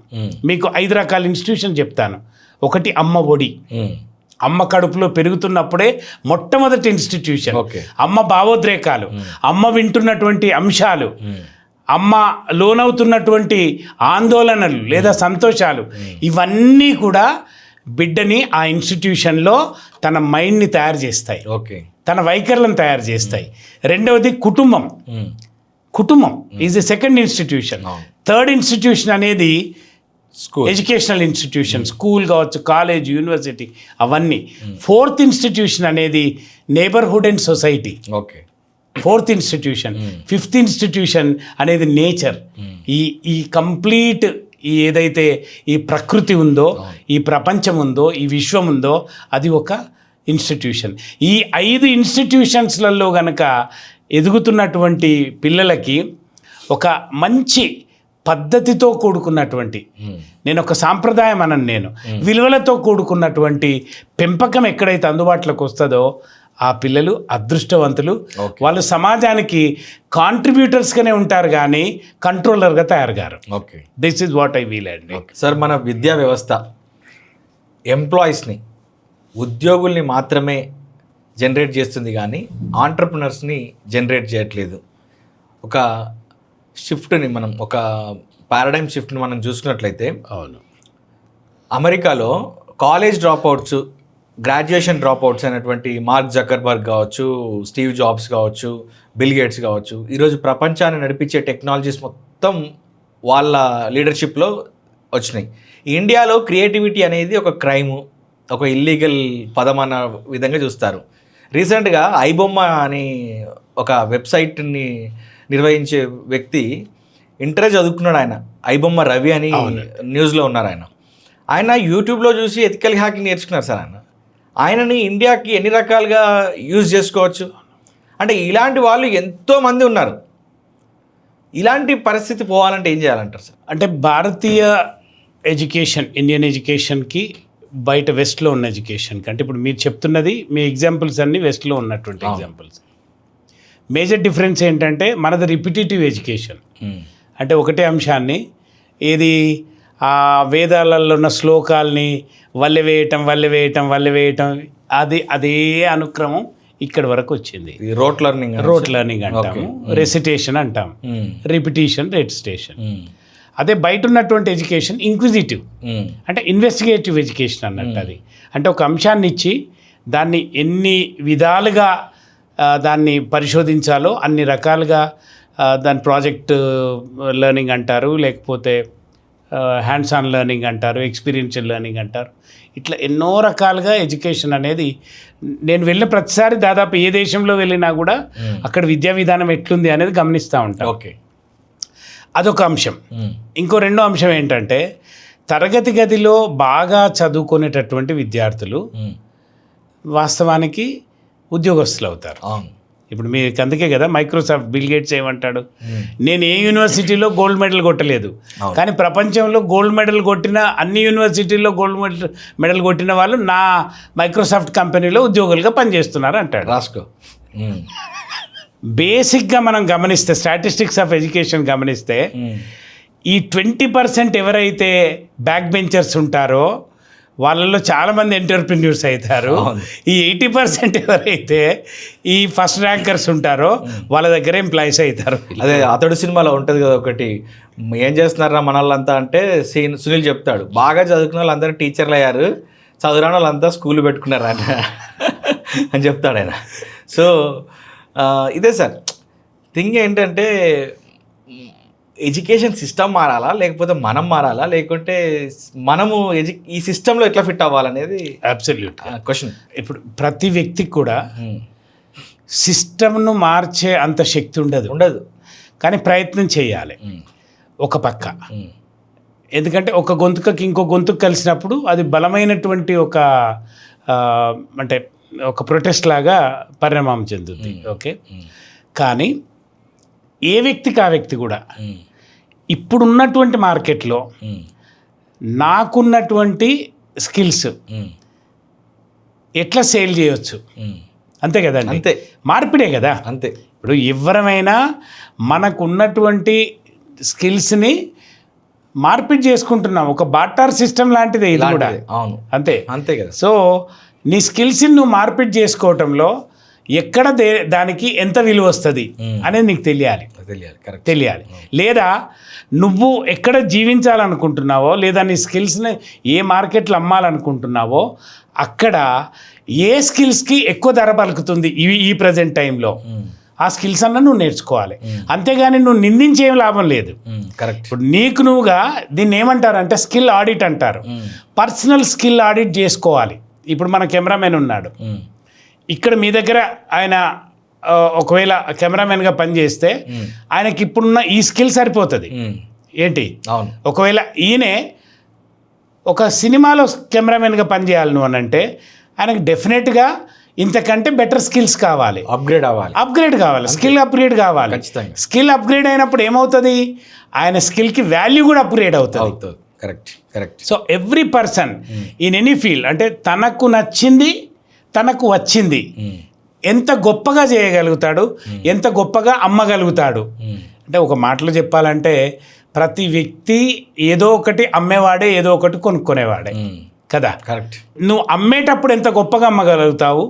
మీకు 5 రకాల ఇన్స్టిట్యూషన్ చెప్తాను. ఒకటి అమ్మ ఒడి, అమ్మ కడుపులో పెరుగుతున్నప్పుడే మొట్టమొదటి ఇన్స్టిట్యూషన్. అమ్మ భావోద్రేకాలు, అమ్మ వింటున్నటువంటి అంశాలు, అమ్మ లోనవుతున్నటువంటి ఆందోళనలు లేదా సంతోషాలు, ఇవన్నీ కూడా బిడ్డని ఆ ఇన్స్టిట్యూషన్లో తన మైండ్ని తయారు చేస్తాయి, తన వైఖరులను తయారు చేస్తాయి. రెండవది కుటుంబం. కుటుంబం is a second institution. Third institution అనేది ఎడ్యుకేషనల్ ఇన్స్టిట్యూషన్, స్కూల్ కావచ్చు, కాలేజ్, యూనివర్సిటీ, అవన్నీ. ఫోర్త్ ఇన్స్టిట్యూషన్ అనేది neighbourhood and society. Fourth institution. Fifth institution అనేది నేచర్. ఈ కంప్లీట్ ఈ ఏదైతే ఈ ప్రకృతి ఉందో, ఈ ప్రపంచం ఉందో, ఈ విశ్వం ఉందో, అది ఒక ఇన్స్టిట్యూషన్. ఈ 5 ఇన్స్టిట్యూషన్స్లలో గనక ఎదుగుతున్నటువంటి పిల్లలకి ఒక మంచి పద్ధతితో కూడుకున్నటువంటి, నేను ఒక సాంప్రదాయం నేను విలువలతో కూడుకున్నటువంటి పెంపకం ఎక్కడైతే అందుబాటులోకి వస్తుందో ఆ పిల్లలు అదృష్టవంతులు. వాళ్ళు సమాజానికి కాంట్రిబ్యూటర్స్గానే ఉంటారు కానీ కంట్రోలర్గా తయారు గారు. This is what I feel అండి. సార్, మన విద్యా వ్యవస్థ ఎంప్లాయీస్ని, ఉద్యోగుల్ని మాత్రమే జనరేట్ చేస్తుంది కానీ ఆంటర్ప్రినర్స్ని జనరేట్ చేయట్లేదు. ఒక షిఫ్ట్ని మనం, ఒక పారాడైమ్ షిఫ్ట్ని మనం చూసుకున్నట్లయితే, అవును, అమెరికాలో కాలేజ్ డ్రాప్అవుట్స్, గ్రాడ్యుయేషన్ డ్రాప్అవుట్స్ అయినటువంటి మార్క్ జకర్బర్గ్ కావచ్చు, స్టీవ్ జాబ్స్ కావచ్చు, బిల్ గేట్స్ కావచ్చు, ఈరోజు ప్రపంచాన్ని నడిపించే టెక్నాలజీస్ మొత్తం వాళ్ళ లీడర్షిప్లో వచ్చినాయి. ఇండియాలో క్రియేటివిటీ అనేది ఒక క్రైము, ఒక ఇల్లీగల్ పదం అన్న విధంగా చూస్తారు. రీసెంట్గా ఐబొమ్మ అని ఒక వెబ్సైట్ని నిర్వహించే వ్యక్తి ఇంటరే చదువుకున్నాడు. ఆయన ఐబొమ్మ రవి అని న్యూస్లో ఉన్నారు. ఆయన యూట్యూబ్లో చూసి ఎథికల్ హ్యాకింగ్ నేర్చుకున్నారు సార్. ఆయనని ఇండియాకి ఎన్ని రకాలుగా యూజ్ చేసుకోవచ్చు అంటే ఇలాంటి వాళ్ళు ఎంతోమంది ఉన్నారు. ఇలాంటి పరిస్థితి పోవాలంటే ఏం చేయాలంటారు సార్? అంటే భారతీయ ఎడ్యుకేషన్, ఇండియన్ ఎడ్యుకేషన్కి బయట వెస్ట్లో ఉన్న ఎడ్యుకేషన్కి, అంటే ఇప్పుడు మీరు చెప్తున్నది మీ ఎగ్జాంపుల్స్ అన్నీ వెస్ట్లో ఉన్నటువంటి ఎగ్జాంపుల్స్. మేజర్ డిఫరెన్స్ ఏంటంటే మనది రిపిటేటివ్ ఎడ్యుకేషన్. అంటే ఒకటే అంశాన్ని ఏది ఆ వేదాలలో ఉన్న శ్లోకాల్ని వల్లెవేయటం అదే అనుక్రమం ఇక్కడి వరకు వచ్చింది. రోట్ లెర్నింగ్ అంటాము, రెసిటేషన్ అంటాం, రిపిటేషన్, రెసిటేషన్. అదే బయట ఉన్నటువంటి ఎడ్యుకేషన్ ఇంక్విజిటివ్, అంటే ఇన్వెస్టిగేటివ్ ఎడ్యుకేషన్ అన్నట్టు. అది అంటే ఒక అంశాన్ని ఇచ్చి దాన్ని ఎన్ని విధాలుగా దాన్ని పరిశోధించాలో అన్ని రకాలుగా దాని ప్రాజెక్ట్ లెర్నింగ్ అంటారు, లేకపోతే హ్యాండ్స్ ఆన్ లెర్నింగ్ అంటారు, ఎక్స్పీరియన్షియల్ లెర్నింగ్ అంటారు. ఇట్లా ఎన్నో రకాలుగా ఎడ్యుకేషన్ అనేది, నేను వెళ్ళిన ప్రతిసారి దాదాపు ఏ దేశంలో వెళ్ళినా కూడా అక్కడ విద్యా విధానం ఎట్లుంది అనేది గమనిస్తూ ఉంటాను. అదొక అంశం. ఇంకో రెండో అంశం ఏంటంటే తరగతి గదిలో బాగా చదువుకునేటటువంటి విద్యార్థులు వాస్తవానికి ఉద్యోగస్తులు అవుతారు. ఇప్పుడు మీకు అందుకే కదా మైక్రోసాఫ్ట్ బిల్ గేట్స్ ఏమంటాడు, నేను ఏ యూనివర్సిటీలో గోల్డ్ మెడల్ కొట్టలేదు, కానీ ప్రపంచంలో గోల్డ్ మెడల్ కొట్టిన అన్ని యూనివర్సిటీల్లో గోల్డ్ మెడల్ కొట్టిన వాళ్ళు నా మైక్రోసాఫ్ట్ కంపెనీలో ఉద్యోగులుగా పనిచేస్తున్నారు అంటాడు. రాసుకో. బేసిక్గా మనం గమనిస్తే స్టాటిస్టిక్స్ ఆఫ్ ఎడ్యుకేషన్ గమనిస్తే ఈ 20% ఎవరైతే బ్యాక్ బెంచర్స్ ఉంటారో వాళ్ళల్లో చాలామంది ఎంటర్ప్రెన్యూర్స్ అవుతారు. ఈ 80% ఎవరైతే ఈ ఫస్ట్ ర్యాంకర్స్ ఉంటారో వాళ్ళ దగ్గర ఎంప్లాయీస్ అవుతారు. అదే అతడు సినిమాలో ఉంటుంది కదా ఒకటి, ఏం చేస్తున్నారా మన వాళ్ళంతా అంటే సునీల్ చెప్తాడు, బాగా చదువుకున్న వాళ్ళందరూ టీచర్లు అయ్యారు, చదువురాని వాళ్ళంతా స్కూల్ పెట్టుకున్నారు అని చెప్తాడు ఆయన. సో ఇదే సార్ థింగ్ ఏంటంటే ఎడ్యుకేషన్ సిస్టమ్ మారాలా, లేకపోతే మనం మారాలా, లేకుంటే మనము ఈ సిస్టంలో ఎట్లా ఫిట్ అవ్వాలనేది అబ్సల్యూట్ క్వశ్చన్. ఇప్పుడు ప్రతి వ్యక్తికి కూడా సిస్టమ్ను మార్చే అంత శక్తి ఉండదు, కానీ ప్రయత్నం చేయాలి ఒక పక్క. ఎందుకంటే ఒక గొంతుకకి ఇంకో గొంతుకు కలిసినప్పుడు అది బలమైనటువంటి ఒక అంటే ఒక ప్రొటెస్ట్ లాగా పరిణామం చెందుతుంది. ఓకే, కానీ ఏ వ్యక్తికి ఆ వ్యక్తి కూడా ఇప్పుడున్నటువంటి మార్కెట్లో నాకున్నటువంటి స్కిల్స్ ఎట్లా సేల్ చేయొచ్చు, అంతే కదండి, అంతే మార్పిడే కదా. అంతే. ఇప్పుడు ఎవరమైనా మనకున్నటువంటి స్కిల్స్ని మార్పిడి చేసుకుంటున్నాం, ఒక బాటార్ సిస్టమ్ లాంటిదే ఇది కూడా. అవును, అంతే అంతే కదా. సో నీ స్కిల్స్ని నువ్వు మార్పిడి చేసుకోవటంలో ఎక్కడ దానికి ఎంత విలువ వస్తుంది అనేది నీకు తెలియాలి. లేదా నువ్వు ఎక్కడ జీవించాలనుకుంటున్నావో, లేదా నీ స్కిల్స్ని ఏ మార్కెట్లో అమ్మాలనుకుంటున్నావో అక్కడ ఏ స్కిల్స్కి ఎక్కువ ధర పలుకుతుంది ఈ ప్రజెంట్ టైంలో, ఆ స్కిల్స్ అన్న నువ్వు నేర్చుకోవాలి. అంతేగాని నువ్వు నిందించేం లాభం లేదు. కరెక్ట్. ఇప్పుడు నీకు నువ్వుగా దీన్ని ఏమంటారంటే స్కిల్ ఆడిట్ అంటారు. పర్సనల్ స్కిల్ ఆడిట్ చేసుకోవాలి. ఇప్పుడు మన కెమెరామెన్ ఉన్నాడు, ఇక్కడ మీ దగ్గర ఆయన ఒకవేళ కెమెరామెన్గా పనిచేస్తే ఆయనకి ఇప్పుడున్న ఈ స్కిల్ సరిపోతుంది. ఏంటి, ఒకవేళ ఈయనే ఒక సినిమాలో కెమెరామెన్గా పనిచేయాలి నువ్వు అని అంటే ఆయనకు డెఫినెట్గా ఇంతకంటే బెటర్ స్కిల్స్ కావాలి, అప్గ్రేడ్ కావాలి, స్కిల్ అప్గ్రేడ్ కావాలి. స్కిల్ అప్గ్రేడ్ అయినప్పుడు ఏమవుతుంది, ఆయన స్కిల్కి వాల్యూ కూడా అప్గ్రేడ్ అవుతుంది. Correct. So every person in any field అంటే తనకు నచ్చింది, తనకు వచ్చింది ఎంత గొప్పగా చేయగలుగుతాడు, ఎంత గొప్పగా అమ్మగలుగుతాడు. అంటే ఒక మాటలో చెప్పాలంటే ప్రతి వ్యక్తి ఏదో ఒకటి అమ్మేవాడే, ఏదో ఒకటి కొనుక్కునేవాడే కదా. కరెక్ట్. నువ్వు అమ్మేటప్పుడు ఎంత గొప్పగా అమ్మగలుగుతావు,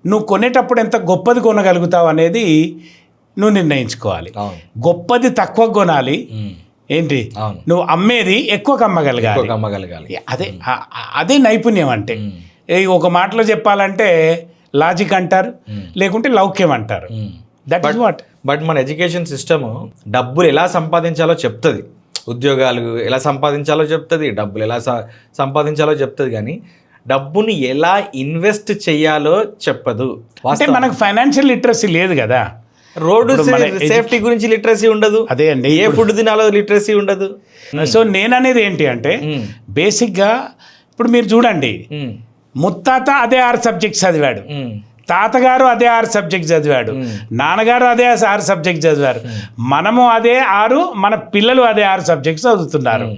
నువ్వు కొనేటప్పుడు ఎంత గొప్పది కొనగలుగుతావు అనేది నువ్వు నిర్ణయించుకోవాలి. గొప్పది తక్కువ కొనాలి, ఏంటి నువ్వు అమ్మేది ఎక్కువ అమ్మగలగాలి. అదే నైపుణ్యం అంటే. ఒక మాటలో చెప్పాలంటే లాజిక్ అంటారు, లేకుంటే లౌక్యం అంటారు. That is what. బట్ మన ఎడ్యుకేషన్ సిస్టమ్ డబ్బులు ఎలా సంపాదించాలో చెప్తుంది, ఉద్యోగాలు ఎలా సంపాదించాలో చెప్తుంది, డబ్బులు ఎలా సంపాదించాలో చెప్తుంది, కానీ డబ్బుని ఎలా ఇన్వెస్ట్ చేయాలో చెప్పదు. అంటే మనకు ఫైనాన్షియల్ లిటరసీ లేదు కదా. రోడ్డు సేఫ్టీ గురించి లిటరసీ ఉండదు, అదే అండి, ఏ ఫుడ్ తినాలో లిటరసీ ఉండదు. సో నేననేది ఏంటి అంటే బేసిక్గా ఇప్పుడు మీరు చూడండి, ముత్తాత అదే 6 సబ్జెక్ట్స్ చదివాడు, తాతగారు అదే 6 సబ్జెక్ట్ చదివాడు, నాన్నగారు అదే 6 సబ్జెక్ట్ చదివారు, మనము అదే 6, మన పిల్లలు అదే 6 సబ్జెక్ట్స్ చదువుతున్నారు.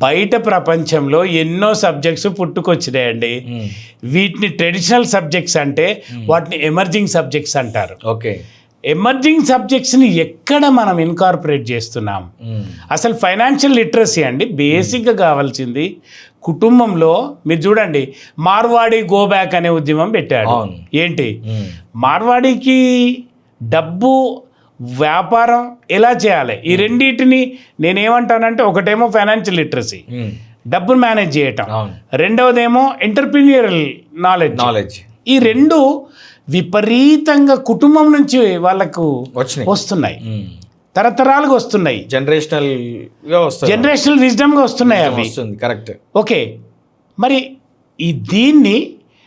బయట ప్రపంచంలో ఎన్నో సబ్జెక్ట్స్ పుట్టుకొచ్చినాయండి. వీటిని ట్రెడిషనల్ సబ్జెక్ట్స్ అంటే వాటిని ఎమర్జింగ్ సబ్జెక్ట్స్ అంటారు. ఓకే, ఎమర్జింగ్ సబ్జెక్ట్స్ని ఎక్కడ మనం ఇన్కార్పొరేట్ చేస్తున్నాం? అసలు ఫైనాన్షియల్ లిటరసీ అండి బేసిక్గా కావాల్సింది. కుటుంబంలో మీరు చూడండి, మార్వాడి గో బ్యాక్ అనే ఉద్యమం పెట్టాడు. ఏంటి, మార్వాడికి డబ్బు వ్యాపారం ఎలా చేయాలి, ఈ రెండింటిని నేనేమంటానంటే ఒకటేమో ఫైనాన్షియల్ లిటరసీ, డబ్బును మేనేజ్ చేయటం, రెండవదేమో ఎంటర్ప్రీనియరల్ నాలెడ్జ్. ఈ రెండు విపరీతంగా కుటుంబం నుంచి వాళ్ళకు వస్తున్నాయి, తరతరాలుగా వస్తున్నాయి, జనరేషనల్ విజ్డమ్గా వస్తున్నాయి అవి. కరెక్ట్. ఓకే, మరి దీన్ని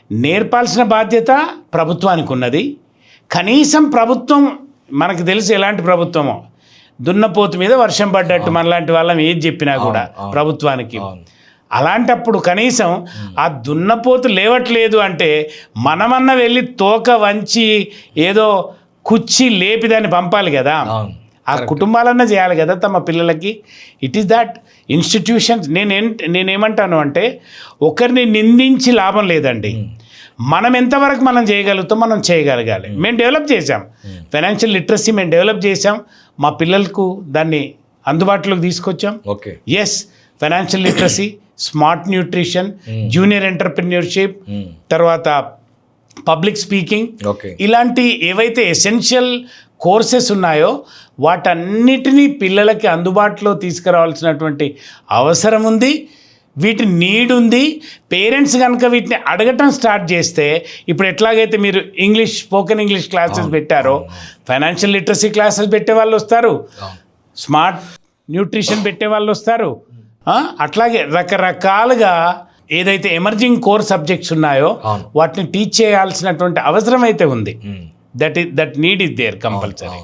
నేర్పాల్సిన బాధ్యత ప్రభుత్వానికి ఉన్నది. కనీసం ప్రభుత్వం మనకు తెలుసు ఎలాంటి ప్రభుత్వమో, దున్నపోతు మీద వర్షం పడ్డట్టు మనలాంటి వాళ్ళం ఏది చెప్పినా కూడా ప్రభుత్వానికి. అలాంటప్పుడు కనీసం ఆ దున్నపోతు లేవట్లేదు అంటే మనమన్నా వెళ్ళి తోక వంచి ఏదో కుర్చీ లేపి దాన్ని పంపాలి కదా. అవును. ఆ కుటుంబాలన్నా చేయాలి కదా తమ పిల్లలకి. It is that institutions. నేనేమంటాను అంటే ఒకరిని నిందించి లాభం లేదండి. మనం ఎంతవరకు మనం చేయగలుగుతాం మనం చేయగలగాలి. మేము డెవలప్ చేసాం ఫైనాన్షియల్ లిటరసీ, మేము డెవలప్ చేసాం, మా పిల్లలకు దాన్ని అందుబాటులోకి తీసుకొచ్చాం. Okay. Yes, financial literacy, smart nutrition, junior entrepreneurship, తర్వాత పబ్లిక్ స్పీకింగ్, ఓకే, ఇలాంటి ఏవైతే ఎసెన్షియల్ కోర్సెస్ ఉన్నాయో వాటన్నిటినీ పిల్లలకి అందుబాటులో తీసుకురావాల్సినటువంటి అవసరం ఉంది. వీటి నీడ్ ఉంది. పేరెంట్స్ కనుక వీటిని అడగటం స్టార్ట్ చేస్తే, ఇప్పుడు ఎట్లాగైతే మీరు ఇంగ్లీష్, స్పోకెన్ ఇంగ్లీష్ క్లాసెస్ పెట్టారో, ఫైనాన్షియల్ లిటరసీ క్లాసెస్ పెట్టే వాళ్ళు వస్తారు, స్మార్ట్ న్యూట్రిషన్ పెట్టే వాళ్ళు వస్తారు. అట్లాగే రకరకాలుగా ఏదైతే ఎమర్జింగ్ కోర్ సబ్జెక్ట్స్ ఉన్నాయో వాటిని టీచ్ చేయాల్సినటువంటి అవసరం అయితే ఉంది. That need is there compulsory.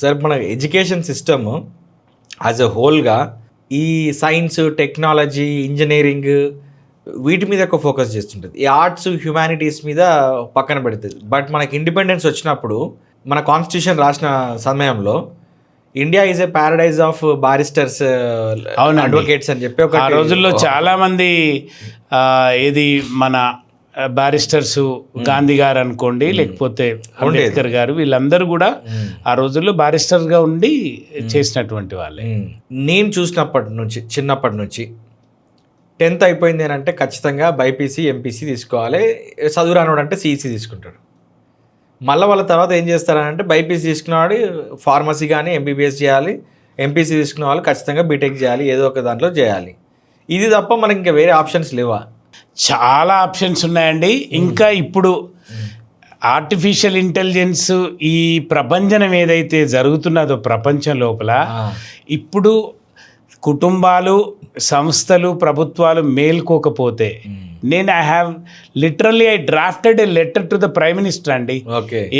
Sir, మన ఎడ్యుకేషన్ సిస్టమ్ యాజ్ ఎ హోల్గా ఈ సైన్స్, టెక్నాలజీ, ఇంజనీరింగ్ వీటి మీద ఎక్కువ ఫోకస్ చేస్తుంటుంది. ఈ ఆర్ట్స్, హ్యుమానిటీస్ మీద పక్కన పెడుతుంది. బట్ మనకి ఇండిపెండెన్స్ వచ్చినప్పుడు మన కాన్స్టిట్యూషన్ రాసిన సమయంలో India is a paradise of barristers, advocates అని చెప్పి ఆ రోజుల్లో చాలా మంది ఏది మన బారిస్టర్స్, గాంధీ గారు అనుకోండి, లేకపోతే అంబేద్కర్ గారు, వీళ్ళందరూ కూడా ఆ రోజుల్లో బారిస్టర్గా ఉండి చేసినటువంటి వాళ్ళే. నేను చిన్నప్పటి నుంచి 10th అయిపోయింది అని అంటే ఖచ్చితంగా బైపీసీ, ఎంపీసీ తీసుకోవాలి. చదువు రానోడు అంటే సిఈసీ తీసుకుంటాడు. మళ్ళీ వాళ్ళ తర్వాత ఏం చేస్తారంటే బైపీసీ తీసుకున్నవాడు ఫార్మసీ కానీ ఎంబీబీఎస్ చేయాలి, ఎంపీసీ తీసుకున్న వాళ్ళు ఖచ్చితంగా బీటెక్ చేయాలి, ఏదో ఒక దాంట్లో చేయాలి. ఇది తప్ప మనకి ఇంకా వేరే ఆప్షన్స్ లేవా? చాలా ఆప్షన్స్ ఉన్నాయండి. ఇంకా ఇప్పుడు ఆర్టిఫిషియల్ ఇంటెలిజెన్స్ ఈ ప్రభంజనం ఏదైతే జరుగుతున్నదో ప్రపంచం లోపల, ఇప్పుడు కుటుంబాలు, సంస్థలు, ప్రభుత్వాలు మేల్కోకపోతే, నేను I drafted A letter to the prime minister అండి.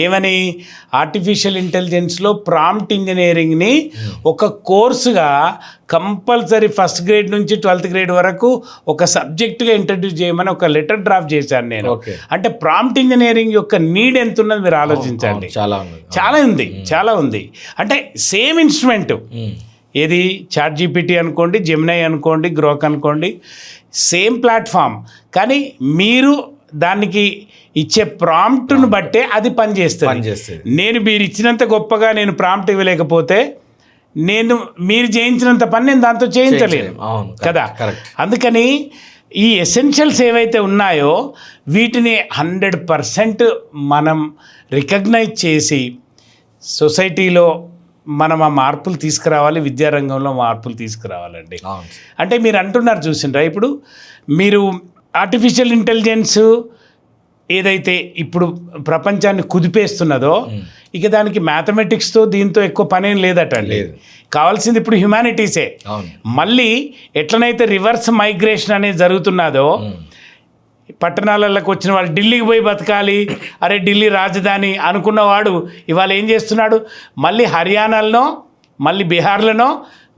ఏమని? ఆర్టిఫిషియల్ ఇంటెలిజెన్స్లో ప్రాంప్ట్ ఇంజనీరింగ్ని ఒక కోర్సుగా కంపల్సరీ 1st గ్రేడ్ నుంచి 12th గ్రేడ్ వరకు ఒక సబ్జెక్టుగా ఇంట్రడ్యూస్ చేయమని ఒక లెటర్ డ్రాఫ్ట్ చేశాను నేను. అంటే ప్రాంప్ట్ ఇంజనీరింగ్ యొక్క నీడ్ ఎంత ఉన్నది మీరు ఆలోచించండి. చాలా ఉంది. అంటే సేమ్ ఇన్స్ట్రుమెంట్, ఏది చాట్ జీపీటీ అనుకోండి, జెమినై అనుకోండి, గ్రోక్ అనుకోండి, సేమ్ ప్లాట్ఫామ్, కానీ మీరు దానికి ఇచ్చే ప్రాంప్ట్ను బట్టే అది పనిచేస్తుంది. మీరు ఇచ్చినంత గొప్పగా నేను ప్రాంప్ట్ ఇవ్వలేకపోతే మీరు చేయించినంత పని నేను దాంతో చేయించలేను కదా. అందుకని ఈ ఎసెన్షియల్స్ ఏవైతే ఉన్నాయో వీటిని 100% మనం రికగ్నైజ్ చేసి సొసైటీలో మనం ఆ మార్పులు తీసుకురావాలి, విద్యారంగంలో మార్పులు తీసుకురావాలండి. అంటే మీరు అంటున్నారు చూసిండ్రా, ఇప్పుడు మీరు ఆర్టిఫిషియల్ ఇంటెలిజెన్స్ ఏదైతే ఇప్పుడు ప్రపంచాన్ని కుదిపేస్తున్నదో, ఇక దానికి మ్యాథమెటిక్స్తో దీంతో ఎక్కువ పనేం లేదట అండి. కావాల్సింది ఇప్పుడు హ్యుమానిటీసే. మళ్ళీ ఎట్లనైతే రివర్స్ మైగ్రేషన్ అనేది జరుగుతున్నదో, పట్టణాలకు వచ్చిన వాళ్ళు ఢిల్లీకి పోయి బతకాలి, అరే ఢిల్లీ రాజధాని అనుకున్నవాడు ఇవాళ ఏం చేస్తున్నాడు, మళ్ళీ హర్యానాలనో, మళ్ళీ బీహార్లనో,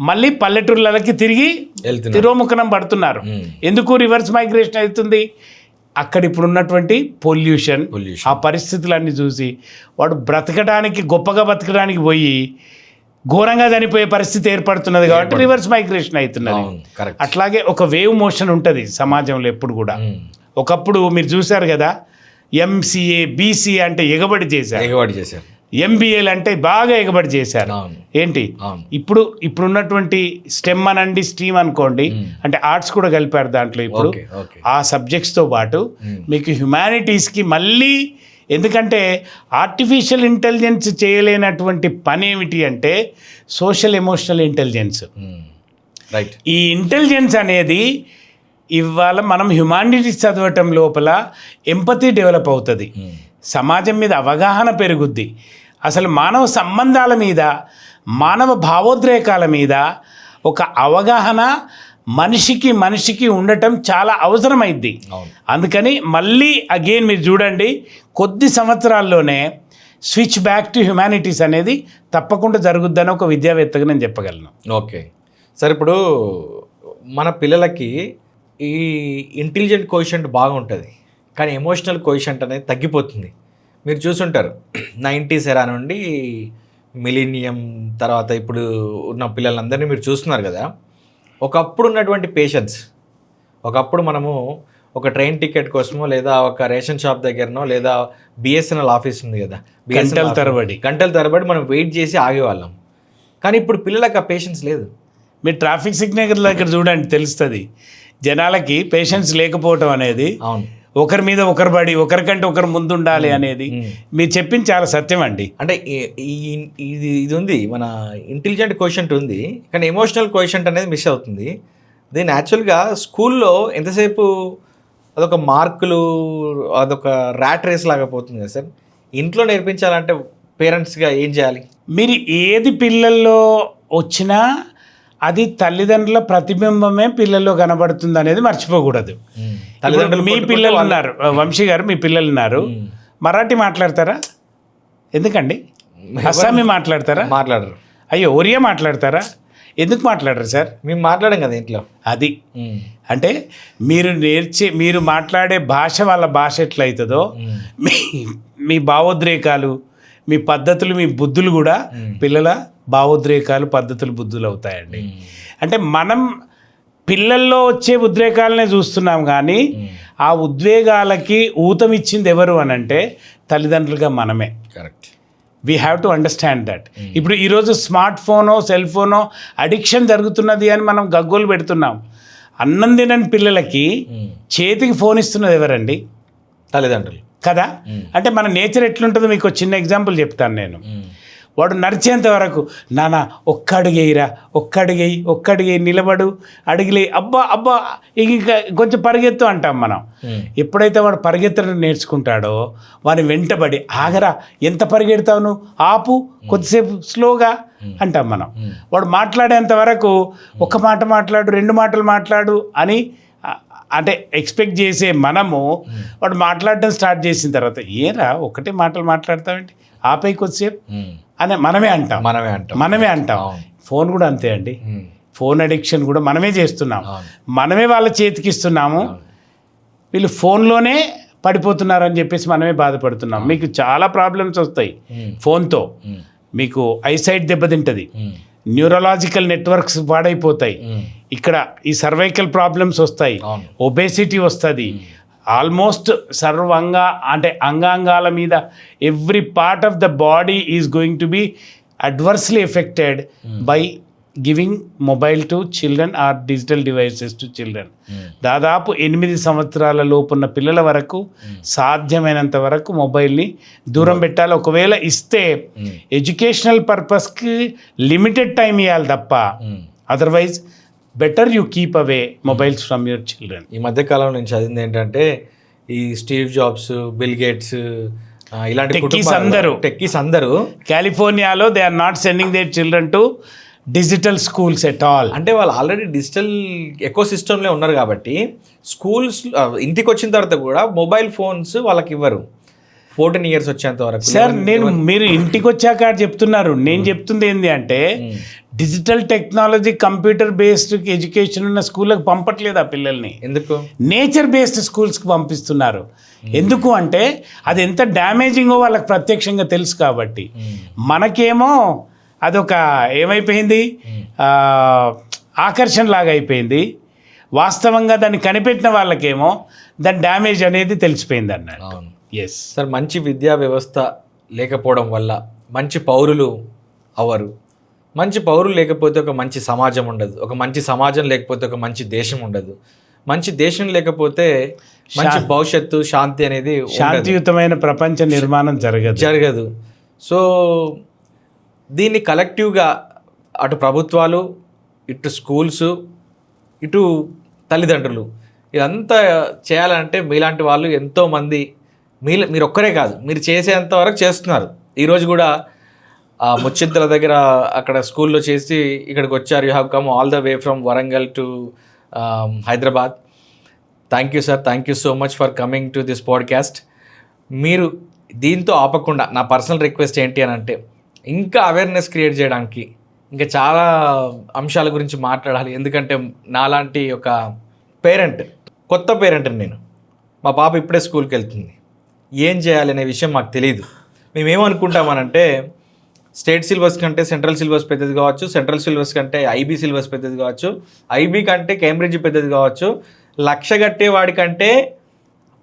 మళ్ళీ పల్లెటూర్లకి తిరిగి తిరోముఖనం పడుతున్నారు. ఎందుకు రివర్స్ మైగ్రేషన్ అవుతుంది? అక్కడ ఇప్పుడు ఉన్నటువంటి పొల్యూషన్, ఆ పరిస్థితులన్నీ చూసి వాడు గొప్పగా బ్రతకడానికి పోయి ఘోరంగా చనిపోయే పరిస్థితి ఏర్పడుతున్నది కాబట్టి రివర్స్ మైగ్రేషన్ అవుతున్నది. అట్లాగే ఒక వేవ్ మోషన్ ఉంటుంది సమాజంలో ఎప్పుడు కూడా. ఒకప్పుడు మీరు చూశారు కదా, ఎంసీఏ, బీసీఏ అంటే ఎగబడి చేశారు, ఎంబీఏలు అంటే బాగా ఎగబడి చేశారు. ఏంటి ఇప్పుడు ఉన్నటువంటి స్టెమ్ అనండి, స్ట్రీమ్ అనుకోండి, అంటే ఆర్ట్స్ కూడా కలిపారు దాంట్లో. ఇప్పుడు ఆ సబ్జెక్ట్స్తో పాటు మీకు హ్యుమానిటీస్కి మళ్ళీ, ఎందుకంటే ఆర్టిఫిషియల్ ఇంటెలిజెన్స్ చేయలేనటువంటి పని ఏమిటి అంటే సోషల్ ఎమోషనల్ ఇంటెలిజెన్స్. ఈ ఇంటెలిజెన్స్ అనేది ఇవాళ మనం హ్యుమానిటీస్ చదవటం లోపల ఎంపతి డెవలప్ అవుతుంది, సమాజం మీద అవగాహన పెరుగుద్ది, అసలు మానవ సంబంధాల మీద, మానవ భావోద్రేకాల మీద ఒక అవగాహన మనిషికి ఉండటం చాలా అవసరమైద్ది. అందుకని మళ్ళీ అగైన్ మీరు చూడండి, కొద్ది సంవత్సరాల్లోనే స్విచ్ బ్యాక్ టు హ్యుమానిటీస్ అనేది తప్పకుండా జరుగుద్దని ఒక విద్యావేత్తగా నేను చెప్పగలను. ఓకే సార్, ఇప్పుడు మన పిల్లలకి ఈ ఇంటెలిజెంట్ కోఎఫిషియంట్ బాగుంటుంది, కానీ ఎమోషనల్ కోఎఫిషియంట్ అనేది తగ్గిపోతుంది. మీరు చూసుంటారు 90s ఎరా నుండి మిలీనియం తర్వాత ఇప్పుడు ఉన్న పిల్లలందరినీ మీరు చూస్తున్నారు కదా. ఒకప్పుడు ఉన్నటువంటి పేషెన్స్, ఒకప్పుడు మనము ఒక ట్రైన్ టికెట్ కోసమో లేదా ఒక రేషన్ షాప్ దగ్గరనో లేదా బిఎస్ఎన్ఎల్ ఆఫీస్ ఉంది కదా, గంటల తరబడి మనం వెయిట్ చేసి ఆగేవాళ్ళం. కానీ ఇప్పుడు పిల్లలకు ఆ పేషెన్స్ లేదు. మీరు ట్రాఫిక్ సిగ్నల్ దగ్గర చూడండి, తెలుస్తుంది జనాలకి పేషెన్స్ లేకపోవటం అనేది. అవును, ఒకరి మీద ఒకరు పడి ఒకరికంటే ఒకరు ముందు ఉండాలి అనేది మీరు చెప్పింది చాలా సత్యం అండి. అంటే ఇది ఉంది, మన ఇంటెలిజెంట్ కోషెంట్ ఉంది, కానీ ఎమోషనల్ కోషెంట్ అనేది మిస్ అవుతుంది. దీని యాక్చువల్గా స్కూల్లో ఎంతసేపు అదొక మార్కులు, అదొక ర్యాట్ రేస్ లాగా పోతుంది కదా సార్. ఇంట్లో నేర్పించాలంటే పేరెంట్స్గా ఏం చేయాలి? మీరు ఏది పిల్లల్లో వచ్చినా అది తల్లిదండ్రుల ప్రతిబింబమే పిల్లల్లో కనబడుతుంది అనేది మర్చిపోకూడదు. తల్లిదండ్రులు, మీ పిల్లలు ఉన్నారు, వంశీ గారు మీ పిల్లలు ఉన్నారు, మరాఠీ మాట్లాడతారా? ఎందుకండి అస్సామీ మాట్లాడతారా? మాట్లాడరు. అయ్యో, ఒరియా మాట్లాడతారా? ఎందుకు మాట్లాడరు సార్? మేము మాట్లాడాం కదా ఇంట్లో. అది అంటే మీరు మాట్లాడే భాష వాళ్ళ భాష ఎట్లయితుందో మీ భావోద్రేకాలు, మీ పద్ధతులు, మీ బుద్ధులు కూడా పిల్లల భావోద్రేకాలు, పద్ధతులు, బుద్ధులు అవుతాయండి. అంటే మనం పిల్లల్లో వచ్చే ఉద్రేకాలనే చూస్తున్నాం, కానీ ఆ ఉద్వేగాలకి ఊతమిచ్చింది ఎవరు అని అంటే తల్లిదండ్రులుగా మనమే. Correct. We have to understand that. ఇప్పుడు ఈరోజు స్మార్ట్ ఫోనో సెల్ ఫోనో అడిక్షన్ జరుగుతున్నది అని మనం గగ్గోలు పెడుతున్నాం. అన్నం తినని పిల్లలకి చేతికి ఫోన్ ఇస్తున్నది ఎవరండి? తల్లిదండ్రులు కదా. అంటే మన నేచర్ ఎట్లుంటుందో మీకు చిన్న ఎగ్జాంపుల్ చెప్తాను నేను. వాడు నడిచేంత వరకు నాన్న ఒక్క అడుగేయి నిలబడు, అడిగిలే, అబ్బా ఇంకా కొంచెం పరిగెత్తు అంటాం మనం. ఎప్పుడైతే వాడు పరిగెత్తడం నేర్చుకుంటాడో వాడిని వెంటబడి ఆగరా, ఎంత పరిగెడతావు నువ్వు, ఆపు కొద్దిసేపు స్లోగా అంటాం మనం. వాడు మాట్లాడేంత వరకు ఒక్క మాట మాట్లాడు, రెండు మాటలు మాట్లాడు అని అంటే ఎక్స్పెక్ట్ చేసే మనము వాడు మాట్లాడడం స్టార్ట్ చేసిన తర్వాత ఏరా ఒకటే మాటలు మాట్లాడతావేంటి, ఆపై కొద్దిసేపు అని మనమే అంటాం. ఫోన్ కూడా అంతే అండి. ఫోన్ అడిక్షన్ కూడా మనమే చేస్తున్నాం, మనమే వాళ్ళ చేతికి ఇస్తున్నాము. వీళ్ళు ఫోన్లోనే పడిపోతున్నారని చెప్పేసి మనమే బాధపడుతున్నాం. మీకు చాలా ప్రాబ్లమ్స్ వస్తాయి ఫోన్తో. మీకు ఐసైట్ దెబ్బతింటుంది, న్యూరలాజికల్ నెట్వర్క్స్ పాడైపోతాయి, ఇక్కడ ఈ సర్వైకల్ ప్రాబ్లమ్స్ వస్తాయి, ఒబేసిటీ వస్తుంది. ఆల్మోస్ట్ అంగాంగాల మీద every part of the body is going to be adversely affected by giving mobile to children or digital devices to children. దాదాపు 8 సంవత్సరాల లోపున్న పిల్లల వరకు సాధ్యమైనంత వరకు మొబైల్ని దూరం పెట్టాలి. ఒకవేళ ఇస్తే ఎడ్యుకేషనల్ పర్పస్కి లిమిటెడ్ టైం ఇవ్వాలి తప్ప, otherwise better you keep away mobiles from your children. ఈ మధ్యకాలంలో నేను చదివింది ఏంటంటే ఈ స్టీవ్ జాబ్స్, బిల్ గేట్స్ ఇలాంటి టెక్కీస్ అందరూ కాలిఫోర్నియాలో they are not sending their children to digital schools at all. అంటే వాళ్ళు ఆల్రెడీ డిజిటల్ ఎకో సిస్టంలో ఉన్నారు కాబట్టి స్కూల్స్ ఇంటికి వచ్చిన తర్వాత కూడా మొబైల్ ఫోన్స్ వాళ్ళకి ఇవ్వరు 14 years వచ్చేంత వరకు. సార్ మీరు ఇంటికి వచ్చాక చెప్తున్నారు, నేను చెప్తుంది ఏంటి అంటే digital technology, computer based education ఉన్న స్కూళ్ళకి పంపట్లేదు ఆ పిల్లల్ని. ఎందుకు? నేచర్ బేస్డ్ స్కూల్స్కి పంపిస్తున్నారు. ఎందుకు అంటే అది ఎంత డ్యామేజింగో వాళ్ళకి ప్రత్యక్షంగా తెలుసు కాబట్టి. మనకేమో అదొక ఏమైపోయింది, ఆకర్షణ లాగా అయిపోయింది. వాస్తవంగా దాన్ని కనిపెట్టిన వాళ్ళకేమో దాని డ్యామేజ్ అనేది తెలిసిపోయింది అన్నాడు. ఎస్ సార్, మంచి విద్యా వ్యవస్థ లేకపోవడం వల్ల మంచి పౌరులు అవ్వరు. మంచి పౌరులు లేకపోతే ఒక మంచి సమాజం ఉండదు. ఒక మంచి సమాజం లేకపోతే ఒక మంచి దేశం ఉండదు. మంచి దేశం లేకపోతే మంచి భవిష్యత్తు, శాంతి అనేది, శాంతియుతమైన ప్రపంచ నిర్మాణం జరగదు. సో దీన్ని కలెక్టివ్గా అటు ప్రభుత్వాలు, ఇటు స్కూల్స్, ఇటు తల్లిదండ్రులు ఇదంతా చేయాలంటే మీలాంటి వాళ్ళు ఎంతోమంది, మీరు ఒక్కరే కాదు, మీరు చేసేంత వరకు చేస్తున్నారు. ఈరోజు కూడా ముచ్చింతల దగ్గర అక్కడ స్కూల్లో చేసి ఇక్కడికి వచ్చారు. You have come all the way from Warangal to Hyderabad. Thank you sir, thank you so much for coming to this podcast. మీరు దీంతో ఆపకుండా నా పర్సనల్ రిక్వెస్ట్ ఏంటి అని అంటే ఇంకా అవేర్నెస్ క్రియేట్ చేయడానికి ఇంకా చాలా అంశాల గురించి మాట్లాడాలి. ఎందుకంటే నాలాంటి ఒక పేరెంట్, కొత్త పేరెంట్ని నేను, మా పాప ఇప్పుడే స్కూల్కి వెళ్తుంది. ఏం చేయాలి అనే విషయం మాకు తెలియదు. మేమేమనుకుంటామనంటే స్టేట్ సిలబస్ కంటే సెంట్రల్ సిలబస్ పెద్దది కావచ్చు, సెంట్రల్ సిలబస్ కంటే ఐబీ సిలబస్ పెద్దది కావచ్చు, ఐబీ కంటే కేంబ్రిడ్జ్ పెద్దది కావచ్చు, 1,00,000 కట్టే వాడికంటే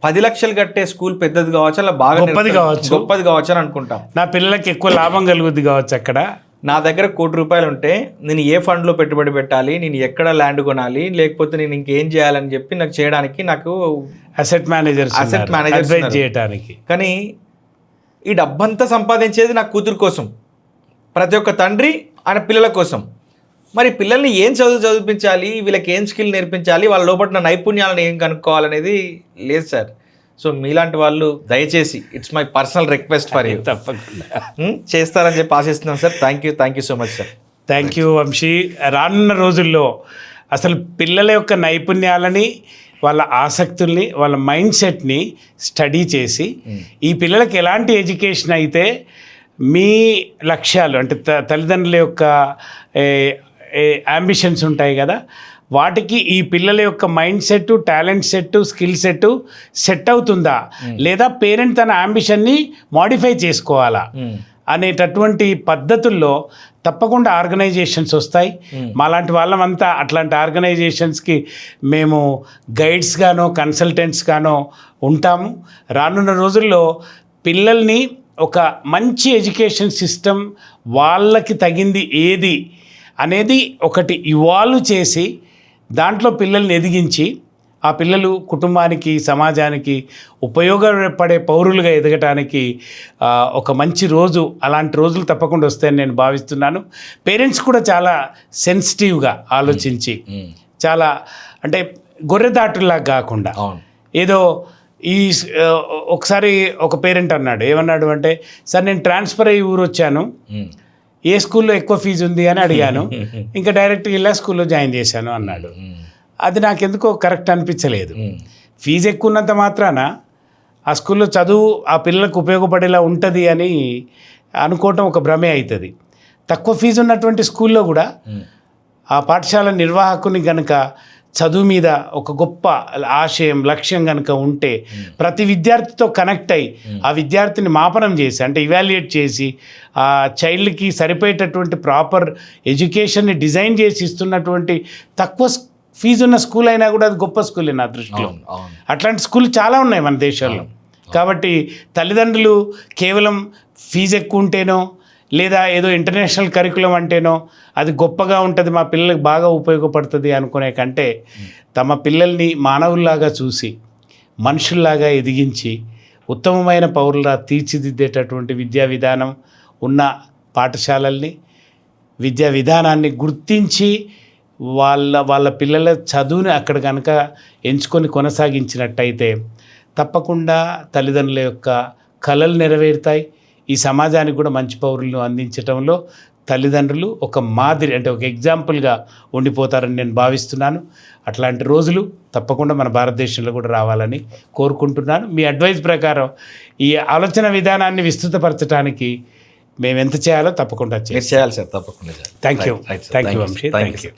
10 లక్షలు కట్టే స్కూల్ పెద్దది కావచ్చు, అలా బాగా గొప్పది కావచ్చు అని అనుకుంటాం. నా పిల్లలకి ఎక్కువ లాభం కలుగుద్ది కావచ్చు. అక్కడ నా దగ్గర ₹1,00,00,000 ఉంటే నేను ఏ ఫండ్లో పెట్టుబడి పెట్టాలి, నేను ఎక్కడ ల్యాండ్ కొనాలి, లేకపోతే నేను ఇంకేం చేయాలని చెప్పి నాకు చేయడానికి నాకు అసెట్ మేనేజర్ చేయడానికి. కానీ ఈ డబ్బంతా సంపాదించేది నా కూతురు కోసం, ప్రతి ఒక్క తండ్రి ఆయన పిల్లల కోసం. మరి పిల్లల్ని ఏం చదివించాలి, వీళ్ళకి ఏం స్కిల్ నేర్పించాలి, వాళ్ళ లోపల నైపుణ్యాలను ఏం కనుక్కోవాలనేది లేదు సార్. సో మీలాంటి వాళ్ళు దయచేసి it's my personal request for you, తప్పకుండా చేస్తారని చెప్పి ఆశిస్తున్నాను sir. Thank you so much sir. Thank you Vamshi. రానున్న రోజుల్లో అసలు పిల్లల యొక్క నైపుణ్యాలని, వాళ్ళ ఆసక్తుల్ని, వాళ్ళ మైండ్ సెట్ని స్టడీ చేసి ఈ పిల్లలకి ఎలాంటి ఎడ్యుకేషన్ అయితే మీ లక్ష్యాలు అంటే తల్లిదండ్రుల యొక్క అంబిషన్స్ ఉంటాయి కదా, వాటికి ఈ పిల్లల యొక్క mind set, talent set, skill set అవుతుందా, లేదా పేరెంట్ తన అంబిషన్ని మోడిఫై చేసుకోవాలా అనేటటువంటి పద్ధతుల్లో తప్పకుండా ఆర్గనైజేషన్స్ వస్తాయి. మాలాంటి వాళ్ళమంతా అట్లాంటి ఆర్గనైజేషన్స్కి మేము గైడ్స్ గానో కన్సల్టెంట్స్ గానో ఉంటాము. రానున్న రోజుల్లో పిల్లల్ని ఒక మంచి ఎడ్యుకేషన్ సిస్టమ్ వాళ్ళకి తగింది ఏది అనేది ఒకటి ఇవాల్వ్ చేసి దాంట్లో పిల్లల్ని ఎదిగించి ఆ పిల్లలు కుటుంబానికి, సమాజానికి ఉపయోగపడే పౌరులుగా ఎదగటానికి ఒక మంచి రోజు, అలాంటి రోజులు తప్పకుండా వస్తాయని నేను భావిస్తున్నాను. పేరెంట్స్ కూడా చాలా సెన్సిటివ్గా ఆలోచించి, చాలా అంటే గొర్రెదాటులాగా కాకుండా ఏదో ఒకసారి ఒక పేరెంట్ అన్నాడు, ఏమన్నాడు అంటే, సార్ నేను ట్రాన్స్ఫర్ అయ్యి ఊరు వచ్చాను, ఏ స్కూల్లో ఎక్కువ ఫీజు ఉంది అని అడిగాను, ఇంకా డైరెక్ట్గా ఇలా స్కూల్లో జాయిన్ చేశాను అన్నాడు. అది నాకెందుకో కరెక్ట్ అనిపించలేదు. ఫీజు ఎక్కువ ఉన్నంత మాత్రాన ఆ స్కూల్లో చదువు ఆ పిల్లలకు ఉపయోగపడేలా ఉంటుంది అని అనుకోవటం ఒక భ్రమే అవుతుంది. తక్కువ ఫీజు ఉన్నటువంటి స్కూల్లో కూడా ఆ పాఠశాల నిర్వాహకుని కనుక చదువు మీద ఒక గొప్ప ఆశయం, లక్ష్యం కనుక ఉంటే ప్రతి విద్యార్థితో కనెక్ట్ అయ్యి ఆ విద్యార్థిని మాపనం చేసి, అంటే ఇవాల్యుయేట్ చేసి ఆ చైల్డ్కి సరిపోయేటటువంటి ప్రాపర్ ఎడ్యుకేషన్ని డిజైన్ చేసి ఇస్తున్నటువంటి తక్కువ ఫీజు ఉన్న స్కూల్ అయినా కూడా అది గొప్ప స్కూలే నా దృష్టిలో. అట్లాంటి స్కూల్ చాలా ఉన్నాయి మన దేశంలో. కాబట్టి తల్లిదండ్రులు కేవలం ఫీజు ఎక్కువ ఉంటేనో లేదా ఏదో ఇంటర్నేషనల్ కరికులం అంటేనో అది గొప్పగా ఉంటుంది, మా పిల్లలకు బాగా ఉపయోగపడుతుంది అనుకునే కంటే తమ పిల్లల్ని మానవుల్లాగా చూసి మనుషుల్లాగా ఎదిగించి ఉత్తమమైన పౌరులా తీర్చిదిద్దేటటువంటి విద్యా విధానం ఉన్న పాఠశాలల్ని, విద్యా విధానాన్ని గుర్తించి వాళ్ళ పిల్లల చదువుని అక్కడ కనుక ఎంచుకొని కొనసాగించినట్టయితే తప్పకుండా తల్లిదండ్రుల యొక్క కలలు నెరవేరుతాయి. ఈ సమాజానికి కూడా మంచి పౌరులను అందించడంలో తల్లిదండ్రులు ఒక మాదిరి, అంటే ఒక ఎగ్జాంపుల్గా ఉండిపోతారని నేను భావిస్తున్నాను. అట్లాంటి రోజులు తప్పకుండా మన భారతదేశంలో కూడా రావాలని కోరుకుంటున్నాను. మీ అడ్వైస్ ప్రకారం ఈ ఆలోచన విధానాన్ని విస్తృతపరచడానికి మేము ఎంత చేయాలో తప్పకుండా చేయాలి సార్. తప్పకుండా. Thank you Vamshi. Thank you.